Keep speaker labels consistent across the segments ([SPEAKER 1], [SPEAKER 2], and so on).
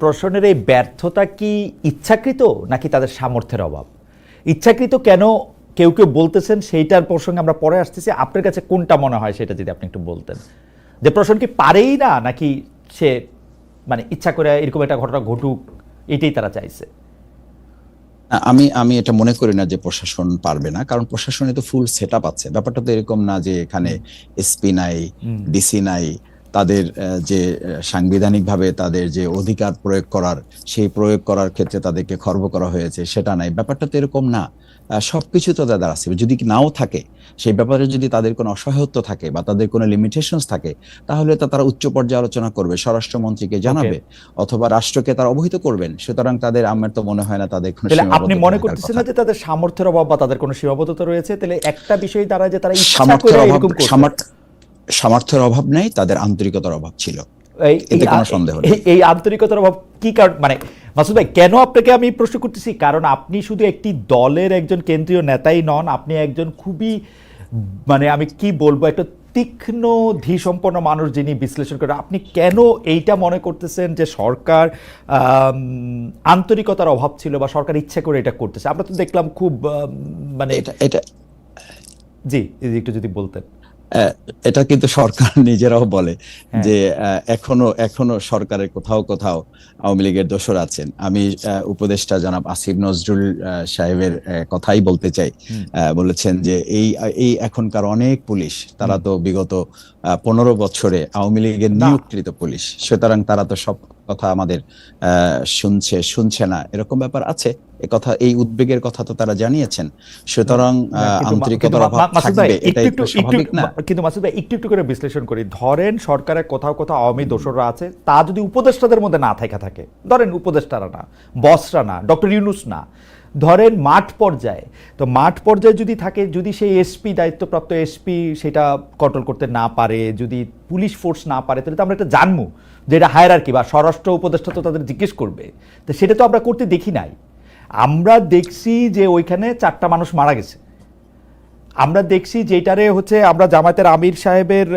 [SPEAKER 1] প্রশাসনের এই ব্যর্থতা কি ইচ্ছাকৃত নাকি তাদের সামর্থ্যের অভাব? ইচ্ছাকৃত কেন কেউ কেউ বলতেছেন, সেইটার প্রসঙ্গে আমরা পরে আসতেছি। আপনার কাছে কোনটা মনে হয় সেটা যদি আপনি একটু বলতেন, যে প্রশাসন কি পারেই না, নাকি সে মানে ইচ্ছা করে এরকম একটা ঘটনা ঘটুক এটাই তারা চাইছে?
[SPEAKER 2] আমি আমি এটা মনে করি না যে প্রশাসন পারবে না, কারণ প্রশাসনে তো ফুল সেট আপ আছে। ব্যাপারটা তো এরকম না যে এখানে এসপি নাই, ডিসি নাই, তাদের যে সাংবিধানিক ভাবে তাদের যে অধিকার প্রয়োগ করার, সেই প্রয়োগ করার ক্ষেত্রে তাদেরকে খর্ব করা হয়েছে, সেটা নাই। ব্যাপারটা তো এরকম না। সবকিছু তো তাদের আছে। যদি নাও থাকে, সেই ব্যাপারে যদি তাদের কোনো অসহায়ত্ব থাকে বা তাদের কোনো লিমিটেশনস থাকে, তাহলে তো তারা উচ্চ পর্যায়ে আলোচনা করবে, স্বরাষ্ট্রমন্ত্রীকে জানাবে, অথবা রাষ্ট্রকে তারা অবহিত করবেন। সুতরাং তাদের, আমার তো মনে হয় না তাদের কোনো
[SPEAKER 1] তাহলে আপনি
[SPEAKER 2] সীমাবদ্ধতা
[SPEAKER 1] মনে
[SPEAKER 2] থাকার
[SPEAKER 1] করতেছেন
[SPEAKER 2] কথা।
[SPEAKER 1] না যে তাদের সামর্থ্যের অভাব বা তাদের কোনো সীমাবদ্ধতা রয়েছে? তাহলে একটা বিষয় দ্বারা যে তারা ইচ্ছা করে
[SPEAKER 2] সামর্থ্যের অভাব,
[SPEAKER 1] এরকম করছে।
[SPEAKER 2] সামর্থ্যের অভাব নেই, তাদের আন্তরিকতার অভাব ছিল,
[SPEAKER 1] এই
[SPEAKER 2] এতে কোনো সন্দেহ নেই।
[SPEAKER 1] এই আন্তরিকতার অভাব কি কারণ? মানে মাসুদ ভাই, কেন আপনাকে আমি প্রশ্ন করতেছি, কারণ আপনি শুধু একটি দলের একজন কেন্দ্রীয় নেতাই নন, আপনি একজন খুবই, মানে আমি কি বলবো, একটা তীক্ষ্ণ ধীসম্পন্ন মানুষ যিনি বিশ্লেষণ করে। আপনি কেন এইটা মনে করতেছেন যে সরকার আন্তরিকতার অভাব ছিল বা সরকার ইচ্ছে করে এটা করতেছে? আমরা তো দেখলাম খুব মানে
[SPEAKER 2] এটা এটা
[SPEAKER 1] জি, একটু যদি বলতেন।
[SPEAKER 2] এটা কিন্তু সরকার নিজেরাও বলে
[SPEAKER 1] হ্যাঁ,
[SPEAKER 2] যে এখনো এখনো সরকারের কোথাও কোথাও আওয়ামী লীগের দোসর আছেন। আমি উপদেষ্টা জনাব আসিফ নজরুল সাহেবের কথাই বলতে চাই। বলেছেন যে এই এই এখনকার অনেক পুলিশ, তারা তো বিগত 15 বছরে আওয়ামী লীগের
[SPEAKER 1] না,
[SPEAKER 2] নিয়োগকৃত পুলিশ, সুতরাং তারা তো সব কথা আমাদের শুনছে না, এরকম ব্যাপার আছে। কথা, এই উদ্বেগের কথা তো তারা জানিয়েছেন। সুতরাং
[SPEAKER 1] না, কিন্তু
[SPEAKER 2] আন্তরিকতার অভাব
[SPEAKER 1] মাসুদ ভাই
[SPEAKER 2] থাকবে, এটা
[SPEAKER 1] একটু
[SPEAKER 2] একটু
[SPEAKER 1] একটু একটু,
[SPEAKER 2] স্বাভাবিক না?
[SPEAKER 1] কিন্তু মাসুদ ভাই একটু একটু করে বিশ্লেষণ করি। ধরেন সরকারের কোথাও কোথাও আওয়ামী দোসররা আছে, তা যদি উপদেষ্টাদের মধ্যে না থাকে, ধরেন উপদেষ্টারা না, বসরা না, ডক্টর ইউনূস না, ধরেন মাঠ পর্যায়ে, তো মাঠ পর্যায়ে যদি থাকে, যদি সেই এসপি, দায়িত্বপ্রাপ্ত এসপি সেটা কন্ট্রোল করতে না পারে, যদি পুলিশ ফোর্স না পারে, তাহলে তো আমরা একটা জানবো যে এটা হায়ারার্কি, বা স্বরাষ্ট্র উপদেষ্টা তো তাদের জিজ্ঞেস করবে। তো সেটা তো আমরা করতে দেখি নাই। আমরা দেখছি যে ওইখানে 4টা মানুষ মারা গেছে। আমরা দেখছি যেটারে হচ্ছে, আমরা জামায়াতের আমির সাহেবের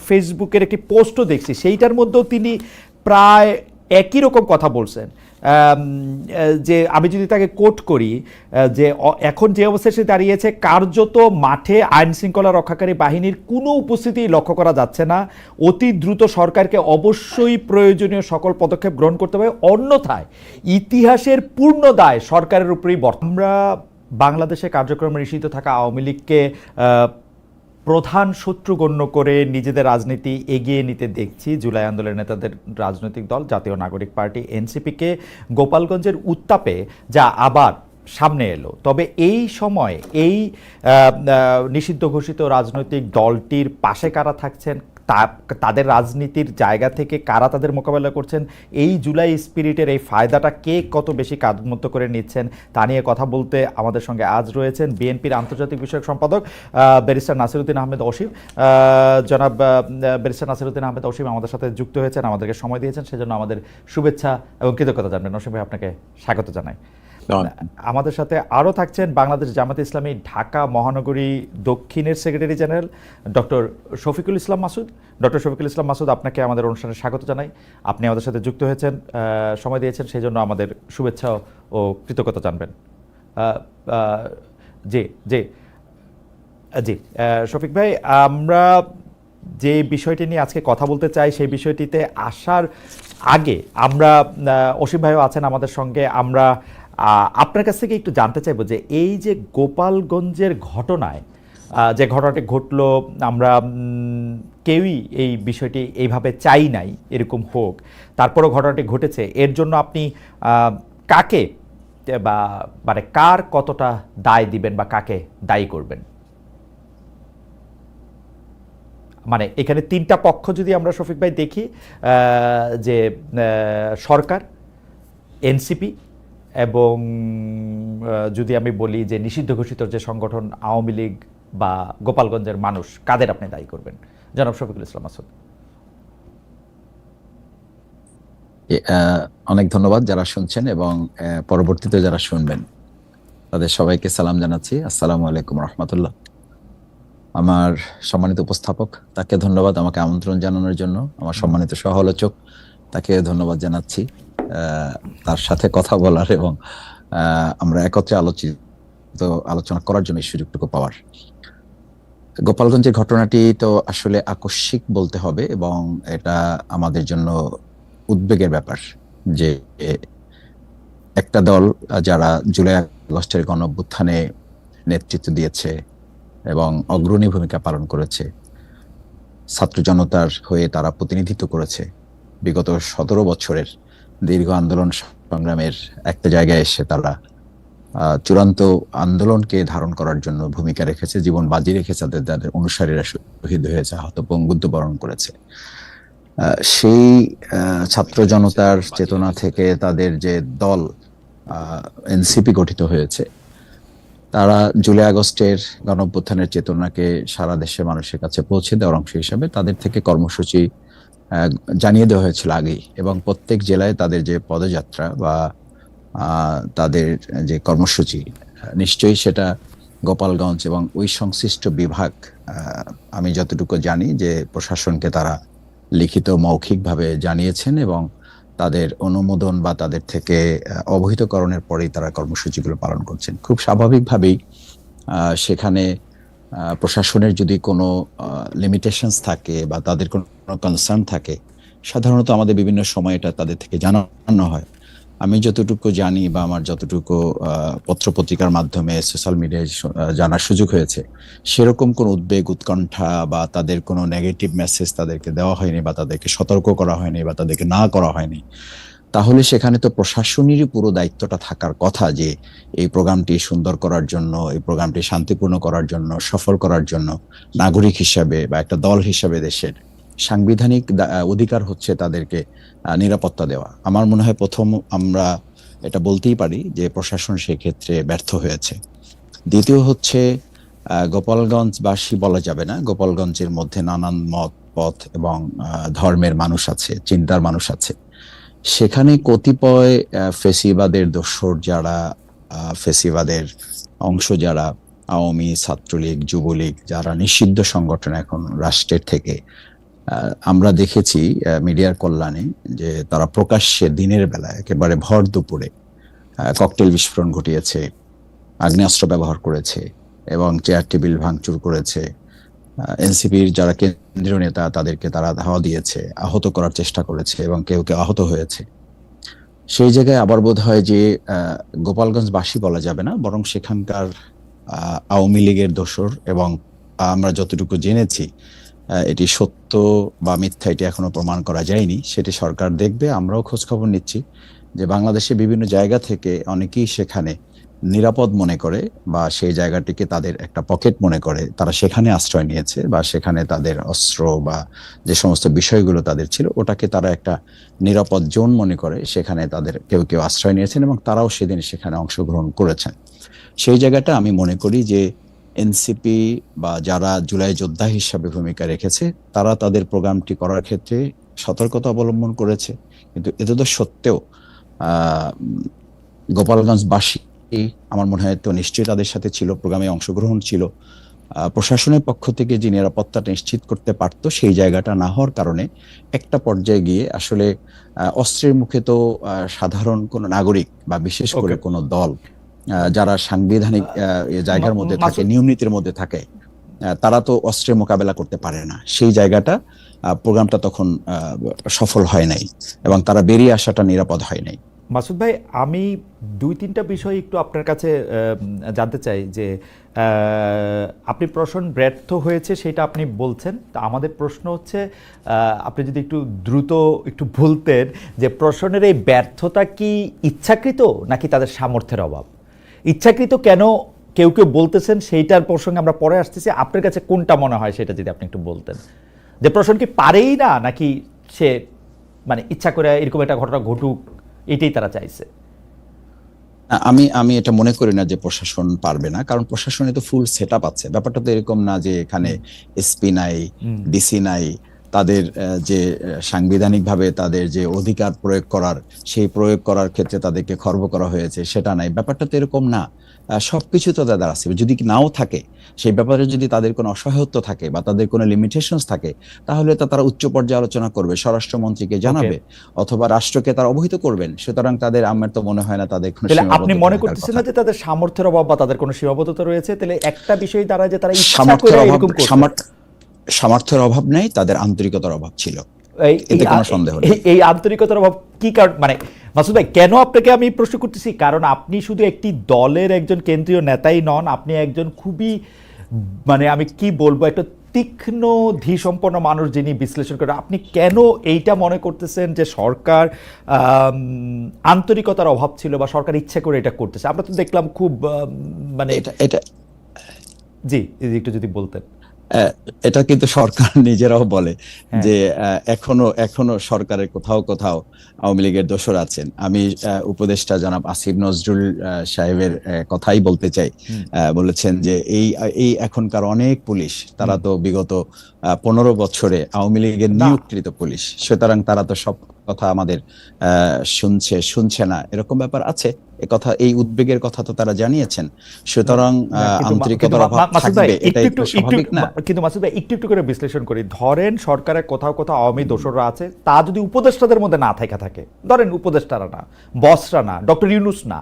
[SPEAKER 1] ফেসবুকের একটি পোস্টও দেখছি, সেইটার মধ্যেও তিনি প্রায় একই রকম কথা বলছেন। যে আমি যদি তাকে কোট করি, যে এখন যে অবস্থায় সে দাঁড়িয়েছে, কার্যত মাঠে আইন শৃঙ্খলা রক্ষাকারী বাহিনীর কোনো উপস্থিতি লক্ষ্য করা যাচ্ছে না। অতি দ্রুত সরকারকে অবশ্যই প্রয়োজনীয় সকল পদক্ষেপ গ্রহণ করতে হবে, অন্যথায় ইতিহাসের পূর্ণ দায় সরকারের উপরেই বর্তায়। আমরা বাংলাদেশে কার্যক্রমে নিষিদ্ধ থাকা আওয়ামী লীগকে প্রধান শত্রু গণ্য করে নিজেদের রাজনীতি এগিয়ে নিতে দেখছি। জুলাই আন্দোলনের নেতাদের রাজনৈতিক দল জাতীয় নাগরিক পার্টি এনসিপিকে গোপালগঞ্জের উত্তাপে যা আবার সামনে এলো। তবে এই সময় এই নিষিদ্ধ ঘোষিত রাজনৈতিক দলটির পাশে কারা থাকছেন, তাদের রাজনীতির জায়গা থেকে কারা তাদের মোকাবেলা করছেন, এই জুলাই স্পিরিটের এই ফায়দাটা কে কত বেশি কাঁধমুক্ত করে নিচ্ছেন, তা নিয়ে কথা বলতে আমাদের সঙ্গে আজ রয়েছেন বিএনপির আন্তর্জাতিক বিষয়ক সম্পাদক ব্যারিস্টার নাসিরউদ্দিন আহমেদ অসীম। জনাব ব্যারিস্টার নাসিরউদ্দিন আহমেদ অসীম আমাদের সাথে যুক্ত হয়েছেন, আমাদেরকে সময় দিয়েছেন, সেজন্য আমাদের শুভেচ্ছা এবং কৃতজ্ঞতা জানাবেন। অসীম ভাই, আপনাকে স্বাগত জানাই। আমাদের সাথে আরও থাকছেন বাংলাদেশ জামায়াতে ইসলামী ঢাকা মহানগরী দক্ষিণের secretary general doctor Shafiqul Islam Masud. Doctor Shafiqul Islam Masud, আপনাকে আমাদের অনুষ্ঠানে স্বাগত জানাই। আপনি আমাদের সাথে যুক্ত হয়েছেন, সময় দিয়েছেন, সেই জন্য আমাদের শুভেচ্ছা ও কৃতজ্ঞতা জানবেন। জি জি জি শফিক ভাই, আমরা যে বিষয়টি নিয়ে আজকে কথা বলতে চাই, সেই বিষয়টিতে আসার আগে আমরা, অসীম ভাইও আছেন আমাদের সঙ্গে, আমরা আপনার কাছ থেকে একটু জানতে চাইবো যে এই যে গোপালগঞ্জের ঘটনায় যে ঘটনাটি ঘটলো, আমরা কেউই এই বিষয়টি এইভাবে চাই নাই এরকম হোক, তারপরও ঘটনাটি ঘটেছে, এর জন্য আপনি কাকে বা মানে কার কতটা দায় দিবেন বা কাকে দায়ী করবেন? মানে এখানে 3টা পক্ষ যদি আমরা শফিক ভাই দেখি, যে সরকার, এনসিপি এবং যদি আমি বলি যে নিষিদ্ধ ঘোষিত যে সংগঠন আওয়ামী লীগ বা গোপালগঞ্জের মানুষ, কাদের আপনি দায়ী করবেন, জনাব শফিকুল ইসলাম মাসুদ?
[SPEAKER 2] অনেক ধন্যবাদ যারা শুনছেন এবং পরবর্তীতে যারা শুনবেন, তাদের সবাইকে সালাম জানাচ্ছি। আসসালামু আলাইকুম রহমতুল্লাহ। আমার সম্মানিত উপস্থাপক, তাকে ধন্যবাদ আমাকে আমন্ত্রণ জানানোর জন্য। আমার সম্মানিত সহ আলোচক, তাকে ধন্যবাদ জানাচ্ছি তার সাথে কথা বলার এবং আমরা একত্রে আলোচনা করার জন্য এই সুযোগটুকু পাওয়ার। গোপালগঞ্জের ঘটনাটি তো আসলে আকস্মিক বলতে হবে এবং এটা আমাদের জন্য উদ্বেগের ব্যাপার যে একটা দল যারা জুলাই আগস্টের গণঅভ্যুত্থানে নেতৃত্ব দিয়েছে এবং অগ্রণী ভূমিকা পালন করেছে, ছাত্র জনতার হয়ে তারা প্রতিনিধিত্ব করেছে বিগত 17 বছরের দীর্ঘ আন্দোলন সংগ্রামের একটা জায়গায় এসে তারা চূড়ান্ত আন্দোলনকে ধারণ করার জন্য ভূমিকা রেখেছে, জীবন বাজি রেখেছে, তাদের অনুসারীরা শহীদ হয়েছে, আহত পঙ্গুত্ব বরণ করেছে। সেই ছাত্র জনতার চেতনা থেকে তাদের যে দল এনসিপি গঠিত হয়েছে, তারা জুলাই আগস্টের গণঅভ্যুত্থানের চেতনাকে সারা দেশের মানুষের কাছে পৌঁছে দেওয়ার অংশ হিসাবে তাদের থেকে কর্মসূচি জানিয়ে দেওয়া হয়েছিল আগেই, এবং প্রত্যেক জেলায় তাদের যে পদযাত্রা বা তাদের যে কর্মসূচি, নিশ্চয়ই সেটা গোপালগঞ্জ এবং ওই সংশ্লিষ্ট বিভাগ, আমি যতটুকু জানি যে প্রশাসনকে তারা লিখিত মৌখিকভাবে জানিয়েছেন এবং তাদের অনুমোদন বা তাদের থেকে অবহিতকরণের পরেই তারা কর্মসূচিগুলো পালন করছেন। খুব স্বাভাবিকভাবেই সেখানে প্রশাসনের যদি কোনো লিমিটেশনস থাকে বা তাদের কোনো কনসার্ন থাকে, সাধারণত আমাদের বিভিন্ন সময় এটা তাদের থেকে জানানো হয়। আমি যতটুকু জানি বা আমার যতটুকু পত্রপত্রিকার মাধ্যমে সোশ্যাল মিডিয়ায় জানার সুযোগ হয়েছে, সেরকম কোনো উদ্বেগ, উৎকণ্ঠা বা তাদের কোনো নেগেটিভ মেসেজ তাদেরকে দেওয়া হয়নি বা তাদেরকে সতর্ক করা হয়নি বা তাদেরকে না করা হয়নি। তাহলে সেখানে তো প্রশাসনেরই পুরো দায়িত্বটা থাকার কথা যে এই প্রোগ্রামটি সুন্দর করার জন্য, এই প্রোগ্রামটি শান্তিপূর্ণ করার জন্য, সফল করার জন্য নাগরিক হিসাবে বা একটা দল হিসাবে দেশের সাংবিধানিক অধিকার হচ্ছে তাদেরকে নিরাপত্তা দেওয়া। আমার মনে হয় প্রথম আমরা এটা বলতেই পারি যে প্রশাসন সেই ক্ষেত্রে ব্যর্থ হয়েছে। দ্বিতীয় হচ্ছে গোপালগঞ্জবাসী বলা যাবে না, গোপালগঞ্জের মধ্যে নানান মত পথ এবং ধর্মের মানুষ আছে, চিন্তার মানুষ আছে। সেখানে কতিপয় ফেসিবাদের দোসর যারা, ফেসিবাদের অংশ যারা, আওয়ামী, ছাত্রলীগ, যুবলীগ, যারা নিষিদ্ধ সংগঠন এখন রাষ্ট্রের থেকে, আমরা দেখেছি মিডিয়ার কল্যাণে যে তারা প্রকাশ্যে দিনের বেলায় একেবারে ভর দুপুরে ককটেল বিস্ফোরণ ঘটিয়েছে, আগ্নেয়াস্ত্র ব্যবহার করেছে এবং চেয়ার টেবিল ভাঙচুর করেছে। এনসিপির যারা কেন্দ্রীয় নেতা তাদেরকে তারা ধাওয়া দিয়েছে, আহত করার চেষ্টা করেছে এবং কেউ কেউ আহত হয়েছে। সেই জায়গায় আবার বোধ হয় যে গোপালগঞ্জবাসী বলা যাবে না, বরং সেখানকার আওয়ামী লীগের দোসর, এবং আমরা যতটুকু জেনেছি এটি সত্য বা মিথ্যা এটি এখনো প্রমাণ করা যায়নি, সেটি সরকার দেখবে। আমরাও খোঁজ খবর নিচ্ছি যে বাংলাদেশে বিভিন্ন জায়গা থেকে অনেকেই সেখানে নিরাপদ মনে করে বা সেই জায়গাটিকে তাদের একটা পকেট মনে করে তারা সেখানে আশ্রয় নিয়েছে, বা সেখানে তাদের অস্ত্র বা যে সমস্ত বিষয়গুলো তাদের ছিল ওটাকে তারা একটা নিরাপদ জোন মনে করে সেখানে তাদের কেউ কেউ আশ্রয় নিয়েছেন এবং তারাও সেদিন সেখানে অংশগ্রহণ করেছেন। সেই জায়গাটা আমি মনে করি যে এনসিপি বা যারা জুলাই যোদ্ধা হিসাবে ভূমিকা রেখেছে তারা তাদের প্রোগ্রামটি করার ক্ষেত্রে সতর্কতা অবলম্বন করেছে, কিন্তু এত সত্ত্বেও গোপালগঞ্জবাসী আমার মনে হয় তো নিশ্চয়ই তাদের সাথে ছিল, প্রোগ্রামে অংশগ্রহণ ছিল। প্রশাসনের পক্ষ থেকে যে নিরাপত্তাটা নিশ্চিত করতে পারত সেই জায়গাটা না হওয়ার কারণে একটা পর্যায়ে গিয়ে আসলে অস্ত্রের মুখে তো সাধারণ কোনো নাগরিক বা বিশেষ করে কোনো দল যারা সাংবিধানিক জায়গার মধ্যে থাকে, নিয়ম নীতির মধ্যে থাকে, তারা তো অস্ত্রের মোকাবেলা করতে পারে না। সেই জায়গাটা প্রোগ্রামটা তখন সফল হয় নাই এবং তারা বেরিয়ে আসাটা নিরাপদ হয় নাই।
[SPEAKER 1] মাসুদ ভাই, আমি 2-3টা বিষয় একটু আপনার কাছে জানতে চাই যে আপনি প্রশাসন ব্যর্থ হয়েছে সেটা আপনি বলছেন, তা আমাদের প্রশ্ন হচ্ছে আপনি যদি একটু দ্রুত একটু বলতেন যে প্রশাসনের এই ব্যর্থতা কি ইচ্ছাকৃত নাকি তাদের সামর্থ্যের অভাব? ইচ্ছাকৃত কেন কেউ কেউ বলতেছেন সেইটার প্রসঙ্গে আমরা পরে আসতেছি, আপনার কাছে কোনটা মনে হয় সেটা যদি আপনি একটু বলতেন, যে প্রশাসন কি পারেই না নাকি সে মানে ইচ্ছা করে এরকম একটা ঘটনা ঘটুক এটাই তারা চাইছে?
[SPEAKER 2] আমি এটা মনে করি না যে প্রশাসন পারবে না, কারণ প্রশাসনে তো ফুল সেট আপ আছে। ব্যাপারটা তো এরকম না যে এখানে এসপি নাই, ডিসি নাই, তাদের যে সাংবিধানিকভাবে তাদের যে অধিকার প্রয়োগ করার, সেই প্রয়োগ করার ক্ষেত্রে তাদেরকে খর্ব করা হয়েছে সেটা নাই। ব্যাপারটা তো এরকম না। সবকিছু তো তাদের আছে, যদি নাও থাকে সেই ব্যাপারে, যদি তাদের কোনো অসহায়ত্ব থাকে বা তাদের কোনো লিমিটেশনস থাকে, তাহলে তো তারা উচ্চ পর্যায়ে আলোচনা করবে, স্বরাষ্ট্রমন্ত্রীকে জানাবে অথবা রাষ্ট্রকে তারা অবহিত করবেন। সুতরাং তাদের, আমার তো মনে হয় না তাদের কোনো
[SPEAKER 1] তাহলে আপনি মনে
[SPEAKER 2] সীমাবদ্ধতা থাকার
[SPEAKER 1] করতেছেন
[SPEAKER 2] কথা।
[SPEAKER 1] না যে তাদের সামর্থ্যের অভাব বা তাদের কোনো সীমাবদ্ধতা রয়েছে? তাহলে একটা বিষয় দ্বারা যে তারা ইচ্ছা
[SPEAKER 2] সামর্থ্যের
[SPEAKER 1] করে
[SPEAKER 2] অভাব,
[SPEAKER 1] এরকম করছে।
[SPEAKER 2] সামর্থ্যের অভাব নেই, তাদের আন্তরিকতার অভাব ছিল,
[SPEAKER 1] এই
[SPEAKER 2] এতে কোনো সন্দেহ নেই।
[SPEAKER 1] এই আন্তরিকতার অভাব কি কারণ? মানে মাসুদ ভাই, কেন আপনাকে আমি প্রশ্ন করতেছি, কারণ আপনি শুধু একটি দলের একজন কেন্দ্রীয় নেতাই নন, আপনি একজন খুবই, মানে আমি কি বলবো, একটা তীক্ষ্ণ ধীসম্পন্ন মানুষ যিনি বিশ্লেষণ করে। আপনি কেন এইটা মনে করতেছেন যে সরকার আন্তরিকতার অভাব ছিল বা সরকার ইচ্ছা করে এটা করতেছে? আমরা তো দেখলাম খুব মানে
[SPEAKER 2] এটা এটা
[SPEAKER 1] জি, একটু যদি বলতেন।
[SPEAKER 2] আহ, এটা কিন্তু সরকার নিজেরাও বলে
[SPEAKER 1] হ্যাঁ।
[SPEAKER 2] যে এখনো এখনো সরকারের কোথাও কোথাও আওয়ামী লীগের দোসর আছেন। আমি উপদেষ্টা জনাব আসিফ নজরুল সাহেবের কথাই বলতে চাই। বলেছেন যে এই এই এখনকার অনেক পুলিশ, তারা তো বিগত 15 বছরে আওয়ামী লীগের
[SPEAKER 1] না।
[SPEAKER 2] নিয়োগকৃত পুলিশ, সুতরাং তারা তো সব কথা আমাদের শুনছে না, এরকম ব্যাপার আছে। এ কথা, এই উদ্বেগের কথা তো তারা জানিয়েছেন। সুতরাং আন্তরিকতার অভাব থাকবে, এটাই তো স্বাভাবিক না?
[SPEAKER 1] কিন্তু মাসুদ ভাই, একটু একটু করে বিশ্লেষণ করি। ধরেন সরকারের কোথাও কোথাও আওয়ামী দোসররা আছে, তা যদি উপদেষ্টাদের মধ্যে না থাকে, ধরেন উপদেষ্টারা না, বসরা না, ডক্টর ইউনূস না,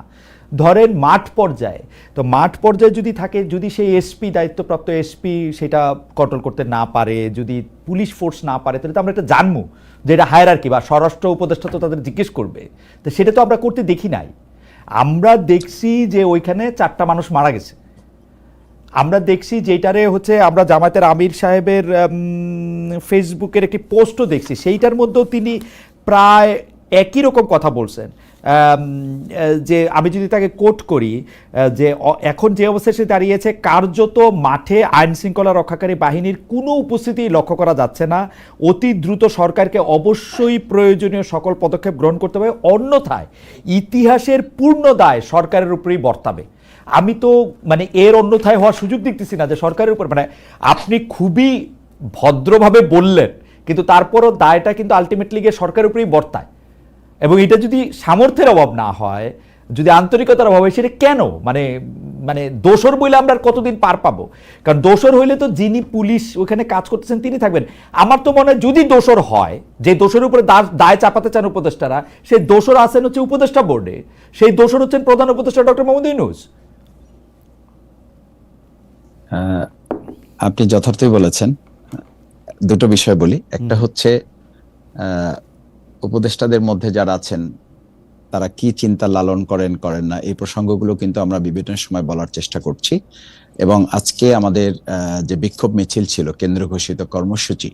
[SPEAKER 1] ধরেন মাঠ পর্যায়ে, তো মাঠ পর্যায়ে যদি থাকে, যদি সেই এসপি, দায়িত্বপ্রাপ্ত এসপি সেটা কন্ট্রোল করতে না পারে, যদি পুলিশ ফোর্স না পারে, তাহলে তো আমরা এটা জানবো যে এটা হায়ারার্কি, বা স্বরাষ্ট্র উপদেষ্টা তো তাদের জিজ্ঞেস করবে। তো সেটা তো আমরা করতে দেখি নাই। আমরা দেখছি যে ওইখানে 4টা মানুষ মারা গেছে। আমরা দেখছি যেটারে হচ্ছে, আমরা জামায়াতের আমির সাহেবের ফেসবুকের একটি পোস্টও দেখছি, সেইটার মধ্যেও তিনি প্রায় একই রকম কথা বলছেন। যে আমি যদি তাকে কোট করি, যে এখন যে অবস্থায় সে দাঁড়িয়েছে, কার্যত মাঠে আইন শৃঙ্খলা রক্ষাকারী বাহিনীর কোনো উপস্থিতি লক্ষ্য করা যাচ্ছে না। অতি দ্রুত সরকারকে অবশ্যই প্রয়োজনীয় সকল পদক্ষেপ গ্রহণ করতে হবে, অন্যথায় ইতিহাসের পূর্ণ দায় সরকারের উপরেই বর্তাবে। আমি তো মানে এর অন্যথায় হওয়ার সুযোগ দেখতেছি না যে সরকারের উপর, মানে আপনি খুবই ভদ্রভাবে বললেন, কিন্তু তারপরও দায়টা কিন্তু আলটিমেটলি গিয়ে সরকারের উপরেই বর্তায়। এবং এটা যদি সামর্থ্যের অভাব না হয়, যদি আন্তরিকতার অভাব হয়, সেটা কেন? মানে মানে দোষর বইলে আমরা আর কতদিন পার পাবো? কারণ দোষর হইলে তো যিনি পুলিশ ওখানে কাজ করতেছেন তিনি থাকবেন। আমার তো মনে হয় যদি দোষর হয়, যে দোষের উপরে দায় চাপাতে চান উপদেষ্টারা, সেই দোষর আছেন হচ্ছে উপদেষ্টা বোর্ডে, সেই দোষর হচ্ছেন প্রধান উপদেষ্টা ডক্টর মোহাম্মদ ইউনূস।
[SPEAKER 2] আপনি যথার্থই বলেছেন। দুটো বিষয় বলি। একটা হচ্ছে উপদেষ্টাদের মধ্যে যারা আছেন তারা কি চিন্তা লালন করেন না, এই প্রসঙ্গগুলো কিন্তু আমরা বিভিন্ন সময় বলার চেষ্টা করছি। এবং আজকে আমাদের যে বিক্ষোভ মিছিল ছিল, কেন্দ্র ঘোষিত কর্মসূচি,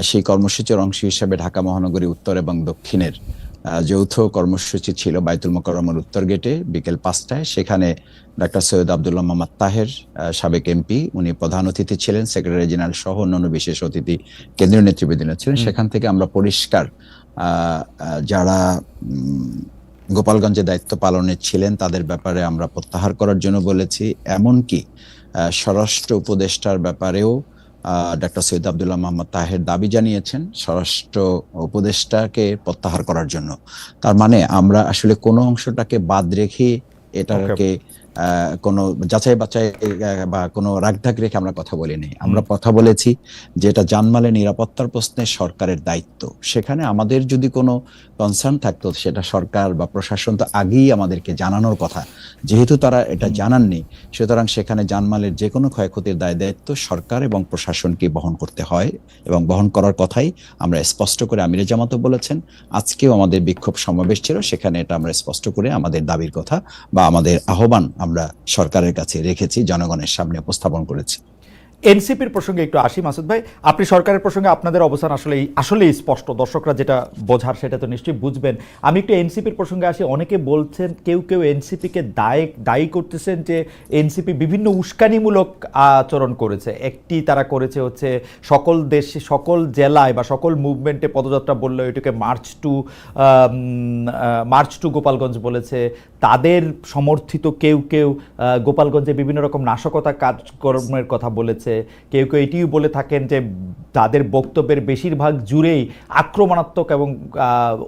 [SPEAKER 2] সেই কর্মসূচির অংশ হিসেবে ঢাকা মহানগরী উত্তর এবং দক্ষিণের যৌথ কর্মসূচি ছিল বাইতুল মোকাররমের উত্তর গেটে বিকেল 5টায়। সেখানে ডাক্তার সৈয়দ আব্দুল্লাহ মোহাম্মদ তাহের, সাবেক এমপি, উনি প্রধান অতিথি ছিলেন, সেক্রেটারি জেনারেল সহ অন্যান্য বিশেষ অতিথি কেন্দ্রীয় নেতৃবৃন্দ ছিলেন। সেখান থেকে আমরা পরিষ্কার যারা গোপালগঞ্জে দায়িত্ব পালনে ছিলেন তাদের ব্যাপারে আমরা প্রত্যাহার করার জন্য বলেছি। এমনকি স্বরাষ্ট্র উপদেষ্টার ব্যাপারেও ডাক্তার সৈয়দ আব্দুল্লাহ মোহাম্মদ তাহের দাবি জানিয়েছেন স্বরাষ্ট্র উপদেষ্টাকে প্রত্যাহার করার জন্য। তার মানে আমরা আসলে কোনো অংশটাকে বাদ রেখে এটাকে কোনো যাচাই বাছাই বা কোনো রাগঢাক রেখে আমরা কথা বলিনি। আমরা কথা বলেছি যে এটা জানমালের নিরাপত্তার প্রশ্নে সরকারের দায়িত্ব। সেখানে আমাদের যদি কোনো কনসার্ন থাকতো, সেটা সরকার বা প্রশাসন তো আগেই আমাদেরকে জানানোর কথা। যেহেতু তারা এটা জানাননি, সুতরাং সেখানে জানমালের যে কোনো ক্ষয়ক্ষতির দায় দায়িত্ব সরকার এবং প্রশাসনকে বহন করতে হয় এবং বহন করার কথাই আমরা স্পষ্ট করে আমিরে জামাতও বলেছেন। আজকেও আমাদের বিক্ষোভ সমাবেশ ছিল, সেখানে এটা আমরা স্পষ্ট করে আমাদের দাবির কথা বা আমাদের আহ্বান আমরা সরকারের কাছে রেখেছি, জনগণের সামনে উপস্থাপন করেছি।
[SPEAKER 1] এনসিপির প্রসঙ্গে একটু আসি মাসুদ ভাই। আপনি সরকারের প্রসঙ্গে আপনাদের অবস্থান আসলেই স্পষ্ট, দর্শকরা যেটা বোঝার সেটা তো নিশ্চয়ই বুঝবেন। আমি একটু এনসিপির প্রসঙ্গে আসি। অনেকে বলছেন, কেউ এনসিপিকে দায়ী করতেছেন যে এনসিপি বিভিন্ন উস্কানিমূলক আচরণ করেছে। একটি তারা করেছে হচ্ছে সকল দেশে, সকল জেলায় বা সকল মুভমেন্টে পদযাত্রা বললে এটাকে মার্চ টু গোপালগঞ্জ বলেছে। তাদের সমর্থিত কেউ গোপালগঞ্জে বিভিন্ন রকম নাশকতা কাজকর্মের কথা বলেছে। কেউ কেউ এটিও বলে থাকেন যে তাদের বক্তব্যের বেশিরভাগ জুড়েই আক্রমণাত্মক এবং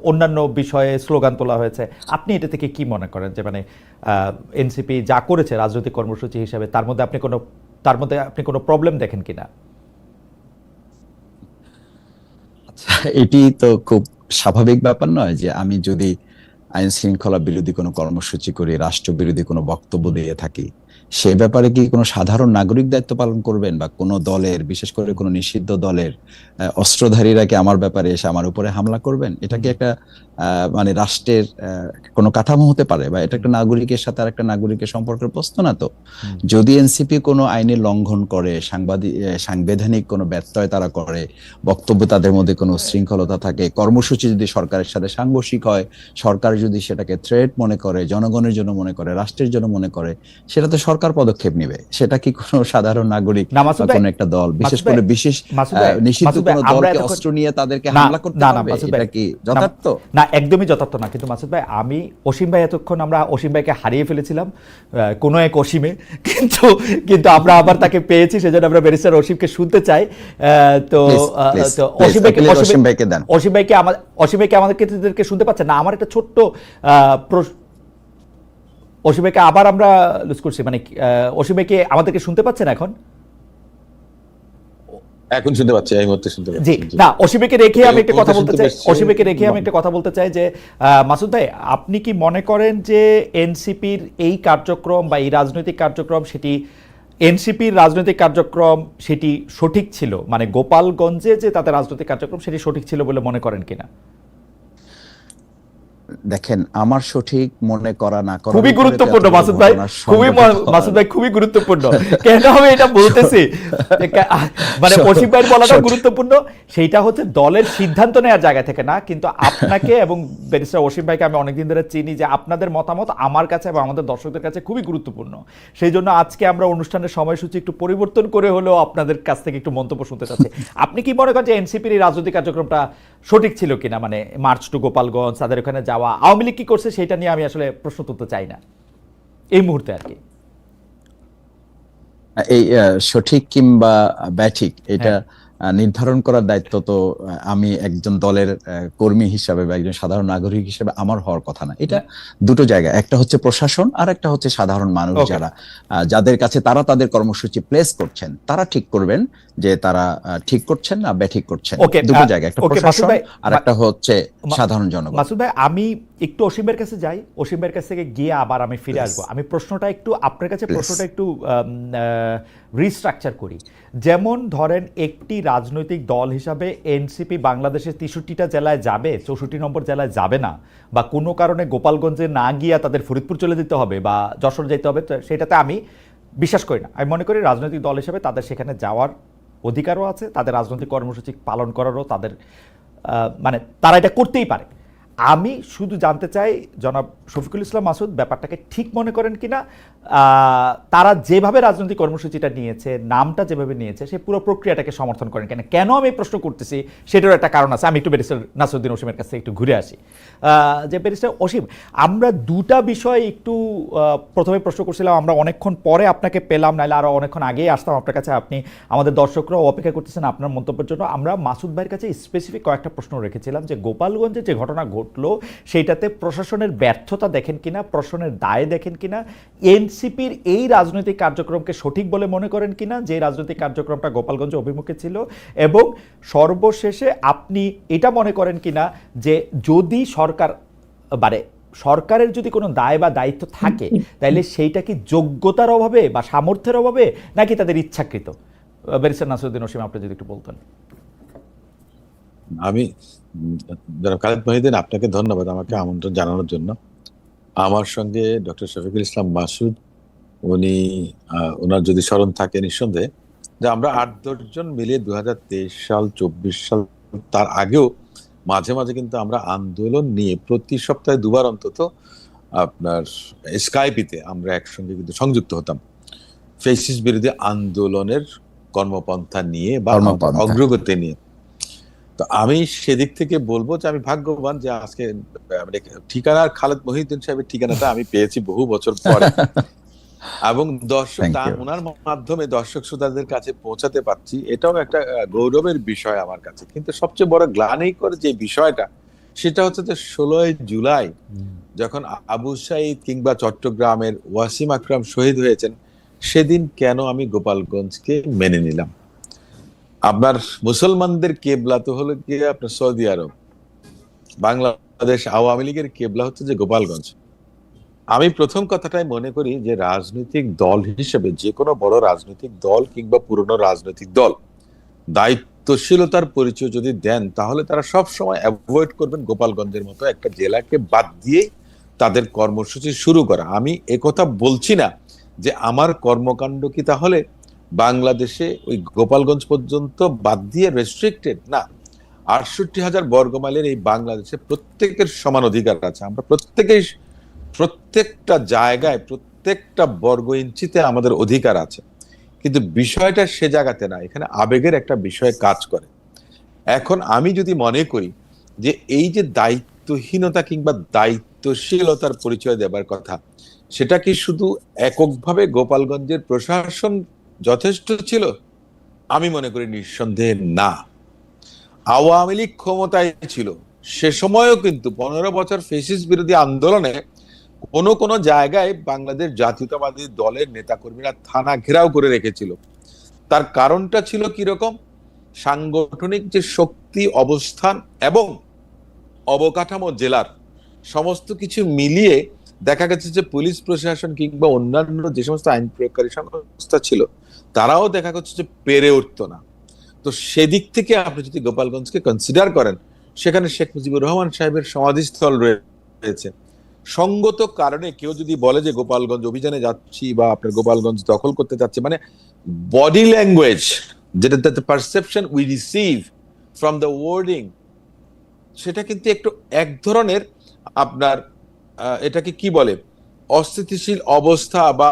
[SPEAKER 1] অন্যান্য বিষয়ে স্লোগান তোলা হয়েছে। আপনি এটা থেকে কি মনে করেন যে মানে এনসিপি যা করেছে রাজনৈতিক কর্মসূচি হিসেবে তার মধ্যে আপনি কোনো প্রবলেম দেখেন কিনা?
[SPEAKER 2] এটি তো খুব স্বাভাবিক ব্যাপার নয় যে আমি যদি আইন শৃঙ্খলা বিরোধী কোনো কর্মসূচি করি, রাষ্ট্র বিরোধী কোনো বক্তব্য দিয়ে থাকি, সে ব্যাপারে কি কোনো সাধারণ নাগরিক দায়িত্ব পালন করবেন, বা কোনো দলের, বিশেষ করে কোনো নিষিদ্ধ দলের অস্ত্রধারীরা কি আমার ব্যাপারে এসে আমার উপরে হামলা করবেন? এটা কি একটা মানে রাষ্ট্রের কোনো কাঠামো হতে পারে, বা এটা একটা নাগরিকের সাথে আর একটা নাগরিকের সম্পর্কের প্রশ্ন না তো? যদি এনসিপি কোনো আইনের লঙ্ঘন করে, সাংবিধানিক কোনো ব্যত্যয় তারা করে, বক্তব্য তাদের মধ্যে কোনো শৃঙ্খলতা থাকে, কর্মসূচি যদি সরকারের সাথে সাংঘর্ষিক হয়, সরকার যদি সেটাকে থ্রেট মনে করে, জনগণের জন্য মনে করে, রাষ্ট্রের জন্য মনে করে, সেটা তো সরকার পদক্ষেপ নেবে। সেটা কি কোনো সাধারণ নাগরিক বা কোনো একটা দল, বিশেষ করে নিষিদ্ধ কোনো দলকে অস্ত্র নিয়ে তাদেরকে হামলা করতে পারবে? এটা কি যথার্থ?
[SPEAKER 1] না, একদমই যথার্থ না। কিন্তু মাসুদ ভাই, আমি অসীম ভাই, এতক্ষণ আমরা অসীম ভাইকে হারিয়ে ফেলেছিলাম কোনো এক অসীমে, কিন্তু আমরা আবার তাকে পেয়েছি, সেজন্য আমরা ব্যারিস্টার অসীমকে শুনতে চাই। তো অসীম ভাইকে আমাদেরকে শুনতে পাচ্ছেন না? আমার একটা ছোট্ট অসীম ভাইকে আবার আমরা লুজ করছি, মানে অসীম ভাইকে আমাদেরকে শুনতে পাচ্ছেন এখন?
[SPEAKER 3] এখন শুনতে পাচ্ছি, এই মুহূর্তে শুনতে পাচ্ছি।
[SPEAKER 1] জি, না, অসীমকে রেখে আমি একটা কথা বলতে চাই যে মাসুদ ভাই, আপনি কি মনে করেন যে এনসিপির এই কার্যক্রম বা এই রাজনৈতিক কার্যক্রম, এনসিপির রাজনৈতিক কার্যক্রম সেটি সঠিক ছিল, মানে গোপালগঞ্জে যে তাদের রাজনৈতিক কার্যক্রম সেটি সঠিক ছিল বলে মনে করেন কিনা?
[SPEAKER 2] দেখেন, আমার সঠিক মনে করা না করা
[SPEAKER 1] খুবই গুরুত্বপূর্ণ মাসুদ ভাই, খুবই গুরুত্বপূর্ণ। কেন আমি এটা বলতেছি, মানে অসীম ভাইয়ের বলাটা গুরুত্বপূর্ণ, সেইটা হচ্ছে দলের সিদ্ধান্ত নেওয়ার জায়গা থেকে না। কিন্তু আপনাকে এবং ব্যারিস্টার অসীম ভাইকে আমি অনেকদিন ধরে চিনি, যে আপনাদের মতামত আমার কাছে এবং আমাদের দর্শকদের কাছে খুবই গুরুত্বপূর্ণ। সেই জন্য আজকে আমরা অনুষ্ঠানের সময়সূচি একটু পরিবর্তন করে হলেও আপনাদের কাছ থেকে একটু মন্তব্য শুনতে চাচ্ছি। আপনি কি মনে করেন যে এনসিপির এই রাজনৈতিক কার্যক্রমটা সঠিক ছিল কিনা? মানে মার্চ টু গোপালগঞ্জ, তাদের ওখানে যাওয়া, আওয়ামী লীগ কি করছে সেটা নিয়ে আমি আসলে প্রশ্ন তুলতে চাই না এই মুহূর্তে আর কি।
[SPEAKER 2] এই সঠিক কিংবা ব্যাঠিক এটা নির্ধারণ করার দায়িত্ব তো আমি একজন দলের কর্মী হিসাবে বা একজন সাধারণ নাগরিক হিসেবে আমার হওয়ার কথা না। এটা দুটো জায়গা, একটা হচ্ছে প্রশাসন আর একটা হচ্ছে সাধারণ মানুষ, যাদের কাছে তারা তাদের কর্মসূচি প্লেস করছেন, তারা ঠিক করবেন যে তারা ঠিক করছেন না ব্যাঠিক করছেন। দুটো জায়গা, একটা প্রশাসন আর একটা হচ্ছে সাধারণ জনগণ।
[SPEAKER 1] মাসুদ ভাই, আমি একটু অসীম ভাইয়ের কাছে যাই, অসীম ভাইয়ের কাছ থেকে গিয়ে আবার আমি ফিরে আসবো। আমি প্রশ্নটা একটু আপনার কাছে রিস্ট্রাকচার করি। যেমন ধরেন, একটি রাজনৈতিক দল হিসাবে এনসিপি বাংলাদেশের 63টা জেলায় যাবে, 64 নম্বর জেলায় যাবে না, বা কোনো কারণে গোপালগঞ্জে না গিয়া তাদের ফরিদপুর চলে যেতে হবে বা যশোর যেতে হবে, সেটাতে আমি বিশ্বাস করি না। আমি মনে করি রাজনৈতিক দল হিসেবে তাদের সেখানে যাওয়ার অধিকারও আছে, তাদের রাজনৈতিক কর্মসূচি পালন করারও তাদের মানে তারা এটা করতেই পারে। আমি শুধু জানতে চাই, জনাব শফিকুল ইসলাম মাসুদ ব্যাপারটাকে ঠিক মনে করেন কিনা, তারা যেভাবে রাজনৈতিক কর্মসূচিটা নিয়েছে, নামটা যেভাবে নিয়েছে, সেই পুরো প্রক্রিয়াটাকে সমর্থন করেন কিনা। কেন আমি প্রশ্ন করতেছি সেটারও একটা কারণ আছে। আমি একটু ব্যারিস্টার নাসিরউদ্দিন অসীমের কাছে একটু ঘুরে আসি। যে ব্যারিস্টার অসীম, আমরা দুটা বিষয় একটু প্রথমে প্রশ্ন করছিলাম, আমরা অনেকক্ষণ পরে আপনাকে পেলাম, নাহলে আরও অনেকক্ষণ আগেই আসতাম আপনার কাছে। আপনি আমাদের দর্শকরাও অপেক্ষা করতেছেন আপনার মন্তব্যের জন্য। আমরা মাসুদ ভাইয়ের কাছে স্পেসিফিক কয়েকটা প্রশ্ন রেখেছিলাম, যে গোপালগঞ্জে যে ঘটনা ঘটলো সেইটাতে প্রশাসনের ব্যর্থতা দেখেন কিনা, প্রশাসনের দায় দেখেন কিনা, এনসিপির এই রাজনৈতিক কার্যক্রমকে সঠিক বলে মনে করেন কিনা, যে রাজনৈতিক কার্যক্রমটা গোপালগঞ্জ অভিমুখে ছিল, এবং সর্বশেষে আপনি এটা মনে করেন কিনা যে যদি সরকারের যদি কোনো দায় বা দায়িত্ব থাকে, তাহলে সেইটা কি যোগ্যতার অভাবে বা সামর্থ্যের অভাবে, নাকি তাদের ইচ্ছাকৃত? ব্যারিস্টার নাসিরউদ্দিন অসীম, আপনি যদি একটু বলতেন।
[SPEAKER 3] আমি জনাব খালেদ মহিউদ্দিন, আপনাকে ধন্যবাদ আমাকে আমন্ত্রণ জানানোর জন্য। আমার সঙ্গে ডক্টর শফিকুল ইসলাম মাসুদ, ওনার যদি স্মরণ থাকে নিঃসন্দেহে, যে আমরা 8-10 জন মিলে 2023 সাল 24 সাল তার আগেও মাঝে মাঝে কিন্তু আমরা আন্দোলন নিয়ে প্রতি সপ্তাহে 2বার অন্তত আপনার স্কাইপিতে আমরা একসঙ্গে কিন্তু সংযুক্ত হতাম, ফ্যাসিস্ট বিরোধী আন্দোলনের কর্মপন্থা নিয়ে বা অগ্রগতি নিয়ে। তো আমি সেদিক থেকে বলবো যে আমি ভাগ্যবান যে আজকে ঠিকানার খালেদ মহিউদ্দিন সাহেবের ঠিকানাটা আমি পেয়েছি বহু বছর পরে। এবং দর্শক
[SPEAKER 2] Thank you.
[SPEAKER 3] ওনার মাধ্যমে দর্শক শ্রোতাদের কাছে পৌঁছাতে পারছি, এটাও একটা গৌরবের বিষয় আমার কাছে। কিন্তু সবচেয়ে বড় গ্লানিকর যে বিষয়টা, সেটা হচ্ছে যে 16 জুলাই যখন আবু সাঈদ কিংবা চট্টগ্রামের ওয়াসিম আকরাম শহীদ হয়েছেন, সেদিন কেন আমি গোপালগঞ্জকে মেনে নিলাম? আপনার মুসলমানদের কেবলা তো হলো গিয়ে আপনার সৌদি আরব, বাংলাদেশ আওয়ামী লীগের কেবলা হচ্ছে যে গোপালগঞ্জ। আমি প্রথম কথাটাই মনে করি যে রাজনৈতিক দল হিসেবে যে কোনো বড় রাজনৈতিক দল কিংবা পুরনো রাজনৈতিক দল দায়িত্বশীলতার পরিচয় যদি দেন, তাহলে তারা সব সময় অ্যাভয়েড করবেন গোপালগঞ্জের মতো একটা জেলাকে বাদ দিয়ে তাদের কর্মসূচি শুরু করা। আমি একথা বলছি না যে আমার কর্মকাণ্ড কি তাহলে বাংলাদেশে ওই গোপালগঞ্জ পর্যন্ত বাদ দিয়ে রেস্ট্রিক্টেড না। 68,000 বর্গমাইলের এই বাংলাদেশে প্রত্যেকের সমান অধিকার আছে। আমরা প্রত্যেকেই প্রত্যেকটা জায়গায় প্রত্যেকটা বর্গ ইঞ্চিতে আমাদের অধিকার আছে। কিন্তু বিষয়টা সে জায়গাতে না, এখানে আবেগের একটা বিষয় কাজ করে। এখন আমি যদি মনে করি যে এই যে দায়িত্বহীনতা কিংবা দায়িত্বশীলতার পরিচয় দেবার কথা, সেটা কি শুধু এককভাবে গোপালগঞ্জের প্রশাসন যথেষ্ট ছিল? আমি মনে করি নিঃসন্দেহে না। আওয়ামী লীগ ক্ষমতায় ছিল, সে সময়ও কিন্তু 15 বছর ফ্যাসিস্ট বিরোধী আন্দোলনে কোন কোন জায়গায় বাংলাদেশ জাতীয়তাবাদী দলের নেতাকর্মীরা থানা ঘেরাও করে রেখেছিল। তার কারণটা ছিল কিরকম? সাংগঠনিক যে শক্তি, অবস্থান এবং অবকাঠামো জেলার সমস্ত কিছু মিলিয়ে দেখা গেছে যে পুলিশ প্রশাসন কিংবা অন্যান্য যে সমস্ত আইন প্রয়োগকারী সংস্থা ছিল, তারাও দেখা যাচ্ছে যে পেরে উঠতো না। তো সেদিক থেকে আপনি যদি গোপালগঞ্জকে কনসিডার করেন, সেখানে শেখ মুজিবুর রহমান সাহেবের সমাধিস্থল রয়েছে। সঙ্গত কারণে কেউ যদি বলে যে গোপালগঞ্জ অভিযানে যাচ্ছি বা আপনার গোপালগঞ্জ দখল করতে যাচ্ছে, মানে বডি ল্যাঙ্গুয়েজ, যেটা perception we receive from the wording, সেটা কিন্তু একটু এক ধরনের আপনার এটাকে কি বলে, অস্থিতিশীল অবস্থা বা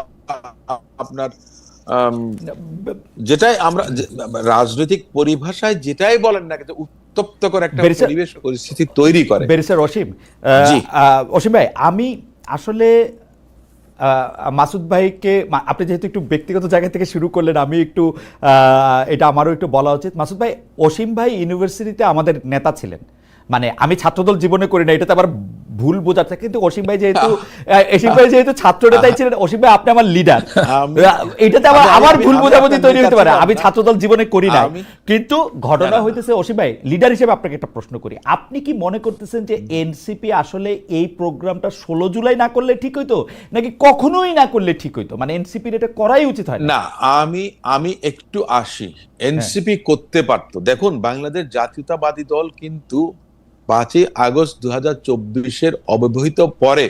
[SPEAKER 3] আপনার যেটাই আমরা রাজনৈতিক পরিভাষায় যেটাই বলেন না, উত্তপ্তকর একটা পরিবেশ পরিস্থিতি তৈরি করে।
[SPEAKER 1] ব্যারিস্টার অসীম, অসীম ভাই, আমি আসলে মাসুদ ভাইকে, আপনি যেহেতু একটু ব্যক্তিগত জায়গা থেকে শুরু করলেন, আমি একটু এটা আমারও একটু বলা উচিত। মাসুদ ভাই, অসীম ভাই ইউনিভার্সিটিতে আমাদের নেতা ছিলেন, মানে আমি ছাত্রদল জীবনে করি না, এটাতে আবার ভুল বোঝাচ্ছে, কিন্তু অসীম ভাই যেহেতু ছাত্র নেতাই ছিলেন, অসীম ভাই আপনি আমার লিডার, এটাতে আমার ভুল বোঝাবুঝি তৈরি হতে পারে। আমি ছাত্রদল জীবনে করি না, কিন্তু ঘটনা হইতেছে অসীম ভাই, লিডার হিসেবে আপনাকে একটা প্রশ্ন করি, আপনি কি মনে করতেছেন যে এনসিপি আসলে এই প্রোগ্রামটা 16 জুলাই না করলে ঠিক হইতো, নাকি কখনোই না করলে ঠিক হইতো? মানে এনসিপির এটা করাই উচিত হয়
[SPEAKER 3] না? আমি একটু আসি, এনসিপি করতে পারতো। দেখুন, বাংলাদেশ জাতীয়তাবাদী দল কিন্তু 5ই আগস্ট 2024 অব্যবহিত পরে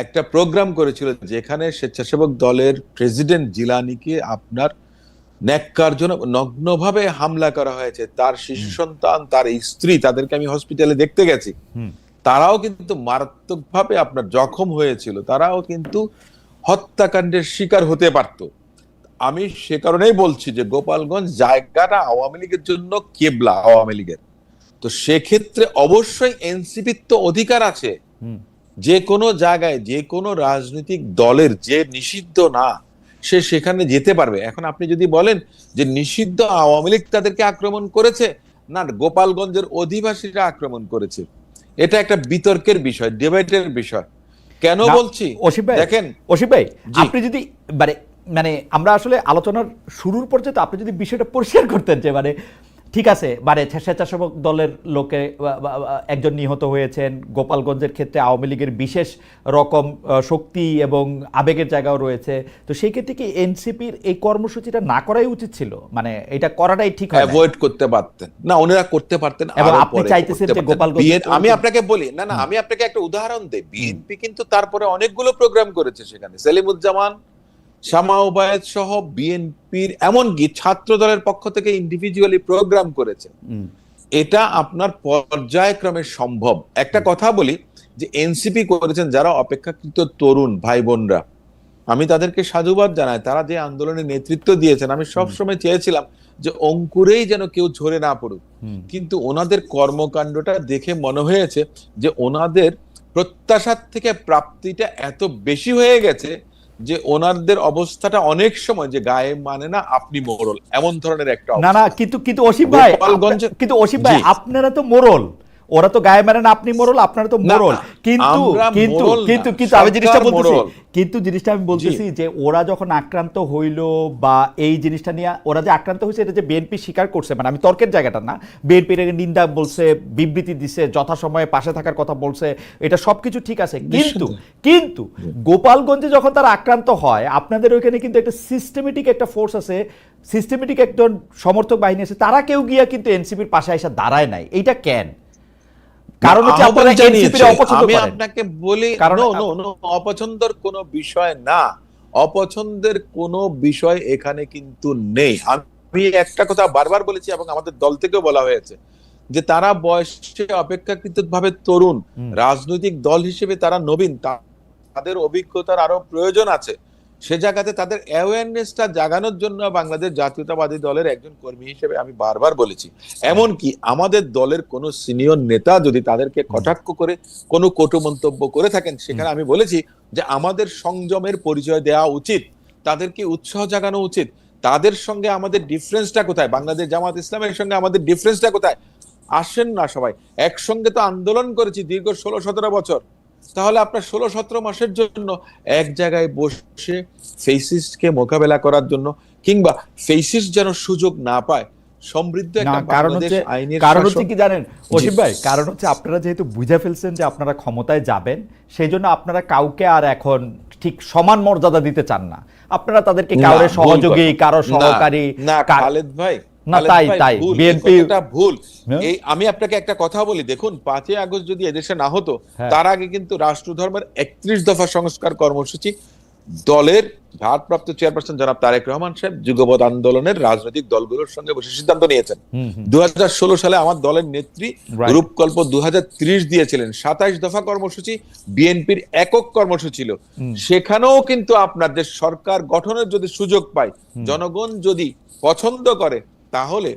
[SPEAKER 3] একটা প্রোগ্রাম করেছিল, যেখানে স্বেচ্ছাসেবক দলের প্রেসিডেন্ট জিলানিকে আপনার ন্যাক্কারজনক নগ্নভাবে হামলা করা হয়েছে। তার শিশু সন্তান, তার স্ত্রী, তাদেরকে আমি হসপিটালে দেখতে গেছি, তারাও কিন্তু মারাত্মকভাবে আপনার জখম হয়েছিল, তারাও কিন্তু হত্যাকাণ্ডের শিকার হতে পারত। আমি সে কারণেই বলছি যে গোপালগঞ্জ জায়গাটা আওয়ামী লীগের জন্য কেবলা, আওয়ামী লীগের। তো সেক্ষেত্রে অবশ্যই এনসিপির তো অধিকার আছে যে কোনো জায়গায়, যে কোনো রাজনৈতিক দলের যে নিষিদ্ধ না, সে সেখানে যেতে পারবে। এখন আপনি যদি বলেন যে নিষিদ্ধ আওয়ামী লীগ তাদেরকে আক্রমণ করেছে, না গোপালগঞ্জের অধিবাসীরা আক্রমণ করেছে, এটা একটা বিতর্কের বিষয়, ডিবেটের বিষয়। কেন বলছি দেখেন
[SPEAKER 1] অসীম ভাই, আপনি যদি মানে আমরা আসলে আলোচনার শুরুর পর্যায়ে আপনি যদি বিষয়টা পরিষ্কার করতেন যে মানে ঠিক আছে, মানে স্বেচ্ছাসেবক দলের লোকে একজন নিহত হয়েছেন, গোপালগঞ্জের ক্ষেত্রে আওয়ামী লীগের বিশেষ রকম শক্তি এবং আবেগের জায়গাও রয়েছে, তো সেই ক্ষেত্রে কি এনসিপির এই কর্মসূচিটা না করাই উচিত ছিল? মানে এটা করাটাই ঠিক হয়,
[SPEAKER 3] অ্যাভয়েড করতে পারতেন না, ওনারা করতে পারতেন।
[SPEAKER 1] এবং আপনি চাইতেছেন যে গোপালগঞ্জ,
[SPEAKER 3] আমি আপনাকে বলি, না আমি আপনাকে একটা উদাহরণ দেই, বিএনপি কিন্তু তারপরে অনেকগুলো প্রোগ্রাম করেছে, সেখানে সেলিমুজ্জামান, শামা ওবায়েদ সহ বিএনপির এমনকি ছাত্র দলের পক্ষ থেকে ইন্ডিভিজুয়ালি প্রোগ্রাম করেছে। এটা আপনার পর্যায়ক্রমে সম্ভব। একটা কথা বলি যে এনসিপি করেছেন যারা অপেক্ষাকৃত তরুণ ভাই বোনরা, আমি তাদেরকে সাধুবাদ জানাই, তারা যে আন্দোলনে নেতৃত্ব দিয়েছেন। আমি সবসময় চেয়েছিলাম যে অঙ্কুরেই যেন কেউ ঝরে না পড়ুক, কিন্তু ওনাদের কর্মকাণ্ডটা দেখে মনে হয়েছে যে ওনাদের প্রত্যাশার থেকে প্রাপ্তিটা এত বেশি হয়ে গেছে যে ওনাদের অবস্থাটা অনেক সময় যে গায়ে মানে না আপনি মোড়ল, এমন ধরনের একটা
[SPEAKER 1] না না, কিন্তু কিন্তু অসীম ভাই,
[SPEAKER 3] গোপালগঞ্জে-
[SPEAKER 1] কিন্তু অসীম ভাই
[SPEAKER 3] জি।
[SPEAKER 1] আপনারা তো মোড়ল, ওরা তো গায়ে মানে না আপনি মোড়ল, আপনারা তো
[SPEAKER 3] না,
[SPEAKER 1] মোড়ল। কিন্তু
[SPEAKER 3] আমরা
[SPEAKER 1] কিন্তু
[SPEAKER 3] মোড়ল না,
[SPEAKER 1] কিন্তু কিন্তু আমি জিনিসটা
[SPEAKER 3] সরকার
[SPEAKER 1] বলতেছি,
[SPEAKER 3] মোড়ল।
[SPEAKER 1] কিন্তু জিনিসটা আমি বলতেছি যে ওরা যখন আক্রান্ত হইলো বা এই জিনিসটা নিয়ে ওরা যে আক্রান্ত হয়েছে, এটা যে বিএনপি স্বীকার করছে, মানে আমি তর্কের জায়গাটা না, বিএনপির নিন্দা বলছে, বিবৃতি দিছে, যথাসময়ে পাশে থাকার কথা বলছে, এটা সবকিছু ঠিক আছে, কিন্তু কিন্তু গোপালগঞ্জে যখন তারা আক্রান্ত হয়, আপনাদের ওইখানে কিন্তু একটা সিস্টেমেটিক একটা ফোর্স আছে, সিস্টেমেটিক একজন সমর্থক বাহিনী আছে, তারা কেউ গিয়া কিন্তু এনসিপির পাশে এসে দাঁড়ায় নাই। এইটা কেন? কারণ হচ্ছে
[SPEAKER 3] আহ্বান
[SPEAKER 1] আপনারা
[SPEAKER 3] জানিয়েছে।
[SPEAKER 1] এনসিপির অপছন্দ
[SPEAKER 3] আমি
[SPEAKER 1] করেন।
[SPEAKER 3] আপনাকে বলি,
[SPEAKER 1] কারণ
[SPEAKER 3] নো, অপছন্দের কোনো বিষয় না, অপছন্দের কোনো বিষয় এখানে কিন্তু নেই। আমি একটা কথা বারবার বলেছি এবং আমাদের দল থেকেও বলা হয়েছে যে তারা বয়সে অপেক্ষাকৃত ভাবে তরুণ, রাজনৈতিক দল হিসেবে তারা নবীন, তাদের অভিজ্ঞতার আরো প্রয়োজন আছে। সে জায়গাতে তাদের অ্যাওয়ারনেসটা জাগানোর জন্য বাংলাদেশ জাতীয়তাবাদী দলের একজন কর্মী হিসেবে আমি বারবার বলেছি, এমনকি আমাদের দলের কোন সিনিয়র নেতা যদি তাদেরকে কটাক্ষ করে কোনো কটু মন্তব্য করে থাকেন, সেখানে আমি বলেছি যে আমাদের সংযমের পরিচয় দেওয়া উচিত, তাদেরকে উৎসাহ জাগানো উচিত। তাদের সঙ্গে আমাদের ডিফারেন্সটা কোথায়, বাংলাদেশ জামাত ইসলামের সঙ্গে আমাদের ডিফারেন্সটা কোথায়? আসেন না সবাই একসঙ্গে, তো আন্দোলন করেছি দীর্ঘ 16-17 বছর। তাহলে আপনার 16-17 মাসের জন্য এক জায়গায় বসে ফেসিস্টকে মোকাবেলা করার জন্য, কিংবা ফেসিস্ট যেন সুযোগ না পায়, সমৃদ্ধ
[SPEAKER 1] না,
[SPEAKER 3] একটা
[SPEAKER 1] কারণ
[SPEAKER 3] বাংলাদেশ
[SPEAKER 1] হচ্ছে,
[SPEAKER 3] আইনের
[SPEAKER 1] কারণ
[SPEAKER 3] শাসন।
[SPEAKER 1] হচ্ছে কি জানেন অসীম ভাই, কারণ হচ্ছে আপনারা যেহেতু বুঝে ফেলছেন যে আপনারা ক্ষমতায় যাবেন, সেই জন্য আপনারা কাউকে আর এখন ঠিক সমান মর্যাদা দিতে চান না। আপনারা তাদেরকে
[SPEAKER 3] না,
[SPEAKER 1] কারো
[SPEAKER 3] ভুল
[SPEAKER 1] সহযোগী,
[SPEAKER 3] কথা।
[SPEAKER 1] কারো
[SPEAKER 3] না,
[SPEAKER 1] সহকারী,
[SPEAKER 3] না
[SPEAKER 1] কা-
[SPEAKER 3] খালেদ ভাই,
[SPEAKER 1] না,
[SPEAKER 3] খালেদ
[SPEAKER 1] তাই
[SPEAKER 3] ভাই,
[SPEAKER 1] তাই
[SPEAKER 3] ভুল, এই
[SPEAKER 1] বিএনপি
[SPEAKER 3] কথাটা ভুল।
[SPEAKER 1] হ্যাঁ?
[SPEAKER 3] এই আমি আপনাকে একটা কথা বলি, দেখুন 5ই আগস্ট যদি এদেশে না হতো,
[SPEAKER 1] হ্যাঁ।
[SPEAKER 3] তার আগে কিন্তু রাষ্ট্রধর্মের 31 দফা সংস্কার কর্মসূচি দলের ভারপ্রাপ্ত চেয়ারপারসন জনাব তারেক রহমান সাহেব যুগপৎ আন্দোলনের রাজনৈতিক দলগুলোর সঙ্গে বসে সিদ্ধান্ত নিয়েছেন। 2016 সালে আমার দলের নেত্রী
[SPEAKER 1] Right.
[SPEAKER 3] রূপকল্প 2030 দিয়েছিলেন। 27 দফা কর্মসূচি বিএনপির একক কর্মসূচি ছিল। সেখানেও কিন্তু আপনাদের সরকার গঠনের যদি সুযোগ পায়, জনগণ যদি পছন্দ করে, তাহলে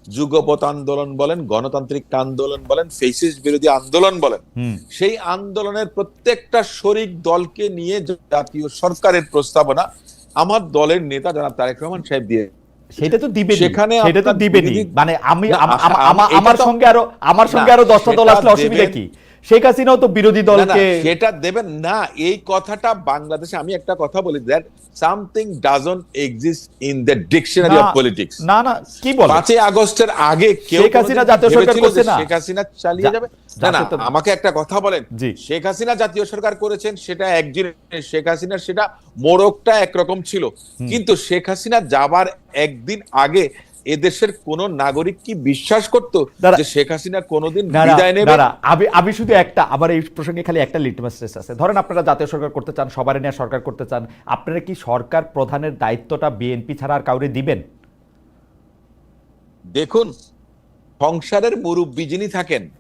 [SPEAKER 3] যুগপৎ আন্দোলন বলেন, গণতান্ত্রিক আন্দোলন বলেন, ফেসিস্ট বিরোধী আন্দোলন বলেন, সেই আন্দোলনের প্রত্যেকটা শরিক দলকে নিয়ে জাতীয় সরকারের প্রস্তাবনা আমার দলের নেতা জনাব তারেক রহমান সাহেব দিয়ে,
[SPEAKER 1] সেটা তো দিবেনি,
[SPEAKER 3] সেখানে
[SPEAKER 1] সেটা তো
[SPEAKER 3] আপনার
[SPEAKER 1] দিবেনি।
[SPEAKER 3] বিরোধী-
[SPEAKER 1] মানে আমি
[SPEAKER 3] না,
[SPEAKER 1] আমার
[SPEAKER 3] এটা তো-
[SPEAKER 1] সঙ্গে আরো, আমার সঙ্গে
[SPEAKER 3] না,
[SPEAKER 1] আরো 10টা দল
[SPEAKER 3] সেটা
[SPEAKER 1] আসলে অসুবিধা
[SPEAKER 3] দেবেন।
[SPEAKER 1] কি? শেখ হাসিনাও তো বিরোধী
[SPEAKER 3] না, না,
[SPEAKER 1] দলকে
[SPEAKER 3] সেটা দেবেন না, এই কথাটা বাংলাদেশে, আমি একটা কথা বলি, that something doesn't exist in the dictionary of politics.
[SPEAKER 1] না না, কি বলে
[SPEAKER 3] 5ই আগস্টের আগে কেউ
[SPEAKER 1] শেখ হাসিনা
[SPEAKER 3] কোনোদিন
[SPEAKER 1] জাতীয় সরকার
[SPEAKER 3] ভেবেছিল
[SPEAKER 1] করছে
[SPEAKER 3] যে
[SPEAKER 1] না?
[SPEAKER 3] শেখ হাসিনা চালিয়ে যাবে? না না,
[SPEAKER 1] জাতীয়-
[SPEAKER 3] আমাকে একটা কথা বলেন,
[SPEAKER 1] জি।
[SPEAKER 3] শেখ হাসিনা জাতীয় সরকার করেছেন সেটা এক জিনিস, শেখ হাসিনার সেটা মোড়কটা একরকম ছিল, কিন্তু শেখ হাসিনা যাবার একদিন আগে এদেশের কোন নাগরিক কি বিশ্বাস করতো
[SPEAKER 1] দাঁড়া।
[SPEAKER 3] যে শেখ হাসিনা কোনোদিন
[SPEAKER 1] না, না,
[SPEAKER 3] বিদায় নেবে?
[SPEAKER 1] না, না, আমি শুধু একটা, আবার এই প্রসঙ্গে খালি একটা লিটমাস টেস্ট আছে। ধরেন আপনারা জাতীয় সরকার করতে চান, সবার নিয়ে সরকার করতে চান, আপনারা কি সরকার প্রধানের দায়িত্বটা বিএনপি ছাড়া আর কাউরে দিবেন?
[SPEAKER 3] দেখুন, সংসারের মুরব্বী যিনি থাকেন,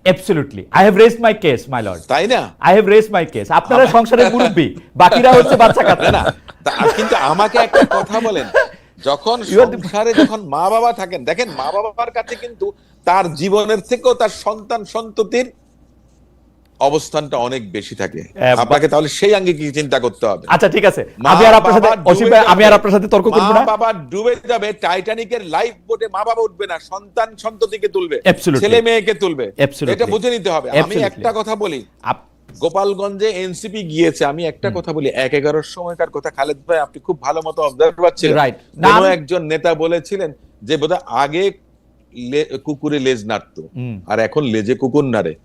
[SPEAKER 1] absolutely, I have raised my case my lord,
[SPEAKER 3] তাই না?
[SPEAKER 1] I have raised my case. আপনারা সংসারের মুরব্বী, বাকিরা হচ্ছে বাচ্চা কাচ্চা।
[SPEAKER 3] না, কিন্তু আমাকে একটা কথা বলেন, যখন সংসারে যখন মা বাবা থাকেন, দেখেন মা বাবার কাছে কিন্তু তার জীবনের থেকেও তার সন্তান সন্ততির অবস্থানটা অনেক বেশি থাকে। আপনাকে তাহলে সেই আঙ্গে কি চিন্তা করতে হবে।
[SPEAKER 1] আচ্ছা ঠিক আছে,
[SPEAKER 3] মা
[SPEAKER 1] আমি আর আপনার সাথে
[SPEAKER 3] বাবা
[SPEAKER 1] অসীম
[SPEAKER 3] ডুবে
[SPEAKER 1] ভাই, আমি আর
[SPEAKER 3] যাবে,
[SPEAKER 1] আপনার সাথে তর্ক করব
[SPEAKER 3] মা
[SPEAKER 1] না।
[SPEAKER 3] বাবা ডুবে যাবে, টাইটানিকের লাইফ বোটে মা বাবা উঠবে না, সন্তান সন্ততিকে তুলবে,
[SPEAKER 1] Absolutely.
[SPEAKER 3] ছেলে মেয়েকে তুলবে,
[SPEAKER 1] Absolutely.
[SPEAKER 3] এটা বুঝে নিতে হবে। আমি
[SPEAKER 1] Absolutely.
[SPEAKER 3] একটা কথা বলি, গোপালগঞ্জে এনসিপি গিয়েছে, আমি একটা কথা বলি, 1-11 সময়কার কথা খালেদ ভাই আপনি খুব ভালো মতো অবজার্ভার ছিলেন।
[SPEAKER 1] Right.
[SPEAKER 3] কোন একজন নেতা বলেছিলেন যে বোধহয় আগে কুকুরে লেজ নাড়তো আর এখন লেজে কুকুর নাড়ে।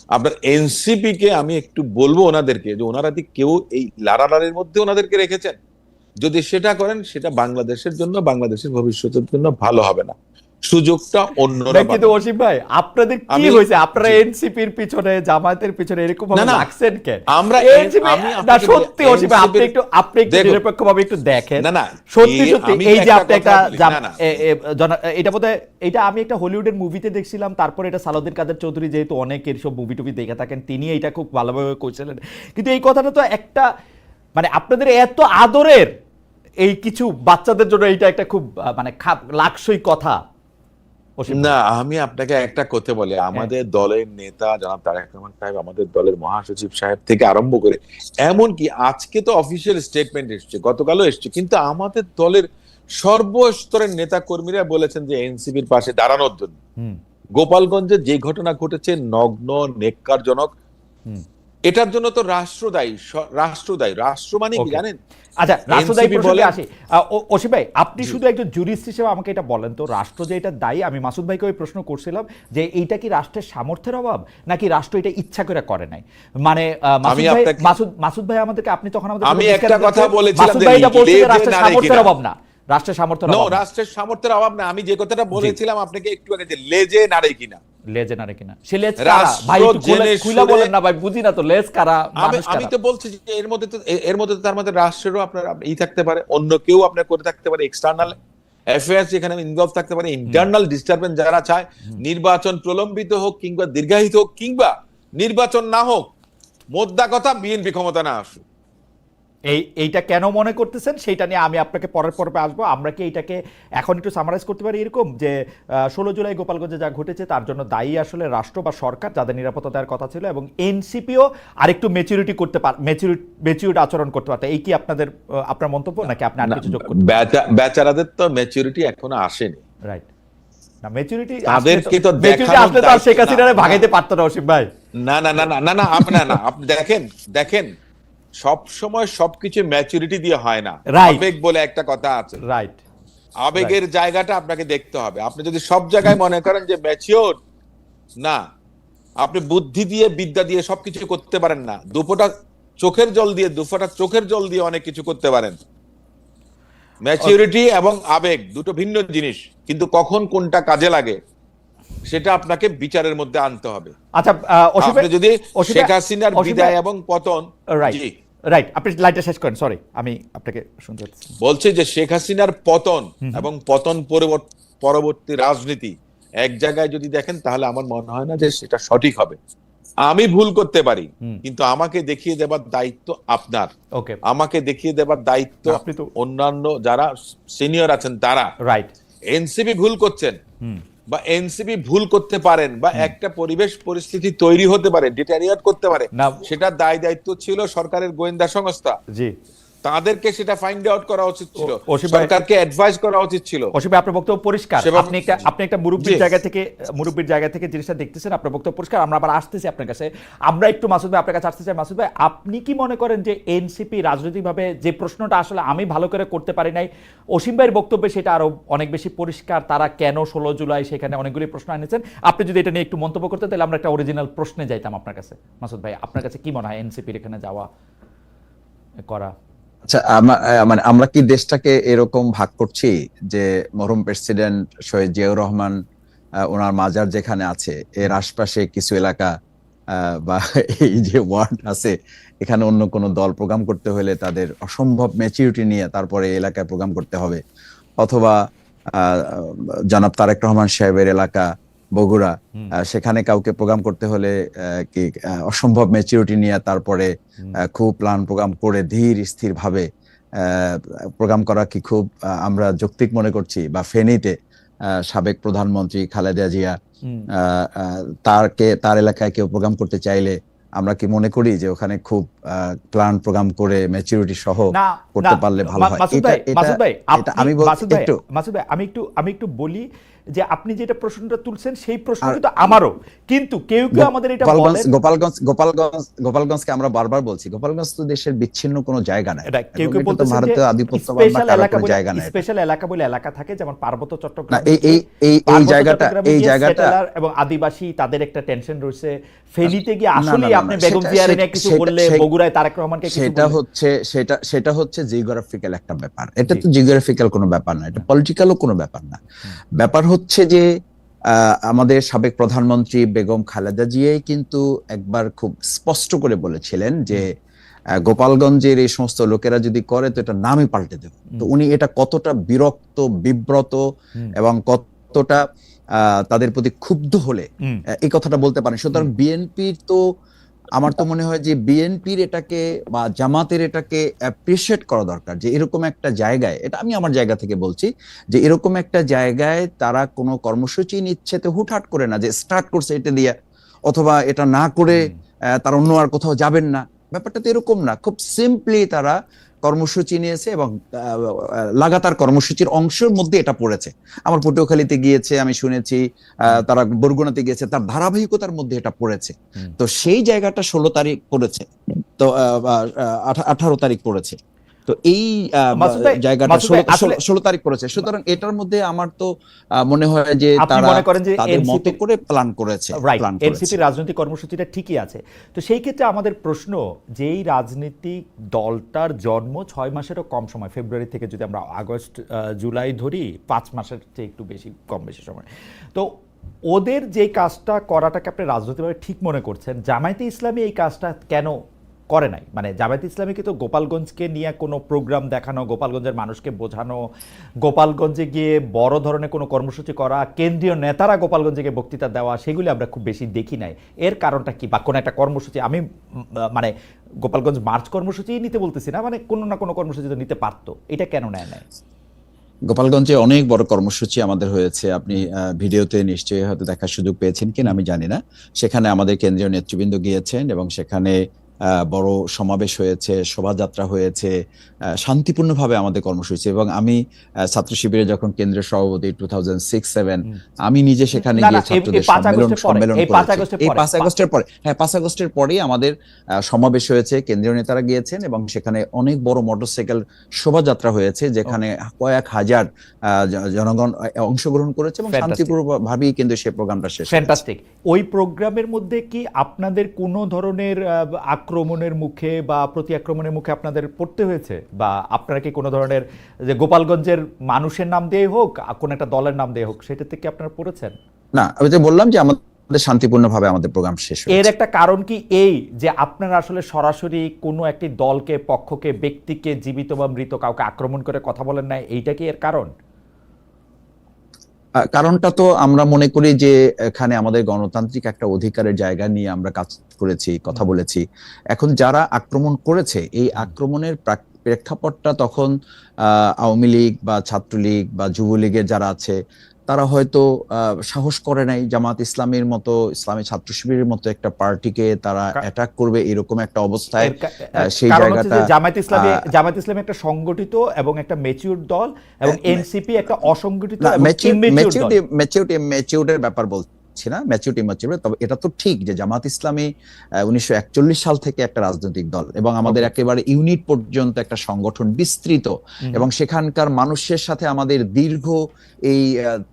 [SPEAKER 3] আপনার এনসিপি কে আমি একটু বলবো ওনাদেরকে যে ওনারা কি কেউ এই লাড়ালাড়ির মধ্যে ওনাদেরকে রেখেছেন? যদি সেটা করেন, সেটা বাংলাদেশের জন্য, বাংলাদেশের ভবিষ্যতের জন্য ভালো হবে না। সুযোগটা অন্যরা পাবে।
[SPEAKER 1] কিন্তু অসীম ভাই, আপনাদের কি হয়েছে? আপনারা এনসিপির পিছনে, জামায়াতের পিছনে এরকম ভাবে লাগছেন কেন?
[SPEAKER 3] আমরা
[SPEAKER 1] না সত্যি অসীম ভাই, আপনি একটু নিরপেক্ষভাবে একটু দেখেন।
[SPEAKER 3] না না,
[SPEAKER 1] সত্যি সত্যি এই যে আপনি একটা
[SPEAKER 3] না,
[SPEAKER 1] এটা বোধহয়, এটা আমি একটা হলিউডের মুভিতে দেখছিলাম, তারপর এটা সালাউদ্দিন কাদের চৌধুরী যেহেতু অনেক এসব মুভি টুভি দেখে থাকেন, তিনি এটা খুব ভালোভাবে কইছিলেন। কিন্তু এই কথাটা তো একটা, মানে আপনাদের এত আদরের এই কিছু বাচ্চাদের জন্য এইটা একটা খুব মানে লাগসই কথা। অসীম
[SPEAKER 3] না, আমি আপনাকে একটা কথা বলি, আমাদের দলের নেতা জনাব তারেক রহমান সাহেব, আমাদের দলের মহাসচিব সাহেব থেকে আরম্ভ করে এমনকি আজকে তো অফিসিয়াল স্টেটমেন্ট এসছে, গতকালও এসছে, কিন্তু আমাদের দলের সর্বস্তরের নেতা কর্মীরা বলেছেন যে এনসিপির পাশে দাঁড়ানোর জন্য।
[SPEAKER 1] হুম
[SPEAKER 3] গোপালগঞ্জে যে ঘটনা ঘটেছে নগ্ন নেক্কারজনক,
[SPEAKER 1] হুম
[SPEAKER 3] এটার জন্য তো রাষ্ট্র দায়ী। রাষ্ট্র মানে কি
[SPEAKER 1] ওকে।
[SPEAKER 3] জানেন?
[SPEAKER 1] আচ্ছা, রাষ্ট্রদায়ী
[SPEAKER 3] এনসিপি
[SPEAKER 1] প্রসঙ্গে
[SPEAKER 3] বলেন।
[SPEAKER 1] আসি। অসীম ভাই, আপনি
[SPEAKER 3] জি।
[SPEAKER 1] শুধু একজন জুরিস্ট হিসেবে আমাকে এটা বলেন তো, রাষ্ট্র যে এটা দায়ী, আমি মাসুদ ভাইকে ওই প্রশ্ন করছিলাম যে এইটা কি রাষ্ট্রের সামর্থ্যের অভাব নাকি রাষ্ট্র এটা ইচ্ছা করে করে নাই? মানে
[SPEAKER 3] আমি আপনাকে
[SPEAKER 1] মাসুদ ভাই আমাদেরকে, আপনি তখন আমাদের
[SPEAKER 3] আমি একটা কথা বলেছিলাম
[SPEAKER 1] মাসুদ
[SPEAKER 3] যে
[SPEAKER 1] ভাই এটা বলছে যে
[SPEAKER 3] লেজে
[SPEAKER 1] রাষ্ট্রের
[SPEAKER 3] নাড়ে
[SPEAKER 1] সামর্থ্যের
[SPEAKER 3] কিনা।
[SPEAKER 1] অভাব না, রাষ্ট্রের সামর্থ্যের
[SPEAKER 3] নো,
[SPEAKER 1] অভাব না।
[SPEAKER 3] রাষ্ট্রের সামর্থ্যের অভাব না। আমি যে কথাটা বলেছিলাম আপনাকে একটু আগে, যে লেজে নাড়ে কিনা।
[SPEAKER 1] লেজে নারে কিনা, সে লেজ কারা
[SPEAKER 3] রাষ্ট্র
[SPEAKER 1] ভাই? একটু
[SPEAKER 3] জেনে
[SPEAKER 1] খুলে
[SPEAKER 3] শুনে-
[SPEAKER 1] বলেন না ভাই, বুঝি না তো লেজ কারা,
[SPEAKER 3] আমি
[SPEAKER 1] মানুষ
[SPEAKER 3] আমি
[SPEAKER 1] কারা?
[SPEAKER 3] তো বলছি যে এর মধ্যে তো তার মধ্যে রাষ্ট্রেরও আপনার থাকতে পারে, অন্য কেউ আপনার করে থাকতে পারে, এক্সটার্নাল অ্যাফেয়ার্স যেখানে ইনভলভ থাকতে পারে, ইন্টারনাল ডিস্টারবেন্স যারা চায় নির্বাচন প্রলম্বিত হোক কিংবা দীর্ঘায়িত হোক কিংবা নির্বাচন না হোক, মোদ্দা কথা বিএনপি ক্ষমতা না আসুক।
[SPEAKER 1] এইটা কেন মনে করতেছেন সেটা নিয়ে আমি আপনাকে পরের পর্বে আসবো। আমরা কি এইটাকে এখন একটু সামারাইজ করতে পারি এরকম যে 16 জুলাই গোপালগঞ্জে যা ঘটেছে তার জন্য দায়ী আসলে রাষ্ট্র বা সরকার, যাদের নিরাপত্তা দেওয়ার কথা ছিল, এবং এনসিপিও আরেকটু ম্যাচুরিটি করতে পার, ম্যাচিউরড আচরণ করতে পারত। এই কি আপনার মন্তব্য, নাকি আপনি আর
[SPEAKER 3] না,
[SPEAKER 1] কিছু যোগ করতে?
[SPEAKER 3] বেচারাদের তো ম্যাচুরিটি এখনো আসেনি।
[SPEAKER 1] রাইট। না, ম্যাচুরিটি
[SPEAKER 3] তাদেরকে তো
[SPEAKER 1] ম্যাচুরিটি
[SPEAKER 3] দেখানোর
[SPEAKER 1] আসলে তো আর শেখ
[SPEAKER 3] দায়িত্ব-
[SPEAKER 1] হাসিনারে
[SPEAKER 3] না,
[SPEAKER 1] ভাগাইতে পারতো না অসীম ভাই।
[SPEAKER 3] না না না না না না আপনি দেখেন সব সময় সবকিছু ম্যাচুরিটি দিয়ে হয় না।
[SPEAKER 1] Right.
[SPEAKER 3] আবেগ বলে একটা কথা আছে,
[SPEAKER 1] রাইট।
[SPEAKER 3] আবেগের জায়গাটা আপনাকে দেখতে হবে। আপনি যদি সব জায়গায় মনে করেন যে ম্যাচিওর না, আপনি বুদ্ধি দিয়ে বিদ্যা দিয়ে সবকিছু করতে পারেন না। দুফোঁটা চোখের জল দিয়ে অনেক কিছু করতে পারেন। ম্যাচিউরিটি এবং আবেগ দুটো ভিন্ন জিনিস, কিন্তু কখন কোনটা কাজে লাগে সেটা আপনাকে বিচারের মধ্যে আনতে হবে।
[SPEAKER 1] আচ্ছা, অসীম ভাই,
[SPEAKER 3] আপনি যদি
[SPEAKER 1] অসীম
[SPEAKER 3] শেখ
[SPEAKER 1] ভাই-
[SPEAKER 3] হাসিনার
[SPEAKER 1] অসীম
[SPEAKER 3] বিদায়
[SPEAKER 1] ভাই-
[SPEAKER 3] এবং পতন,
[SPEAKER 1] রাইট
[SPEAKER 3] জি
[SPEAKER 1] রাইট, আপনি লাইনটা শেষ করেন, সরি আমি আপনাকে শুনতে পাচ্ছি।
[SPEAKER 3] বলছে যে শেখ হাসিনার পতন এবং পতন পরবর্তী রাজনীতি এক জায়গায় যদি দেখেন, তাহলে আমার মনে হয় না যে সেটা সঠিক হবে। আমি ভুল করতে পারি, কিন্তু আমাকে দেখিয়ে দেবার দায়িত্ব আপনার,
[SPEAKER 1] ওকে,
[SPEAKER 3] আমাকে দেখিয়ে দেবার দায়িত্ব
[SPEAKER 1] আপনি তো
[SPEAKER 3] অন্যান্য যারা সিনিয়র আছেন তারা।
[SPEAKER 1] রাইট।
[SPEAKER 3] এনসিপি ভুল করছেন বা এনসিপি ভুল করতে পারেন, বা একটা পরিস্থিতি তৈরি হতে পারে, ডিটারিয়েট করতে পারে,
[SPEAKER 1] না,
[SPEAKER 3] সেটা দায়িত্ব ছিল সরকারের গোয়েন্দা সংস্থা।
[SPEAKER 1] জি,
[SPEAKER 3] তাদেরকে সেটা ফাইন্ড আউট করা উচিত ছিল,
[SPEAKER 1] অসীম ভাই-
[SPEAKER 3] সরকারকে অ্যাডভাইস করা উচিত ছিল।
[SPEAKER 1] অসীম ভাই, আপনার বক্তব্য পরিষ্কার।
[SPEAKER 3] সেভাবে-
[SPEAKER 1] আপনি একটা মুরব্বীর
[SPEAKER 3] জি।
[SPEAKER 1] জায়গা থেকে জিনিসটা দেখতেছেন, আপনার বক্তব্য পরিষ্কার। আমরা আবার আসতেছি আপনার কাছে। আমরা একটু মাসুদ ভাই আপনার কাছে আসতে চাই। মাসুদ ভাই, আপনি কি মনে করেন যে এনসিপি রাজনৈতিকভাবে যে প্রশ্নটা আসলে আমি ভালো করে করতে পারি নাই, অসীম ভাইয়ের বক্তব্যে সেটা আরো অনেক বেশি পরিষ্কার, তারা কেন 16 জুলাই সেখানে অনেকগুলি প্রশ্ন এনেছেন। আপনি যদি এটা নিয়ে একটু মন্তব্য করতেন, তাহলে আমরা একটা অরিজিনাল প্রশ্নে যাইতাম আপনার কাছে। মাসুদ ভাই, আপনার কাছে কি মনে হয় এনসিপির এখানে যাওয়া করা?
[SPEAKER 2] আচ্ছা, মানে আমরা কি দেশটাকে এরকম ভাগ করছি যে মরহুম প্রেসিডেন্ট শহীদ জিয়াউর রহমান ওনার মাজার যেখানে আছে এর আশপাশে কিছু এলাকা বা এই যে ওয়ার্ড আছে, এখানে অন্য কোনো দল প্রোগ্রাম করতে হলে তাদের অসম্ভব ম্যাচিউরিটি নিয়ে তারপরে এই এলাকায় প্রোগ্রাম করতে হবে, অথবা জনাব তারেক রহমান সাহেবের এলাকা বগুড়া, সেখানে কাউকে প্রোগ্রাম করতে হলে কি অসম্ভব ম্যাচিউরিটি নিয়ে তারপরে খুব প্ল্যান প্রোগ্রাম করে ধীর স্থির ভাবে প্রোগ্রাম করা কি খুব আমরা যৌক্তিক মনে করছি? বা ফেনীতে সাবেক প্রধানমন্ত্রী খালেদা জিয়া তার এলাকায় কেউ প্রোগ্রাম করতে চাইলে আমরা কি মনে করি যে ওখানে খুব প্ল্যান প্রোগ্রাম করে ম্যাচুরিটি সহ করতে পারলে ভালো হয়?
[SPEAKER 1] মাসুদ ভাই,
[SPEAKER 2] আমি
[SPEAKER 1] আমি একটু বলি যে আপনি যেটা প্রশ্নটা তুলছেন সেই প্রশ্ন কিন্তু আমারও, কিন্তু কেউ কেউ আমাদের এটা বলেন
[SPEAKER 2] গোপালগঞ্জকে আমরা বারবার বলছি, গোপালগঞ্জ তো দেশের বিচ্ছিন্ন কোনো জায়গা না,
[SPEAKER 1] এটা কেউ কেউ বলতেছেন যে
[SPEAKER 2] ভারতীয় আধিপত্যবাদ বা
[SPEAKER 1] স্পেশাল এলাকা
[SPEAKER 2] কারো
[SPEAKER 1] বলে
[SPEAKER 2] জায়গা না।
[SPEAKER 1] স্পেশাল এলাকা বলে এলাকা থাকে, যেমন পার্বত্য চট্টগ্রাম,
[SPEAKER 2] এই জায়গাটা
[SPEAKER 1] এবং আদিবাসী, তাদের একটা টেনশন রয়েছে। ফেনীতে গিয়ে
[SPEAKER 2] না,
[SPEAKER 1] আসলে
[SPEAKER 2] না, না,
[SPEAKER 1] আপনি
[SPEAKER 2] না,
[SPEAKER 1] বেগম
[SPEAKER 2] সেটা-
[SPEAKER 1] জিয়ারে নিয়ে কিছু
[SPEAKER 2] সেটা-
[SPEAKER 1] বললে,
[SPEAKER 2] সেটা-
[SPEAKER 1] বগুড়ায় তারেক রহমানকে কিছু বললে,
[SPEAKER 2] সেটা হচ্ছে জিওগ্রাফিক্যাল একটা ব্যাপার। এটা তো জিওগ্রাফিক্যাল কোনো ব্যাপার না, এটা পলিটিক্যালও কোনো ব্যাপার না। ব্যাপার হচ্ছে যে আমাদের সাবেক প্রধানমন্ত্রী বেগম খালেদা জিয়াই কিন্তু একবার খুব স্পষ্ট করে বলেছিলেন যে গোপালগঞ্জের এই সমস্ত লোকেরা যদি করে তো এটা নামই পাল্টে দেবে। তো উনি এটা কতটা বিরক্ত, বিব্রত এবং কতটা তাদের প্রতি ক্ষুব্ধ হলে এই কথাটা বলতে পারেন। সুতরাং বিএনপির তো আমার তো মনে হয় যে বিএনপির এটাকে বা জামাতের এটাকে অ্যাপ্রিসিয়েট করা দরকার, যে এরকম একটা জায়গায়, এটা আমি আমার জায়গা থেকে বলছি, যে এরকম একটা জায়গায় তারা কোনো কর্মসূচি নিচ্ছে তো হুটহাট করে না যে স্টার্ট করছে এটা দিয়ে, অথবা এটা না করে তারা অন্য আর কোথাও যাবেন না, ব্যাপারটা তো এরকম না। খুব সিম্পলি তারা কর্মসূচি নিয়েছে এবং লাগাতার কর্মসূচির অংশের মধ্যে এটা পড়েছে। আমার পটুয়াখালীতে গিয়েছে, আমি শুনেছি তারা বরগুনাতে গিয়েছে, তার ধারাবাহিকতার মধ্যে এটা পড়েছে। তো সেই জায়গাটা 16 তারিখ পড়েছে, তো 18 তারিখ পড়েছে, তো এই
[SPEAKER 1] মাসুদ ভাই,
[SPEAKER 2] জায়গাটা
[SPEAKER 1] মাসুদ ভাই, আসলে
[SPEAKER 2] 16 তারিখ পড়েছে। সুতরাং এটার মধ্যে আমার তো মনে হয় যে
[SPEAKER 1] আপনি
[SPEAKER 2] তারা
[SPEAKER 1] মনে করেন যে
[SPEAKER 2] তাদের মতো
[SPEAKER 1] এনসিপি
[SPEAKER 2] করে প্ল্যান করেছে,
[SPEAKER 1] রাইট,
[SPEAKER 2] প্ল্যান
[SPEAKER 1] এনসিপি
[SPEAKER 2] করেছে।
[SPEAKER 1] রাজনৈতিক কর্মসূচিটা ঠিকই আছে। তো সেই ক্ষেত্রে আমাদের প্রশ্ন, যেই রাজনৈতিক দলটার জন্ম 6 মাসেরও কম সময়, ফেব্রুয়ারি থেকে যদি আমরা আগস্ট জুলাই ধরি, 5 মাসের চেয়ে একটু বেশি, কম বেশি সময়, তো ওদের যে কাজটা করাটাকে আপনি রাজনৈতিকভাবে ঠিক মনে করছেন, জামায়াতে ইসলামী এই কাজটা কেন করে নাই? মানে জামায়াতে ইসলামীকে তো গোপালগঞ্জকে নিয়ে কোনো প্রোগ্রাম দেখানো, গোপালগঞ্জের মানুষকে বোঝানো, গোপালগঞ্জে গিয়ে বড় ধরনের কোনো কর্মসূচি করা, কেন্দ্রীয় নেতারা গোপালগঞ্জে গিয়ে বক্তৃতা দেওয়া, সেগুলি আমরা খুব বেশি দেখি নাই। এর কারণটা কি? বা কোনো একটা কর্মসূচি, আমি মানে গোপালগঞ্জ মার্চ কর্মসূচি নিতে বলতেছি না, মানে কোনো না কোনো কর্মসূচি তো নিতে পারতো, এটা কেন নেয় নাই?
[SPEAKER 2] গোপালগঞ্জে অনেক বড় কর্মসূচি আমাদের হয়েছে, আপনি ভিডিওতে নিশ্চয়ই হয়তো দেখার সুযোগ পেয়েছেন কিনা আমি জানি না। সেখানে আমাদের কেন্দ্রীয় নেতৃবৃন্দ গিয়েছেন এবং সেখানে বড় সমাবেশ হয়েছে, শোভাযাত্রা হয়েছে, শান্তিপূর্ণভাবে আমাদের কর্মসূচি। এবং আমি ছাত্র শিবিরে যখন কেন্দ্রীয় সভাপতি 2006-07, আমি নিজে সেখানে গিয়ে ছাত্রদের সম্মেলন করেছি। এই 5 আগস্টের পরে, হ্যাঁ 5 আগস্টের পরেই আমাদের সমাবেশ হয়েছে, কেন্দ্রীয় নেতারা গিয়েছেন এবং সেখানে অনেক বড় মোটরসাইকেল শোভাযাত্রা হয়েছে, যেখানে কয়েক হাজার জনগণ অংশগ্রহণ করেছে এবং শান্তিপূর্ণভাবেই কিন্তু সেই প্রোগ্রামটা শেষ হয়েছে।
[SPEAKER 1] ফ্যান্টাস্টিক। ওই প্রোগ্রামের মধ্যে কি আপনাদের কোনো ধরনের আক্রমণের মুখে বা প্রতি আক্রমণের মুখে আপনাদের পড়তে হয়েছে? বা আপনারা কি কোনো ধরনের, যে গোপালগঞ্জের মানুষের নাম দিয়ে হোক, কোন একটা দলের নাম দিয়ে হোক, সেটাতে কি আপনারা পড়েছেন?
[SPEAKER 2] না, আমি তো বললাম যে আমাদের শান্তিপূর্ণভাবে আমাদের প্রোগ্রাম শেষ হয়েছে।
[SPEAKER 1] এর একটা কারণ কি এই যে আপনারা আসলে সরাসরি কোনো একটি দলকে, পক্ষকে, ব্যক্তিকে, জীবিত বা মৃত কাউকে আক্রমণ করে কথা বলেন না, এইটা কি এর কারণ?
[SPEAKER 2] কারণটা তো আমরা মনে করি যে এখানে আমাদের গণতান্ত্রিক একটা অধিকারের জায়গা নিয়ে আমরা কাজ করেছি, কথা বলেছি। এখন যারা আক্রমণ করেছে, এই আক্রমণের প্রেক্ষাপটটা তখন আওয়ামী লীগ বা ছাত্রলীগ বা যুবলীগের যারা আছে, তারা হয়তো সাহস করে নাই জামাত ইসলামীর মতো, ইসলামী ছাত্র শিবিরের মতো একটা পার্টিকে তারা অ্যাটাক করবে এরকম একটা অবস্থায়। সেই জায়গাটা
[SPEAKER 1] জামাত ইসলামী একটা সংগঠিত এবং একটা ম্যাচিউর দল, এবং এনসিপি একটা অসংগঠিত এবং
[SPEAKER 2] ম্যাচিউরিটির ব্যাপার বলছি না, ম্যাচিউরিটি। তবে এটা তো ঠিক যে জামাত ইসলামী 1941 সাল থেকে একটা রাজনৈতিক দল এবং আমাদের একেবারে ইউনিট পর্যন্ত একটা সংগঠন বিস্তৃত, এবং সেখানকার মানুষের সাথে আমাদের দীর্ঘ এই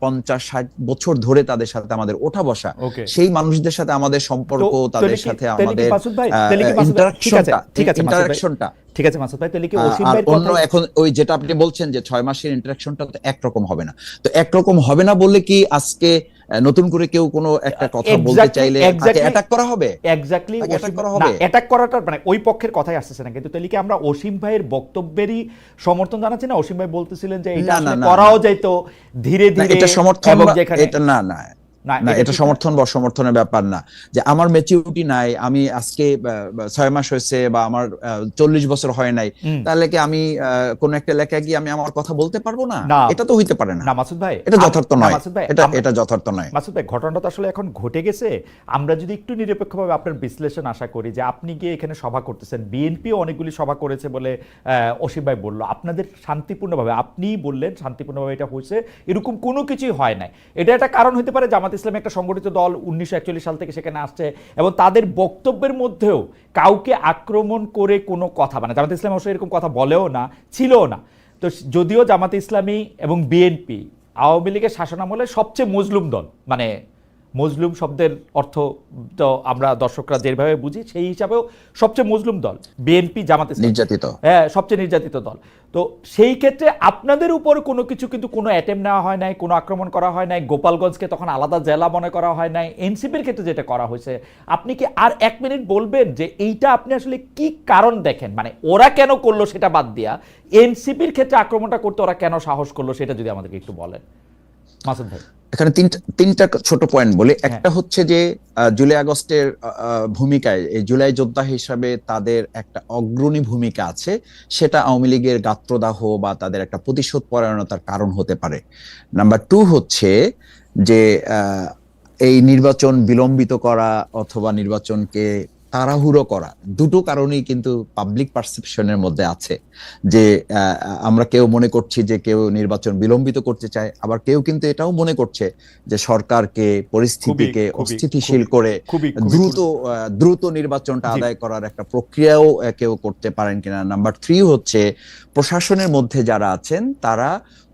[SPEAKER 2] 50-60 বছর ধরে তাদের সাথে আমাদের ওঠা বসা, সেই মানুষদের সাথে আমাদের সম্পর্ক, তাদের সাথে আমাদের ইন্টারাকশনটা
[SPEAKER 1] ঠিক আছে মাসুদ ভাই, তাহলে কি অসীম ভাইয়ের
[SPEAKER 2] অন্য, এখন ওই যেটা আপনি বলছেন যে 6 মাসের ইন্টারাকশনটা তো একরকম হবে না, তো একরকম হবে না বললে কি আজকে নতুন করে কেউ কোনো একটা কথা বলতে চাইলে তাকে অ্যাটাক করা হবে?
[SPEAKER 1] এক্স্যাক্টলি, অ্যাটাক করাটা মানে ওই পক্ষের কথাই আসছে না, কিন্তু তাহলে কি আমরা অসীম ভাইয়ের বক্তব্যেরই সমর্থন জানাচ্ছি না? অসীম ভাই বলতেছিলেন যে এটা করাও যাইতো ধীরে ধীরে,
[SPEAKER 2] এটা সমর্থন, এটা না,
[SPEAKER 1] না,
[SPEAKER 2] এটা সমর্থন বা সমর্থনের ব্যাপার না। যে আমার ম্যাচিউরিটি নাই, আমি আজকে 6 মাস হয়েছে বা আমার 40 বছর হয় নাই, তাহলে কি আমি কোন একটা এলাকায় গিয়ে আমি আমার কথা বলতে পারবো না? এটা তো হইতে পারে না
[SPEAKER 1] মাসুদ ভাই,
[SPEAKER 2] এটা যথার্থ নয়, এটা যথার্থ নয়।
[SPEAKER 1] মাসুদ ভাই, ঘটনাটা আসলে এখন ঘটে গেছে। আমরা যদি একটু নিরপেক্ষভাবে আপনার বিশ্লেষণ আশা করি, যে আপনি গিয়ে এখানে সভা করতেছেন, বিএনপিও অনেকগুলি সভা করেছে বলে অসীম ভাই বললো, আপনাদের শান্তিপূর্ণভাবে, আপনিই বললেন শান্তিপূর্ণভাবে এটা হয়েছে, এরকম কোনো কিছুই হয় নাই। এটা একটা কারণ হতে পারে, জামাত ইসলামী একটা সংগঠিত দল 1941 সাল থেকে সেখানে আসছে, এবং তাদের বক্তব্যের মধ্যেও কাউকে আক্রমণ করে কোনো কথা, মানে জামাত ইসলামী অবশ্যই এরকম কথা বলেও না, ছিলও না। তো যদিও জামাত ইসলামী এবং বিএনপি আওয়ামী লীগের শাসনামলে সবচেয়ে মজলুম দল, মানে মজলুম শব্দের অর্থ তো আমরা দর্শকরা যেভাবে বুঝি সেই হিসাবেও সবচেয়ে মজলুম দল বিএনপি, জামাত ইসলামী
[SPEAKER 2] নির্যাতিত,
[SPEAKER 1] হ্যাঁ সবচেয়ে নির্যাতিত দল। তো সেই ক্ষেত্রে আপনাদের উপর কোনো কিছু কিন্তু কোনো অ্যাটেম্প নেওয়া হয় নাই, কোনো আক্রমণ করা হয় নাই, গোপালগঞ্জকে তখন আলাদা জেলা মনে করা হয় নাই। এনসিপির ক্ষেত্রে যেটা করা হয়েছে, আপনি কি আর 1 মিনিট বলবেন যে এইটা আপনি আসলে কি কারণ দেখেন, মানে ওরা কেন করলো সেটা বাদ দিয়া এনসিপির ক্ষেত্রে আক্রমণটা করতে ওরা কেন সাহস করলো, সেটা যদি আমাদেরকে একটু বলেন। মাসুদ ভাই।
[SPEAKER 2] এখানে তিনটা ছোট পয়েন্ট বলি। একটা হচ্ছে যে জুলাই আগস্টের ভূমিকায়, এই জুলাই যোদ্ধা হিসাবে তাদের একটা অগ্রণী ভূমিকা আছে, সেটা আওয়ামী লীগের গাত্রদাহ বা তাদের একটা প্রতিশোধ পরায়ণতার কারণ হতে পারে। নাম্বার টু হচ্ছে যে এই নির্বাচন বিলম্বিত করা অথবা নির্বাচনকে তাড়াহুড়ো করা, দুটো কারণেই কিন্তু পাবলিক পারসেপশনের মধ্যে আছে। যে আমরা কেউ মনে করছি যে কেউ নির্বাচন বিলম্বিত করতে চায়, আবার কেউ কিন্তু এটাও মনে করছে যে সরকারকে, পরিস্থিতিকে অস্থিতিশীল করে দ্রুত নির্বাচনটা আদায় করার একটা প্রক্রিয়াও কেউ করতে পারেন কিনা। নাম্বার থ্রি হচ্ছে প্রশাসনের মধ্যে যারা আছেন তারা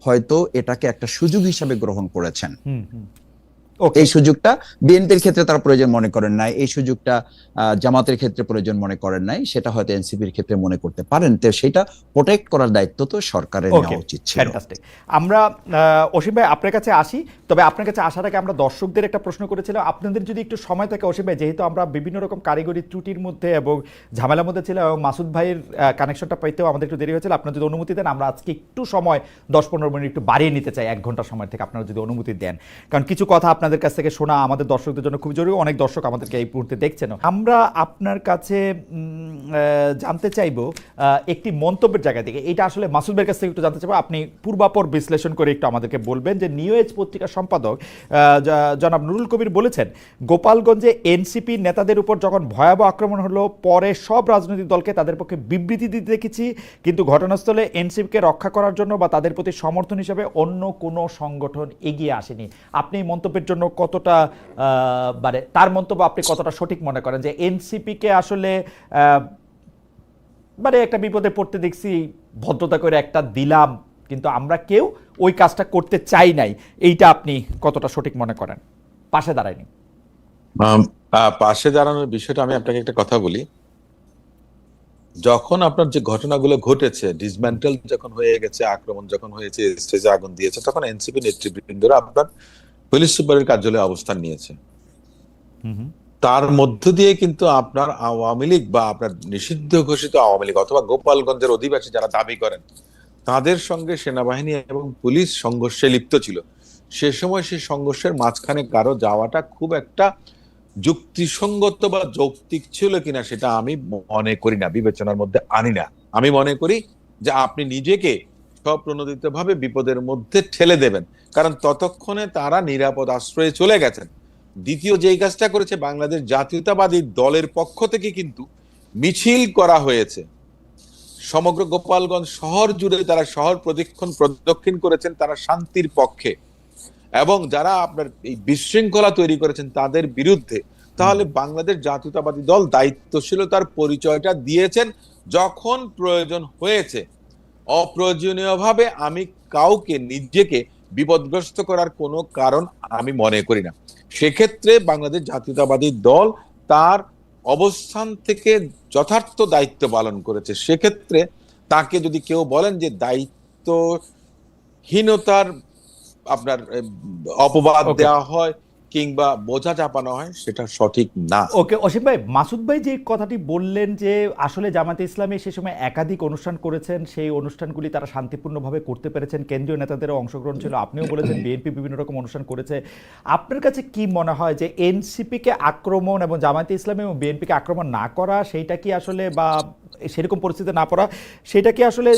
[SPEAKER 2] হয়তো এটাকে একটা সুযোগ হিসাবে গ্রহণ করেছেন। এই সুযোগটা বিএনপির ক্ষেত্রে তারা প্রয়োজন মনে করেন নাই, এই সুযোগটা জামাতের ক্ষেত্রে প্রয়োজন মনে করেন নাই, সেটা হয়তো এনসিপির ক্ষেত্রে মনে করতে পারেন। তো সেটা প্রোটেক্ট করার দায়িত্ব তো সরকারের নেওয়া উচিত ছিল।
[SPEAKER 1] ফ্যান্টাস্টিক। আমরা অসীম ভাই আপনার কাছে আসি, তবে আপনার কাছে আসার আগে আমরা দর্শকদের একটা প্রশ্ন করেছিলাম, আপনাদের যদি একটু সময় থাকে অসীম ভাই, যেহেতু আমরা বিভিন্ন রকম কারিগরি ত্রুটির মধ্যে এবং ঝামেলার মধ্যে ছিলাম এবং মাসুদ ভাইয়ের কানেকশনটা পাইতেও আমাদের একটু দেরি হয়েছিল, আপনারা যদি অনুমতি দেন আমরা আজকে একটু সময় 10-15 মিনিট একটু বাড়িয়ে নিতে চাই, 1 ঘন্টা সময় থেকে আপনারা যদি অনুমতি দেন, কারণ কিছু কথা আপনাদের কাছ থেকে শোনা আমাদের দর্শকদের জন্য খুব জরুরি। অনেক দর্শক আমাদেরকে এই মুহূর্তে দেখছেন। আমরা আপনার কাছে জানতে চাইব একটি মন্তব্যের জায়গা থেকে, এটা আসলে মাসুদ ভাইয়ের কাছ থেকে একটু জানতে চাইবো, আপনি পূর্বাপর বিশ্লেষণ করে একটু আমাদেরকে বলবেন যে নিউ এজ পত্রিকার সম্পাদক জনাব নুরুল কবির বলেছেন, গোপালগঞ্জে এনসিপি নেতাদের উপর যখন ভয়াবহ আক্রমণ হলো পরে সব রাজনৈতিক দলকে তাদের পক্ষে বিবৃতি দিতে দেখেছি, কিন্তু ঘটনাস্থলে এনসিপিকে রক্ষা করার জন্য বা তাদের প্রতি সমর্থন হিসেবে অন্য কোনো সংগঠন এগিয়ে আসেনি। আপনি এই মন্তব্যের জন্য কতটা মানে তার মন্তব্য আপনি কতটা সঠিক মনে করেন যে এনসিপিকে আসলে মানে একটা বিপদে পড়তে দেখছি, ভদ্রতা করে একটা দিলাম, কিন্তু আমরা কেউ ওই কাজটা করতে চাই নাই, এইটা আপনি কতটা সঠিক মনে করেন? পাশে দাঁড়ায়নি,
[SPEAKER 3] পাশে দাঁড়ানোর বিষয়টা আমি আপনাকে একটা কথা বলি। যখন আপনার যে ঘটনাগুলো ঘটেছে, ডিসম্যান্টেল যখন হয়ে গেছে, আক্রমণ যখন হয়েছে, স্টেজে আগুন দিয়েছে, তখন এনসিপি নেতৃবৃন্দরা আপনার পুলিশ সুপারের কার্যালয়ে অবস্থান নিয়েছে। তার মধ্য দিয়ে কিন্তু আপনার আওয়ামী লীগ বা আপনার নিষিদ্ধ ঘোষিত আওয়ামী লীগ অথবা গোপালগঞ্জের অধিবাসী যারা দাবি করেন, তাদের সঙ্গে সেনাবাহিনী এবং পুলিশ সংঘর্ষে লিপ্ত ছিল। সে সময় সেই সংঘর্ষের মাঝখানে কারো যাওয়াটা খুব একটা যুক্তিসঙ্গত বা যৌক্তিক ছিল কিনা সেটা আমি মনে করি না, বিবেচনার মধ্যে আনি না। আমি মনে করি যে আপনি নিজেকে স্বপ্রণোদিত ভাবে বিপদের মধ্যে ঠেলে দেবেন, কারণ ততক্ষণে তারা নিরাপদ আশ্রয়ে চলে গেছেন। দ্বিতীয় যেই কাজটা করেছে, বাংলাদেশ জাতীয়তাবাদী দলের পক্ষ থেকে কিন্তু মিছিল করা হয়েছে সমগ্র গোপালগঞ্জ শহর জুড়ে, তারা শহর প্রদক্ষিণ করেছেন, তারা শান্তির পক্ষে, এবং যারা আপনার এই বিশৃঙ্খলা তৈরি করেছেন তাদের বিরুদ্ধে। তাহলে বাংলাদেশ জাতীয়তাবাদী দল দায়িত্বশীলতার পরিচয়টা দিয়েছেন যখন প্রয়োজন হয়েছে। অপ্রয়োজনীয়ভাবে আমি কাউকে নিজেকে বিপদগ্রস্ত করার কোনো কারণ আমি মনে করি না। সেক্ষেত্রে বাংলাদেশ জাতীয়তাবাদী দল তার অবস্থান থেকে যথার্থ দায়িত্ব পালন করেছে। সেক্ষেত্রে তাকে যদি কেউ বলেন যে দায়িত্বহীনতার আপনার অপবাদ দেওয়া হয় কিংবা বোঝা চাপানো হয়, সেটা সঠিক না।
[SPEAKER 1] ওকে অসীম ভাই, মাসুদ ভাই যে কথাটি বললেন যে আসলে জামাতে ইসলামী সে সময় একাধিক অনুষ্ঠান করেছেন, সেই অনুষ্ঠানগুলি তারা শান্তিপূর্ণভাবে করতে পেরেছেন, কেন্দ্রীয় নেতাদেরও অংশগ্রহণ ছিল, আপনিও বলেছেন বিএনপি বিভিন্ন রকম অনুষ্ঠান করেছে। আপনার কাছে কি মনে হয় যে এনসিপিকে আক্রমণ এবং জামাতে ইসলামী এবং বিএনপিকে আক্রমণ না করা, সেইটা কি আসলে বা সেরকম পরিস্থিতি না পড়া, সেটা কি আসলে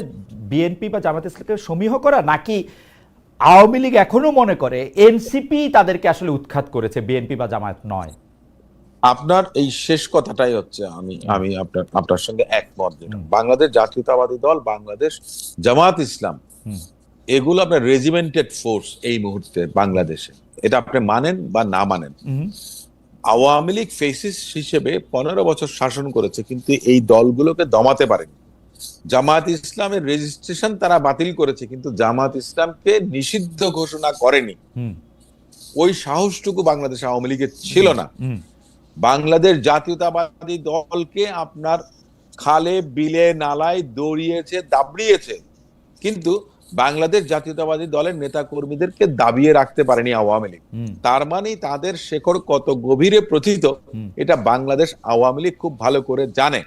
[SPEAKER 1] বিএনপি বা জামাতে ইসলামকে সমীহ করা, নাকি আওয়ামী লীগ এখনো মনে করে এনসিপি তাদেরকে আসলে উৎখাত করেছে, বিএনপি বা জামায়াত নয়?
[SPEAKER 3] আপনার এই শেষ কথাটাই হচ্ছে আমি আপনার সঙ্গে একমত। বাংলাদেশ জাতীয়তাবাদী দল, বাংলাদেশ জামাত ইসলাম, এগুলো আপনার রেজিমেন্টেড ফোর্স এই মুহূর্তে বাংলাদেশে, এটা আপনি মানেন বা না মানেন। আওয়ামী লীগ ফেসিস হিসেবে 15 বছর শাসন করেছে, কিন্তু এই দলগুলোকে দমাতে পারেনি। জামাত ইসলামের রেজিস্ট্রেশন তারা বাতিল করেছে, কিন্তু জামাত ইসলামকে নিষিদ্ধ ঘোষণা করেনি। ওই সাহসটুকু বাংলাদেশ আওয়ামী লীগের ছিল না। বাংলাদেশ জাতীয়তাবাদী দলকে আপনার খালে বিলে নালায় দৌড়িয়েছে, দাবড়িয়েছে, কিন্তু বাংলাদেশ জাতীয়তাবাদী দলের নেতা কর্মীদেরকে দাবিয়ে রাখতে পারেনি আওয়ামী লীগ। তার মানে তাদের শেকড় কত গভীরে প্রথিত, এটা বাংলাদেশ আওয়ামী লীগ খুব ভালো করে জানে।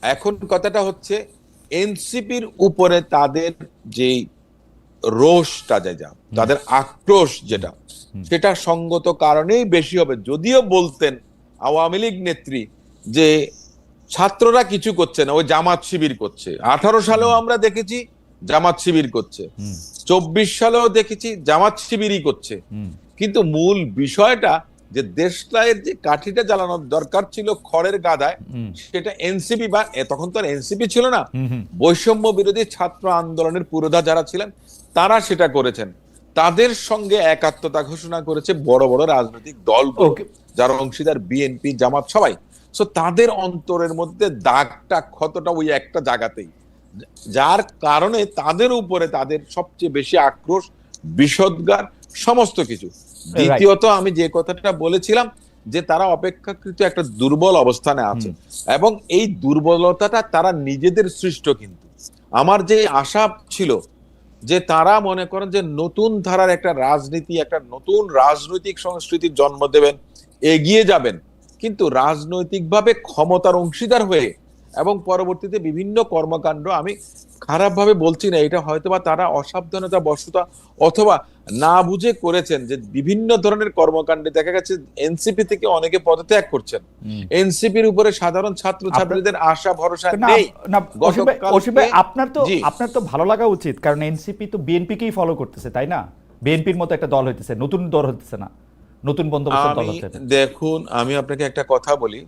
[SPEAKER 3] এখন কথাটা হচ্ছে এনসিপির উপরে তাদের যে রোষটা যেটা, তাদের আক্রোশ যেটা, সেটা সঙ্গত কারণেই বেশি হবে। যদিও বলতেন আওয়ামী লীগ নেত্রী যে ছাত্ররা কিছু করছে না, ওই জামাত শিবির করছে। 18 সালেও আমরা দেখেছি জামাত শিবির করছে, 24 সালেও দেখেছি জামাত শিবিরই করছে। কিন্তু মূল বিষয়টা যে দেশটায়ের যে কাঠিটা জ্বালানোর দরকার ছিল খড়ের গাদায়, সেটা এনসিপি, বা তখন তো আর এনসিপি ছিল না, বৈষম্য বিরোধী ছাত্র আন্দোলনের পুরোধা যারা ছিলেন তারা সেটা করেছেন। তাদের সঙ্গে একাত্মতা ঘোষণা করেছে বড় বড় রাজনৈতিক দল, যার অংশীদার বিএনপি, জামাত, সবাই। সো তাদের অন্তরের মধ্যে দাগটা, ক্ষতটা ওই একটা জায়গাতেই, যার কারণে তাদের উপরে তাদের সবচেয়ে বেশি আক্রোশ, বিষোদ্গার, সমস্ত কিছু। দ্বিতীয়ত আমি যে কথাটা বলেছিলাম যে তারা অপেক্ষাকৃত একটা দুর্বল অবস্থানে আছে, এবং এই দুর্বলতাটা তারা নিজেদের সৃষ্ট। কিন্তু আমার যে আশা ছিল যে তারা মনে করেন যে নতুন ধারার একটা রাজনীতি, একটা নতুন রাজনৈতিক সংস্কৃতির জন্ম দেবেন, এগিয়ে যাবেন, কিন্তু রাজনৈতিকভাবে ক্ষমতার অংশীদার হয়ে, এবং পরবর্তীতে বিভিন্ন কর্মকাণ্ড, আমি খারাপ ভাবে বলছি না, এটা হয়তোবা তারা অসাবধানতা বশতা অথবা না বুঝে করেছেন, যে বিভিন্ন ধরনের কর্মকাণ্ডে দেখা গেছে এনসিপি থেকে অনেকে পদত্যাগ করছেন। এনসিপির উপরে সাধারণ ছাত্র ছাত্রীদের আশা ভরসা নেই।
[SPEAKER 1] আপনার তো ভালো লাগা উচিত, কারণ এনসিপি তো বিএনপিকেই ফলো করতেছে, তাই না? বিএনপির মতো একটা দল হইতেছে, নতুন দল হইতেছে না, নতুন বন্দোবস্তের দল হচ্ছে।
[SPEAKER 3] দেখুন, আমি আপনাকে একটা কথা বলি,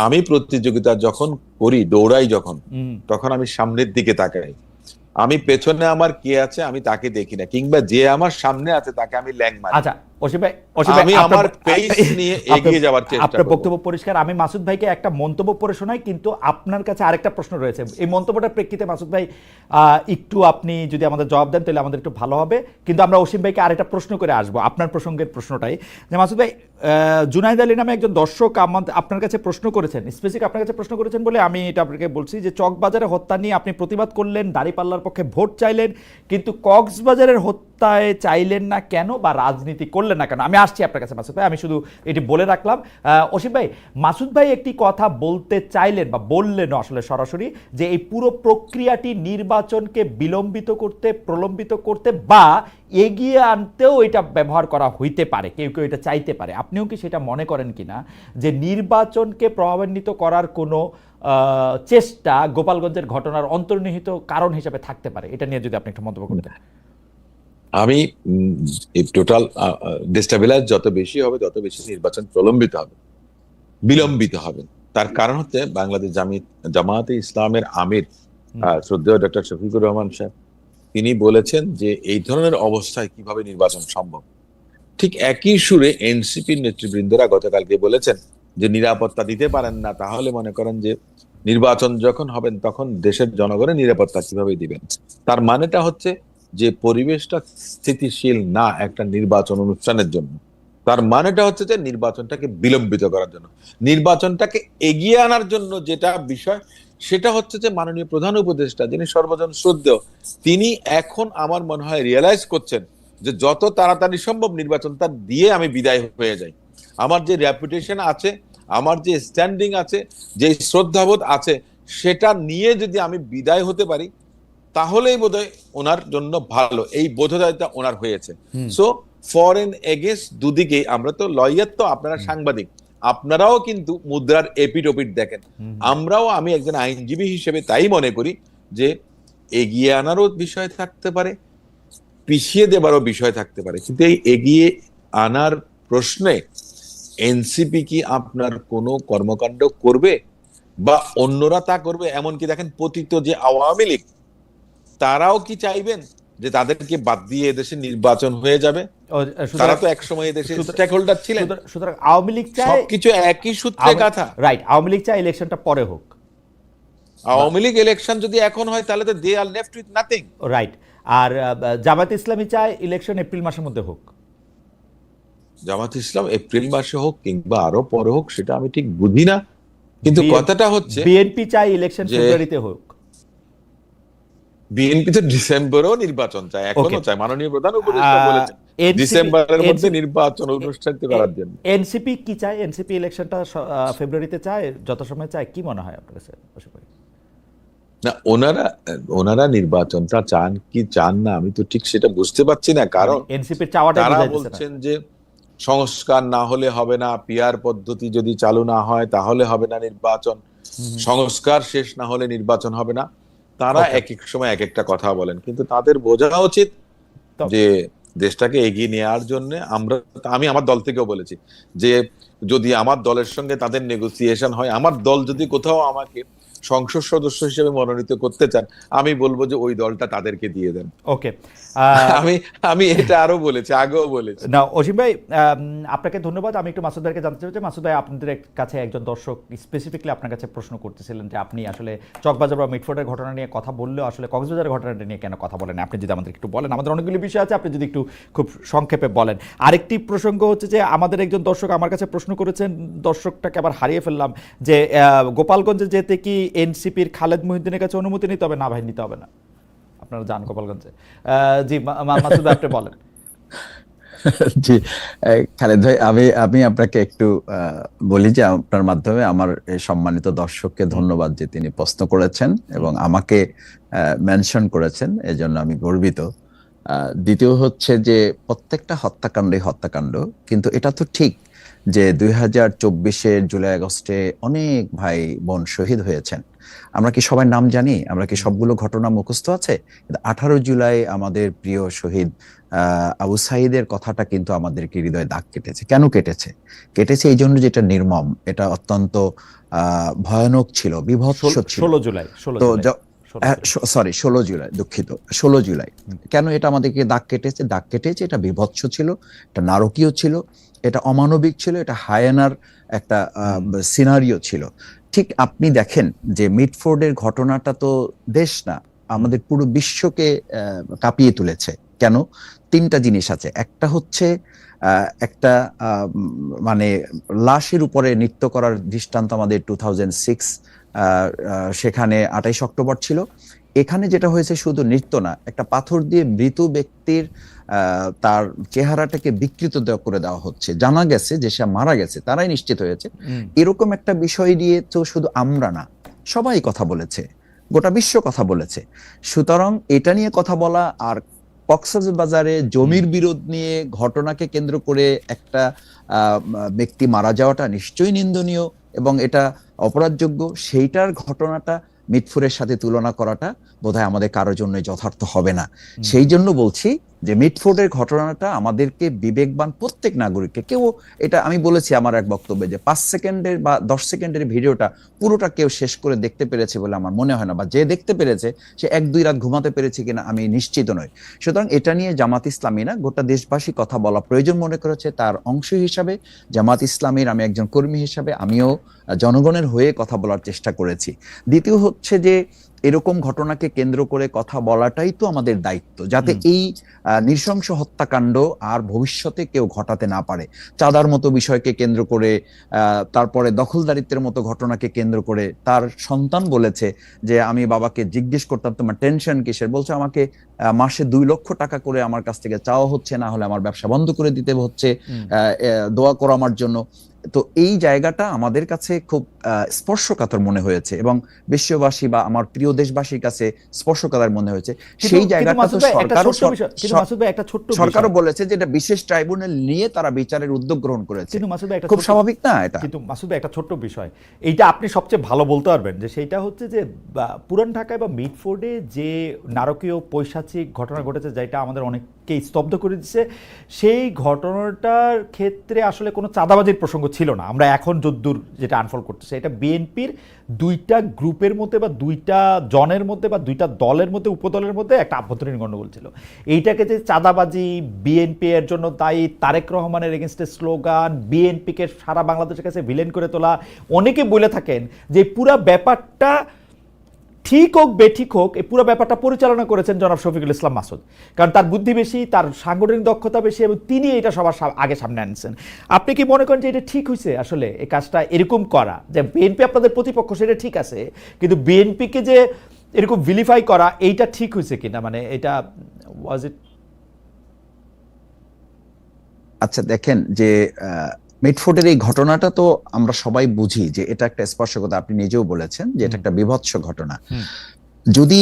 [SPEAKER 3] আমি প্রতিযোগিতা যখন করি, দৌড়াই যখন, তখন আমি সামনের দিকে তাকাই। আমি পেছনে আমার কে আছে আমি তাকে দেখি না, কিংবা যে আমার সামনে আছে তাকে আমি ল্যাং মারি।
[SPEAKER 1] আচ্ছা অসীম ভাই,
[SPEAKER 3] আমি আমার পেস নিয়ে এগিয়ে যাওয়ার চেষ্টা করব।
[SPEAKER 1] আপনার বক্তব্য পরিষ্কার। আমি মাসুদ ভাইকে একটা মন্তব্য পড়ে শোনাই, কিন্তু আপনার কাছে আরেকটা প্রশ্ন রয়েছে। এই মন্তব্যটার প্রেক্ষিতে মাসুদ ভাই একটু আপনি যদি আমাদের জবাব দেন তাহলে আমাদের একটু ভালো হবে, কিন্তু আমরা অসীম ভাইকে আরেকটা প্রশ্ন করে আসবো আপনার প্রসঙ্গের প্রশ্নটাই। যে মাসুদ ভাই, জুনাইদ আলী নামে একজন দর্শক আপনার কাছে প্রশ্ন করেছেন, স্পেসিফিক আপনার কাছে প্রশ্ন করেছেন বলে আমি এটা আপনাকে বলছি, যে চকবাজারে হত্যা নিয়ে আপনি প্রতিবাদ করলেন, দাঁড়িপাল্লার পক্ষে ভোট চাইলেন, কিন্তু কক্সবাজারের হত্যায় চাইলেন না কেন, বা রাজনীতি করলেন না কেন? আমি আসছি আপনার কাছে মাসুদ ভাই, আমি শুধু এটি বলে রাখলাম। অসীম ভাই, মাসুদ ভাই একটি কথা বলতে চাইলেন, বা বললেন আসলে সরাসরি, যে এই পুরো প্রক্রিয়াটি নির্বাচনকে বিলম্বিত করতে, প্রলম্বিত করতে বা এগিয়ে আনতেও এটা ব্যবহার করা হইতে পারে, কেউ কেউ এটা চাইতে পারে। আপনিও কি সেটা মনে করেন কিনা, যে নির্বাচনকে প্রভাবান্বিত করার কোনো চেষ্টা গোপালগঞ্জের ঘটনার অন্তর্নিহিত কারণ হিসেবে থাকতে পারে? এটা নিয়ে যদি আপনি একটু মন্তব্য করতেন।
[SPEAKER 3] আমি টোটাল ডিস্টেবিলাইজ যত বেশি হবে তত বেশি নির্বাচন প্রলম্বিত হবে, বিলম্বিত হবে। তার কারণ হচ্ছে বাংলাদেশ জামায়াতে ইসলামের আমির শ্রদ্ধেয় ডক্টর শফিকুর রহমান সাহেব, তিনি বলেছেন যে এই ধরনের অবস্থায় কিভাবে নির্বাচন সম্ভব। ঠিক একই সুরে এনসিপির নেতৃবৃন্দরা গতকালকে বলেছেন যে নিরাপত্তা দিতে পারেন না, তাহলে মনে করেন যে নির্বাচন যখন হবেন তখন দেশের জনগণের নিরাপত্তা কিভাবে দিবেন। তার মানেটা হচ্ছে যে পরিবেশটা স্থিতিশীল না একটা নির্বাচন অনুষ্ঠানের জন্য। তার মানেটা হচ্ছে যে নির্বাচনটাকে বিলম্বিত করার জন্য, নির্বাচনটাকে এগিয়ে আনার জন্য যেটা বিষয়, সেটা হচ্ছে যে মাননীয় প্রধান উপদেষ্টা, যিনি সর্বজন শ্রদ্ধেয়, তিনি এখন আমার মনে হয় রিয়েলাইজ করছেন যে যত তাড়াতাড়ি সম্ভব নির্বাচনটা দিয়ে আমি বিদায় হয়ে যাই। আমার যে রেপুটেশন আছে, আমার যে স্ট্যান্ডিং আছে, যে শ্রদ্ধাবোধ আছে, সেটা নিয়ে যদি আমি বিদায় হতে পারি তাহলেই বোধহয় ওনার জন্য ভালো। এই বোধোদয়টা ওনার হয়েছে। সো ফর এন্ড এগেইনস্ট দুদিকে, আমরা তো লয়ার, তো আপনারা সাংবাদিক, আপনারাও কিন্তু মুদ্রার এপিট ওপিট দেখেন। আমরাও, আমি একজন আইনজীবী হিসেবে তাই মনে করি যে এগিয়ে আনারও বিষয় থাকতে পারে, পিছিয়ে দেবারও বিষয় থাকতে পারে, কিন্তু এই এগিয়ে আনার প্রশ্নে এনসিপি কি আপনার কোনো কর্মকাণ্ড করবে বা অন্যরা তা করবে? এমনকি দেখেন পতিত যে আওয়ামী লীগ, তারাও কি চাইবেন যে তাদেরকে বাদ দিয়ে এদেশে নির্বাচন হয়ে যাবে? তারা তো একসময় এদেশে স্টেক হোল্ডার ছিলেন।
[SPEAKER 1] সুতরাং আওয়ামী লীগ চায়
[SPEAKER 3] সবকিছু একই সূত্রে গাথা।
[SPEAKER 1] রাইট, আওয়ামী লীগ চায় ইলেকশনটা পরে হোক।
[SPEAKER 3] আওয়ামী লীগ ইলেকশন যদি এখন হয় তাহলে তো দে আর লেফট উইথ নাথিং।
[SPEAKER 1] রাইট। আর জামাত ইসলামী চায় ইলেকশন এপ্রিল মাসের মধ্যে হোক।
[SPEAKER 3] জামাত ইসলাম এপ্রিল মাসে হোক কিংবা আরো পরে হোক সেটা আমি ঠিক বুঝি না, কিন্তু কথাটা হচ্ছে
[SPEAKER 1] বিএনপি চায় ইলেকশন ফেব্রুয়ারিতে হোক।
[SPEAKER 3] বিএনপি তো ডিসেম্বরেও নির্বাচন চায়, এখনো চায়। মাননীয় প্রধান উপদেষ্টা বলেছেন ডিসেম্বরের মধ্যে নির্বাচন অনুষ্ঠিত করার জন্য।
[SPEAKER 1] এনসিপি কি চায়? এনসিপি ইলেকশনটা ফেব্রুয়ারিতে চায়, যত সময় চায়। কি মনে হয় আপনার কাছে?
[SPEAKER 3] না, ওনারা নির্বাচনটা চান কি চান না আমি তো ঠিক সেটা বুঝতে পারছি না, কারণ
[SPEAKER 1] এনসিপির চাওয়াটা
[SPEAKER 3] তারা
[SPEAKER 1] বোঝাইতেছে না।
[SPEAKER 3] বলছেন যে সংস্কার না হলে হবে না, পিআর পদ্ধতি যদি চালু না হয় তাহলে হবে না নির্বাচন, সংস্কার শেষ না হলে নির্বাচন হবে না। তারা
[SPEAKER 1] Okay.
[SPEAKER 3] এক এক সময় এক একটা কথা বলেন, কিন্তু তাদের বোঝা উচিত
[SPEAKER 1] তো-
[SPEAKER 3] যে দেশটাকে এগিয়ে নেওয়ার জন্য আমি আমার দল থেকেও বলেছি যে যদি আমার দলের সঙ্গে তাদের নেগোসিয়েশন হয়, আমার দল যদি কোথাও আমাকে সংসদ সদস্য হিসেবে মনোনীত করতে চান, আমি বলবো যে ওই দলটা তাদেরকে দিয়ে দেন।
[SPEAKER 1] ওকে।
[SPEAKER 3] আমি আমি এটা আরো বলেছি, আগেও বলেছি।
[SPEAKER 1] না অসীম ভাই, আপনাকে ধন্যবাদ। আমি একটু মাসুদ ভাইকে জানতে চাই যে মাসুদ ভাই, আপনাদের কাছে একজন দর্শক স্পেসিফিকলি আপনার কাছে প্রশ্ন করতেছিলেন যে আপনি আসলে চকবাজার বা মিটফোর্ডের ঘটনা নিয়ে কথা বললেও আসলে কক্সবাজারের ঘটনাটা নিয়ে কেন কথা বলেন, আপনি যদি আমাদের একটু বলেন। আমাদের অনেকগুলি বিষয় আছে, আপনি যদি একটু খুব সংক্ষেপে বলেন। আরেকটি প্রসঙ্গ হচ্ছে যে আমাদের একজন দর্শক আমার কাছে প্রশ্ন করেছেন, দর্শকটাকে আবার হারিয়ে ফেললাম, যে গোপালগঞ্জে যেতে কি এনসিপির খালেদ মহিউদ্দিনের কাছে অনুমতি নিতে হবে? না ভাই, নিতে হবে না, আপনারা যান গোপালগঞ্জে। জি মাসুদ ভাই, আপনি বলেন।
[SPEAKER 2] জি, খালেদ ভাই, আমি আপনাকে একটু বলি যে আপনার মাধ্যমে আমার এই সম্মানিত দর্শককে ধন্যবাদ যে তিনি প্রশ্ন করেছেন এবং আমাকে মেনশন করেছেন, এজন্য আমি গর্বিত। দ্বিতীয় হচ্ছে যে প্রত্যেকটা হত্যাকাণ্ডই হত্যাকাণ্ড, কিন্তু এটা তো ঠিক যে 2024-এর জুলাই আগস্টে অনেক ভাই বোন শহীদ হয়েছেন। আমরা কি সবাই নাম জানি? আমরা কি সবগুলো ঘটনা মুখস্থ আছে? 18 জুলাই আমাদের প্রিয় শহীদ আবু সাঈদের কথাটা কিন্তু আমাদেরকে হৃদয়ে দাগ কেটেছে। কেন কেটেছে? কেটেছে এই জন্য যেটা নির্মম, এটা অত্যন্ত ভয়ানক ছিল, বিভৎস ছিল।
[SPEAKER 1] 16 জুলাই
[SPEAKER 2] তো সরি 16 জুলাই, দুঃখিত, 16 জুলাই। কেন এটা আমাদেরকে দাগ কেটেছে? দাগ কেটেছে, এটা বিভৎস ছিল, এটা নারকীয় ছিল, এটা অমানবিক ছিল, এটা হায়ানার একটা সিনারিও ছিল। ঠিক আপনি দেখেন যে মিটফোর্ডের ঘটনাটা তো দেশ না, আমাদের পুরো বিশ্বকে কাঁপিয়ে তুলেছে। কেন? তিনটা জিনিস আছে। একটা হচ্ছে একটা মানে লাশের উপরে নৃত্য করার দৃষ্টান্ত আমাদের 2006, সেখানে 28 অক্টোবর ছিল। এখানে যেটা হয়েছে শুধু নৃত্য না, একটা পাথর দিয়ে মৃত ব্যক্তির তার চেহারাটাকে বিকৃত করে দেওয়া হচ্ছে। জানা গেছে যে সে মারা গেছে, তারাই নিশ্চিত হয়েছে। এরকম একটা বিষয় নিয়ে তো শুধু আমরা না, সবাই কথা বলেছে, গোটা বিশ্ব কথা বলেছে। সুতরাং এটা নিয়ে কথা বলা আর কক্সবাজারে জমির বিরোধ নিয়ে ঘটনাকে কেন্দ্র করে একটা ব্যক্তি মারা যাওয়াটা নিশ্চয়ই নিন্দনীয় এবং এটা অপরাধযোগ্য। সেইটার ঘটনাটা মিটফোর্ডের সাথে তুলনা করাটা বোধহয় আমাদের কারোর জন্য যথার্থ হবে না। সেই জন্য বলছি যে মিটফোর্ডের ঘটনাটা আমাদেরকে বিবেকবান প্রত্যেক নাগরিককে, কেউ এটা আমি বলেছি আমার এক বক্তব্যে যে 5 সেকেন্ডের বা 10 সেকেন্ডের ভিডিওটা পুরোটা কেউ শেষ করে দেখতে পেরেছে বলে আমার মনে হয় না, বা যে দেখতে পেরেছে সে 1-2 রাত ঘুমাতে পেরেছে কিনা আমি নিশ্চিত নই। সুতরাং এটা নিয়ে জামাত ইসলামী না, গোটা দেশবাসী কথা বলা প্রয়োজন মনে করেছে। তার অংশ হিসাবে জামাত ইসলামীর আমি একজন কর্মী হিসাবে আমিও জনগণের হয়ে কথা বলার চেষ্টা করেছি। দ্বিতীয় হচ্ছে যে এরকম ঘটনাকে কেন্দ্র করে কথা বলাটাই তো আমাদের দায়িত্ব, যাতে এই নৃশংস হত্যাকাণ্ড আর ভবিষ্যতে কেউ ঘটাতে না পারে। চাঁদার মতো বিষয়কে কেন্দ্র করে, তারপরে দখলদারিত্বের মতো ঘটনাকে কেন্দ্র করে তার সন্তান বলেছে যে আমি বাবাকে জিজ্ঞেস করতাম তোমার টেনশন কিসের, বলছে আমাকে মাসে 2 লক্ষ টাকা করে আমার কাছ থেকে চাওয়া হচ্ছে, না হলে আমার ব্যবসা বন্ধ করে দিতে হচ্ছে, দোয়া করো আমার জন্য। তো এই জায়গাটা আমাদের কাছে খুব স্পর্শকাতর মনে হয়েছে এবং বিশ্ববাসী বা আমার প্রিয় দেশবাসীর কাছে স্পর্শকাতর মনে হয়েছে। সেই জায়গাটা তো সরকারও বলেছে যে এটা বিশেষ ট্রাইব্যুনাল নিয়ে তারা বিচারের উদ্যোগ গ্রহণ করেছে, খুব স্বাভাবিক না এটা?
[SPEAKER 1] কিন্তু মাসুদ ভাই, একটা ছোট্ট বিষয়, এইটা আপনি সবচেয়ে ভালো বলতে পারবেন, যে সেইটা হচ্ছে যে পুরান ঢাকায় বা মিটফোর্ডে যে নারকীয় পৈশাচিক ঘটনা ঘটেছে, যেটা আমাদের অনেককে স্তব্ধ করে দিচ্ছে, সেই ঘটনাটার ক্ষেত্রে আসলে কোনো চাঁদাবাজির প্রসঙ্গ ছিল না। আমরা এখন যদ্দূর যেটা আনফোল্ড করতেছে, এটা বিএনপির 2টা গ্রুপের মধ্যে বা 2টা জনের মধ্যে বা 2টা দলের মধ্যে, উপদলের মধ্যে একটা আভ্যন্তরীণ গণ্ডগোল ছিল। এইটাকে যে চাঁদাবাজি, বিএনপি এর জন্য দায়ী, তারেক রহমানের এগেনস্টে স্লোগান, বিএনপিকে সারা বাংলাদেশের কাছে ভিলেন করে তোলা, অনেকে বলে থাকেন যে পুরা ব্যাপারটা ঠিক হোক বেঠিক হোক, এই পুরো ব্যাপারটা পরিচালনা করেছেন জনাব শফিকুল ইসলাম মাসুদ, কারণ তার বুদ্ধি বেশি, তার সাংগঠনিক দক্ষতা বেশি এবং তিনি এটা সবার আগে সামনে আনছেন। আপনি কি মনে করেন যে এটা ঠিক হয়েছে আসলে এই কাজটা এরকম করা, যে বিএনপি আপনাদের প্রতিপক্ষ সেটা ঠিক আছে, কিন্তু বিএনপিকে যে এরকম ভিলিফাই করা, এইটা ঠিক হয়েছে কিনা, মানে এটা ওয়াজ ইট?
[SPEAKER 2] আচ্ছা দেখেন যে মিটফোর্ডের এই ঘটনাটা তো আমরা সবাই বুঝি যে এটা একটা স্পর্শকতা, আপনি নিজেও বলেছেন যে এটা একটা বিভৎস ঘটনা। যদি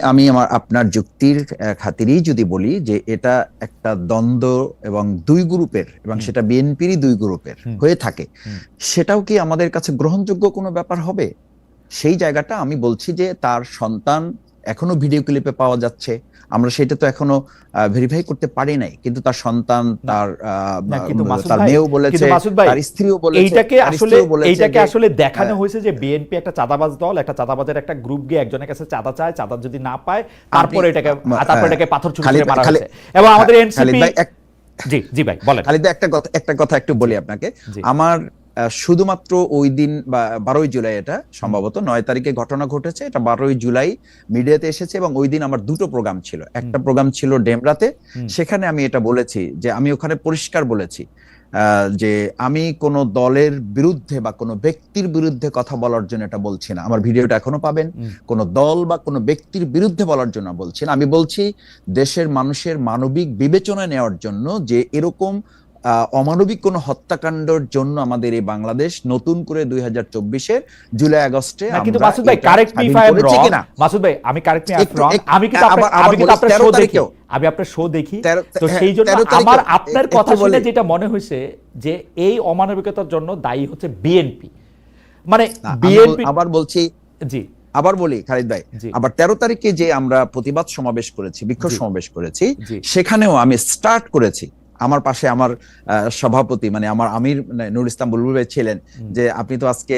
[SPEAKER 2] আমি আমার আপনার যুক্তির খাতিরেই যদি বলি যে এটা একটা দ্বন্দ্ব এবং দুই গ্রুপের, এবং সেটা বিএনপিরই দুই গ্রুপের হয়ে থাকে, সেটাও কি আমাদের কাছে গ্রহণযোগ্য কোনো ব্যাপার হবে? সেই জায়গাটা আমি বলছি যে তার সন্তান এখনো ভিডিও ক্লিপে পাওয়া যাচ্ছে, আমরা সেটা তো এখনো ভেরিফাই করতে পারি নাই, কিন্তু তার সন্তান, তার
[SPEAKER 1] না, কিন্তু মাসুদ
[SPEAKER 2] তার
[SPEAKER 1] ভাই,
[SPEAKER 2] মেয়েও বলেছে,
[SPEAKER 1] কিন্তু মাসুদ ভাই,
[SPEAKER 2] তার স্ত্রীও বলেছে,
[SPEAKER 1] এইটাকে
[SPEAKER 2] তার
[SPEAKER 1] আসলে
[SPEAKER 2] স্ত্রীও বলেছে
[SPEAKER 1] এইটাকে
[SPEAKER 2] যে,
[SPEAKER 1] আসলে দেখানো হয়েছে যে বিএনপি একটা চাঁদাবাজ দল, একটা চাঁদাবাজের একটা গ্রুপ গিয়ে একজনের কাছে চাঁদা চায়, চাঁদা যদি না পায় তারপরে এটাকে পাথর ছুঁড়ে ছুঁড়ে মারা হয়েছে। এবং আমাদের এনসিপি, জি জি ভাই বলেন।
[SPEAKER 2] খালিদ, একটা কথা একটু বলি আপনাকে।
[SPEAKER 1] জি।
[SPEAKER 2] আমার শুধুমাত্র ওই দিন বা 12ই জুলাই, এটা সম্ভবত 9 তারিখে ঘটনা ঘটেছে, এটা 12ই জুলাই মিডিয়াতে এসেছে, এবং ওই দিন আমার দুটো প্রোগ্রাম ছিল। একটা প্রোগ্রাম ছিল ডেমরাতে, সেখানে আমি এটা বলেছি যে আমি ওখানে পরিষ্কার বলেছি যে আমি কোনো দলের বিরুদ্ধে বা কোনো ব্যক্তির বিরুদ্ধে কথা বলার জন্য এটা বলছি না। আমার ভিডিওটা এখনো পাবেন। কোনো দল বা কোনো ব্যক্তির বিরুদ্ধে বলার জন্য বলছি না, আমি বলছি দেশের মানুষের মানবিক বিবেচনা নেওয়ার জন্য যে এরকম অমানবিক কোন হত্যাকাণ্ডের জন্য আমাদের এই বাংলাদেশ নতুন করে 2024-এর জুলাই আগস্টে
[SPEAKER 1] কিন্তু মাসুদ ভাই, correct me if I am রং, মাসুদ ভাই আমি correct me if I am রং, আমি কিন্তু আপনার শো দেখি, আমি আপনার শো দেখি, তো সেই জন্য আমার আপনার কথা শুনে যেটা মনে হয়েছে যে এই অমানবিকতার জন্য দায়ী হচ্ছে বিএনপি, মানে বিএনপি।
[SPEAKER 2] আবার বলছি,
[SPEAKER 1] জি
[SPEAKER 2] আবার বলি খালিদ ভাই, আবার 13 তারিখে যে আমরা প্রতিবাদ সমাবেশ করেছি, বিক্ষোভ সমাবেশ করেছি, সেখানেও আমি স্টার্ট করেছি, আমার পাশে আমার সভাপতি মানে আমার আমির নুর ইসলাম বুলবুল ভাই ছিলেন, যে আপনি তো আজকে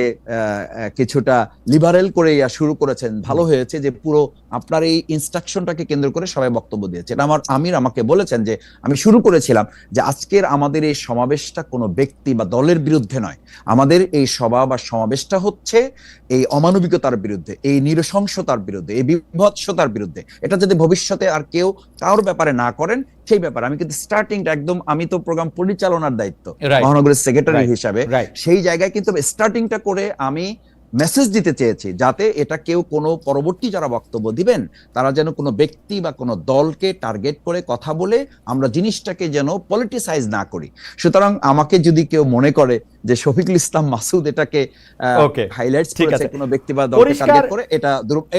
[SPEAKER 2] কিছুটা লিবারেল করে শুরু করেছেন, ভালো হয়েছে যে পুরো আপনার এই ইনস্ট্রাকশনটাকে কেন্দ্র করে সবাই বক্তব্য দিয়েছে। এটা আমার আমির আমাকে বলেছেন যে আমি শুরু করেছিলাম যে আজকের আমাদের এই সমাবেশটা কোনো ব্যক্তি বা দলের বিরুদ্ধে নয়, আমাদের এই সভা বা সমাবেশটা হচ্ছে এই অমানবিকতার বিরুদ্ধে, এই নৃশংসতার বিরুদ্ধে, এই বিভৎসতার বিরুদ্ধে। এটা যদি ভবিষ্যতে আর কেউ কারোর ব্যাপারে না করেন সেই ব্যাপারে আমি কিন্তু স্টার্টিংটা একদম, আমি তো প্রোগ্রাম পরিচালনার দায়িত্ব মহানগরের সেক্রেটারি হিসাবে, সেই জায়গায় কিন্তু স্টার্টিংটা করে আমি মেসেজ দিতে চেয়েছি যাতে এটা কেউ কোনো পরবর্তী যারা বক্তব্য দিবেন তারা যেন কোনো ব্যক্তি বা কোনো দলকে টার্গেট করে কথা বলে আমরা জিনিসটাকে যেন পলিটিসাইজ না করি। সুতরাং আমাকে যদি কেউ মনে করে যে শফিকুল ইসলাম মাসুদ এটাকে হাইলাইটস করেছে কোনো ব্যক্তি বা দলকে টার্গেট করে,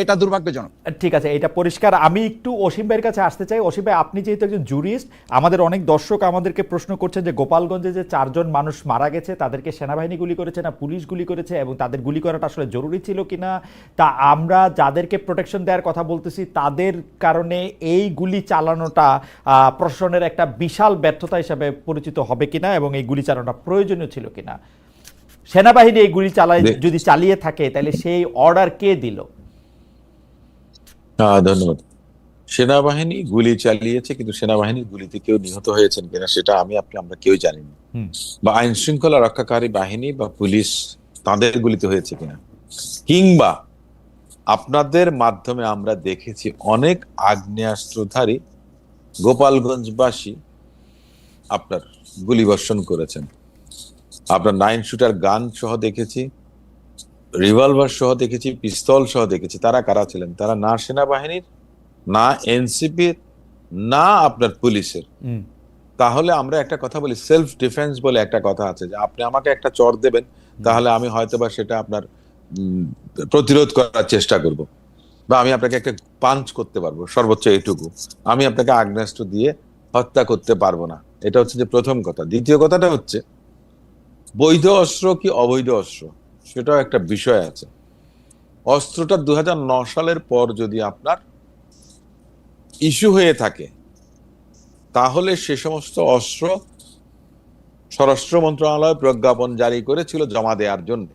[SPEAKER 2] এটা দুর্ভাগ্যজনক।
[SPEAKER 1] ঠিক আছে, এটা পরিষ্কার। আমি একটু অসীম ভাইয়ের কাছে আসতে চাই। অসীম ভাই, আপনি যেহেতু একজন জুরিস্ট, আমাদের অনেক দর্শক আমাদেরকে প্রশ্ন করছেন যে গোপালগঞ্জে যে 4 জন মানুষ মারা গেছে তাদেরকে সেনাবাহিনী গুলি করেছে না পুলিশ গুলি করেছে, এবং তাদের গুলি করাটা আসলে জরুরি ছিল কিনা, তা আমরা যাদেরকে প্রোটেকশন দেওয়ার কথা বলতেছি তাদের কারণে এই গুলি চালানোটা প্রশাসনের একটা বিশাল ব্যর্থতা হিসাবে পরিচিত হবে কিনা, এবং এই গুলি চালানোটা প্রয়োজনীয় ছিল কিনা, সেনাবাহিনী এই গুলি যদি চালিয়ে থাকে তাহলে সেই অর্ডার কে দিল?
[SPEAKER 3] ধন্যবাদ। সেনাবাহিনী গুলি চালিয়েছে, কিন্তু সেনাবাহিনীর গুলিতে কেউ নিহত হয়েছেন কিনা সেটা আমরা কেউ জানি না, বা আইন শৃঙ্খলা রক্ষাকারী বাহিনী বা পুলিশ তাদের গুলিতে হয়েছে কিনা, কিংবা আপনাদের মাধ্যমে আমরা দেখেছি অনেক আগ্নেয়াস্ত্রধারী গোপালগঞ্জবাসী আপনার গুলিবর্ষণ করেছেন। আপনার 9 শুটার গান সহ দেখেছি, রিভলভার সহ দেখেছি, পিস্তল সহ দেখেছি। তারা কারা ছিলেন? তারা না সেনাবাহিনীর, না এনসিপির, না আপনার পুলিশের। তাহলে আমরা একটা কথা বলি, সেলফ ডিফেন্স বলে একটা কথা আছে, যে আপনি আমাকে একটা চর দেবেন তাহলে আমি হয়তোবা সেটা আপনার প্রতিরোধ করার চেষ্টা করব, বা আমি আপনাকে একটা পাঞ্চ করতে পারবো, সর্বোচ্চ এইটুকু। আমি আপনাকে আগ্নেয়াস্ত্র দিয়ে হত্যা করতে পারবো না। এটা হচ্ছে যে প্রথম কথা। দ্বিতীয় কথাটা হচ্ছে বৈধ অস্ত্র কি অবৈধ অস্ত্র, সেটাও একটা বিষয় আছে। অস্ত্রটা 2009 সালের পর যদি আপনার ইস্যু হয়ে থাকে তাহলে সে সমস্ত অস্ত্র স্বরাষ্ট্র মন্ত্রণালয় প্রজ্ঞাপন জারি করেছিল জমা দেওয়ার জন্য।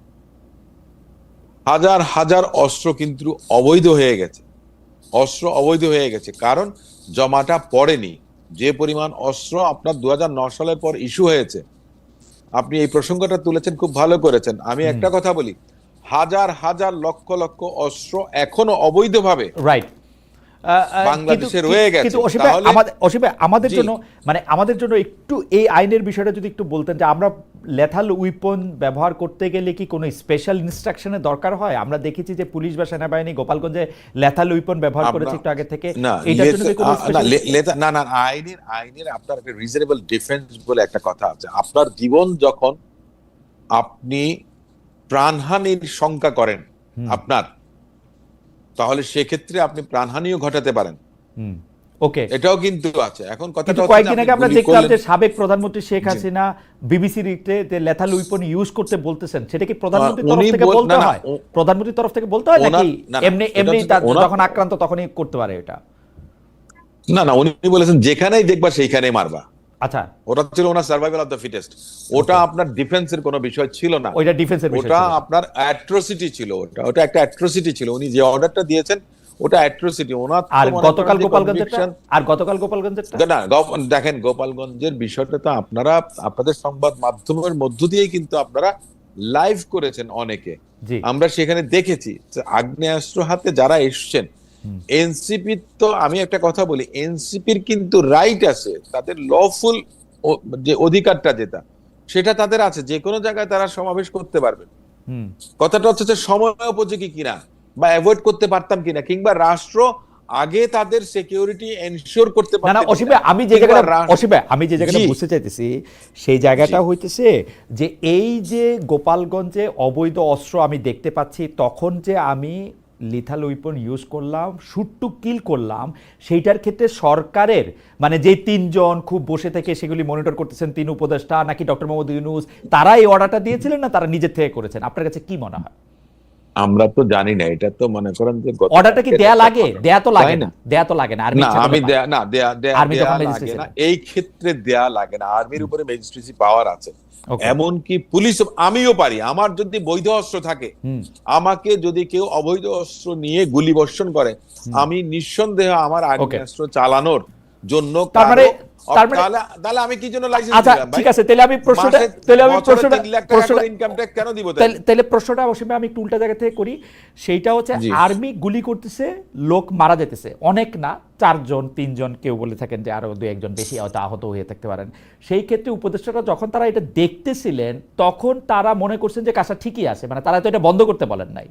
[SPEAKER 3] হাজার হাজার অস্ত্র কিন্তু অবৈধ হয়ে গেছে, অস্ত্র অবৈধ হয়ে গেছে, কারণ জমাটা পড়েনি। যে পরিমাণ অস্ত্র আপনার 2009 সালের পর ইস্যু হয়েছে, আপনি এই প্রসঙ্গটা তুলেছেন, খুব ভালো করেছেন। আমি একটা কথা বলি, হাজার হাজার লক্ষ লক্ষ অস্ত্র এখনো অবৈধভাবে বাংলাদেশে রয়ে গেছে।
[SPEAKER 1] কিন্তু আমাদের জন্য একটু এই আইনের বিষয়টা যদি একটু বলতেন, যে আমরা লেথাল উইপন ব্যবহার করতে গেলে কি কোনো স্পেশাল ইনস্ট্রাকশনের দরকার হয়? আমরা দেখেছি যে পুলিশ বা সেনাবাহিনী গোপালগঞ্জে লেথাল উইপন ব্যবহার করেছে একটু আগে থেকে।
[SPEAKER 3] আইনের আপনার একটা রিজনেবল ডিফেন্স বলে একটা কথা আছে। আপনার জীবন যখন আপনি প্রাণহানির শঙ্কা করেন, আপনার তাহলে সেক্ষেত্রে আপনি প্রাণহানিও ঘটাতে পারেন,
[SPEAKER 1] ওকে।
[SPEAKER 3] এটাও কিন্তু আছে। এখন
[SPEAKER 1] কিন্তু
[SPEAKER 3] কথাটা হচ্ছে
[SPEAKER 1] কয়েকদিন
[SPEAKER 3] যে
[SPEAKER 1] আগে
[SPEAKER 3] আপনি
[SPEAKER 1] আমরা
[SPEAKER 3] গুলি
[SPEAKER 1] দেখলাম যে
[SPEAKER 3] করলেন।
[SPEAKER 1] সাবেক প্রধানমন্ত্রী শেখ
[SPEAKER 3] জি।
[SPEAKER 1] হাসিনা বিবিসির লেথাল উইপন ইউজ করতে বলতেছেন, সেটা কি প্রধানমন্ত্রীর তরফ
[SPEAKER 3] উনি
[SPEAKER 1] থেকে বলতে
[SPEAKER 3] না না
[SPEAKER 1] হয়? প্রধানমন্ত্রীর তরফ থেকে বলতে হয় নাকি
[SPEAKER 3] না,
[SPEAKER 1] এমনি
[SPEAKER 3] সেটা
[SPEAKER 1] এমনি
[SPEAKER 3] হচ্ছে যে
[SPEAKER 1] যখন আক্রান্ত তখনই করতে পারে এটা?
[SPEAKER 3] না, উনি বলেছেন যেখানেই দেখবা সেইখানেই মারবা।
[SPEAKER 1] আচ্ছা,
[SPEAKER 3] ওটা ছিল ওনার সার্ভাইভাল অফ দ্য ফিটেস্ট। ওটা
[SPEAKER 1] Okay.
[SPEAKER 3] আপনার ডিফেন্সের কোনো বিষয় ছিল না,
[SPEAKER 1] ওইটা ডিফেন্সের বিষয়
[SPEAKER 3] ওটা
[SPEAKER 1] ছিল না।
[SPEAKER 3] আপনার অ্যাট্রোসিটি ছিল। ওটা একটা অ্যাট্রোসিটি ছিল। উনি যে অর্ডারটা দিয়েছেন ওটা অ্যাট্রোসিটি। ওনার
[SPEAKER 1] আর
[SPEAKER 3] তো মনে করেন
[SPEAKER 1] গতকাল
[SPEAKER 3] যে
[SPEAKER 1] গোপালগঞ্জেরটা,
[SPEAKER 3] conviction।
[SPEAKER 1] আর গতকাল গোপালগঞ্জেরটা
[SPEAKER 3] না, দেখেন গোপালগঞ্জের বিষয়টা তো আপনারা আপনাদের সংবাদ মাধ্যমের মধ্য দিয়েই কিন্তু আপনারা লাইভ করেছেন অনেকে,
[SPEAKER 1] জি।
[SPEAKER 3] আমরা সেখানে দেখেছি যে আগ্নেয়াস্ত্র হাতে যারা এসছেন। এনসিপি তো আমি একটা কথা বলি, এনসিপির কিন্তু রাইট আছে, তাদের লফুল যে অধিকারটা যেটা সেটা তাদের আছে, যে কোনো জায়গায় তারা সমাবেশ করতে পারবে। কথাটা হচ্ছে যে সময় উপযোগী কিনা বা অ্যাভয়েড করতে পারতাম কিনা, কিংবা রাষ্ট্র আগে তাদের সিকিউরিটি এনশিওর করতে
[SPEAKER 1] না না
[SPEAKER 3] পারতেন
[SPEAKER 1] অসীম
[SPEAKER 3] কিনা,
[SPEAKER 1] ভাই, আমি যে
[SPEAKER 3] কিংবা
[SPEAKER 1] জায়গাটা অসীম ভাই, আমি যে জায়গাটা
[SPEAKER 3] জি।
[SPEAKER 1] বুঝতে চাইতেছি সেই জায়গাটা
[SPEAKER 3] জি।
[SPEAKER 1] হইতেছে যে এই যে গোপালগঞ্জে অবৈধ অস্ত্র আমি দেখতে পাচ্ছি, তখন যে আমি লিথাল উইপন ইউজ করলাম, শুট টু কিল করলাম, সেইটার ক্ষেত্রে সরকারের মানে যে তিনজন খুব বসে থেকে সেগুলি মনিটর করতেছেন, তিন উপদেষ্টা নাকি ডক্টর মোহাম্মদ ইউনূস, তারা এই অর্ডারটা দিয়েছিলেন না তারা নিজের থেকে করেছেন? আপনার কাছে কি মনে হয়?
[SPEAKER 3] আমরা তো জানি না, এটা তো মনে করেন যে
[SPEAKER 1] অর্ডারটা কি দেয়া লাগে? দেয়া তো লাগে
[SPEAKER 3] তাই
[SPEAKER 1] না,
[SPEAKER 3] না?
[SPEAKER 1] দেয়া তো লাগে না। আর্মি
[SPEAKER 3] না আমি
[SPEAKER 1] আর্মি
[SPEAKER 3] দেয়া
[SPEAKER 1] তখন
[SPEAKER 3] লাগে
[SPEAKER 1] ম্যাজিস্ট্রেসি
[SPEAKER 3] না, এই ক্ষেত্রে দেয়া লাগে না। আর্মির উপরে ম্যাজিস্ট্রেসি পাওয়ার আছে।
[SPEAKER 1] ওকে।
[SPEAKER 3] এমনকি পুলিশ, আমিও পারি, আমার যদি বৈধ অস্ত্র থাকে, আমাকে যদি কেউ অবৈধ অস্ত্র নিয়ে গুলি বর্ষণ করে, আমি নিঃসন্দেহ আমার আগ্নেয়াস্ত্র চালানোর জন্য
[SPEAKER 1] তার মানে
[SPEAKER 3] তাহলে আমি কি জন্য লাইসেন্স
[SPEAKER 1] আচ্ছা
[SPEAKER 3] দিলাম ভাই?
[SPEAKER 1] ঠিক আছে, তাহলে আমি প্রশ্নটা
[SPEAKER 3] বছরে 3 লাখ টাকা করে ইনকাম ট্যাক্স কেন দিব?
[SPEAKER 1] তাহলে প্রশ্নটা অবশ্যই আমি একটু উল্টা জায়গা থেকে করি। সেইটা হচ্ছে
[SPEAKER 3] জি।
[SPEAKER 1] আর্মি গুলি করতেছে, লোক মারা যেতেছে, অনেক না, 4 জন 3 জন, কেউ বলে থাকেন যে আরো 2-1 জন বেশি হয়তো আহত হয়ে থাকতে পারেন। সেই ক্ষেত্রে উপদেষ্টারা যখন তারা এটা দেখতেছিলেন তখন তারা মনে করছেন যে কাজটা ঠিকই আছে, মানে তারা তো এটা বন্ধ করতে বলেন নাই।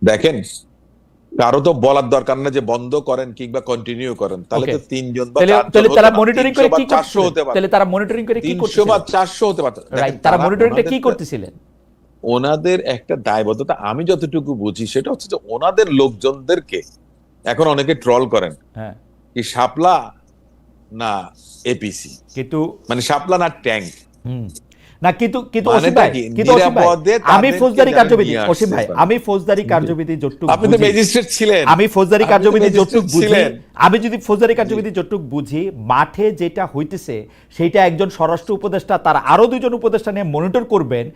[SPEAKER 3] দেখেন, কারো তো বলার দরকার না যে বন্ধ করেন কিংবা কন্টিনিউ করেন। তাহলে তো 3 জন বা 4 জন,
[SPEAKER 1] তাহলে
[SPEAKER 3] হতো
[SPEAKER 1] তারা
[SPEAKER 3] না,
[SPEAKER 1] মনিটরিং
[SPEAKER 3] 300
[SPEAKER 1] করে
[SPEAKER 3] বা
[SPEAKER 1] কি
[SPEAKER 3] 400
[SPEAKER 1] করতেছিলেন?
[SPEAKER 3] হতে পারে,
[SPEAKER 1] তাহলে তারা মনিটরিং করে কি
[SPEAKER 3] 300
[SPEAKER 1] করতেছিলেন?
[SPEAKER 3] বা 400 হতে পারে।
[SPEAKER 1] রাইট, তারা মনিটরিংটা কি
[SPEAKER 3] ওনাদের
[SPEAKER 1] করতেছিলেন?
[SPEAKER 3] ওনাদের একটা দায়বদ্ধতা আমি যতটুকু বুঝি সেটা হচ্ছে যে ওনাদের লোকজনদেরকে এখন অনেকে ট্রল করেন,
[SPEAKER 1] হ্যাঁ,
[SPEAKER 3] কি শাপলা না এপিসি,
[SPEAKER 1] কিন্তু
[SPEAKER 3] মানে শাপলা না ট্যাঙ্ক।
[SPEAKER 1] না কিন্তু কিন্তু
[SPEAKER 3] মানেটা
[SPEAKER 1] অসীম ভাই,
[SPEAKER 3] কি?
[SPEAKER 1] কিন্তু অসীম ভাই,
[SPEAKER 3] নিরাপদে
[SPEAKER 1] আমি
[SPEAKER 3] তাদেরকে
[SPEAKER 1] ফৌজদারি
[SPEAKER 3] যেন
[SPEAKER 1] কার্যবিধি,
[SPEAKER 3] নিয়ে
[SPEAKER 1] অসীম
[SPEAKER 3] আসতে
[SPEAKER 1] ভাই,
[SPEAKER 3] পারে।
[SPEAKER 1] আমি ফৌজদারি কার্যবিধি যতটুকু
[SPEAKER 3] আপনি তো
[SPEAKER 1] বুঝি,
[SPEAKER 3] ম্যাজিস্ট্রেট ছিলেন,
[SPEAKER 1] আমি ফৌজদারি
[SPEAKER 3] আপনি তো
[SPEAKER 1] কার্যবিধি যতটুকু
[SPEAKER 3] ম্যাজিস্ট্রেট
[SPEAKER 1] বুঝি,
[SPEAKER 3] ছিলেন।
[SPEAKER 1] আমি যদি ফৌজদারি কার্যবিধি যতটুকু বুঝি, মাঠে যেটা হইতেছে সেইটা একজন স্বরাষ্ট্র উপদেষ্টা তার আরো 2 জন উপদেষ্টা নিয়ে মনিটর করবেন,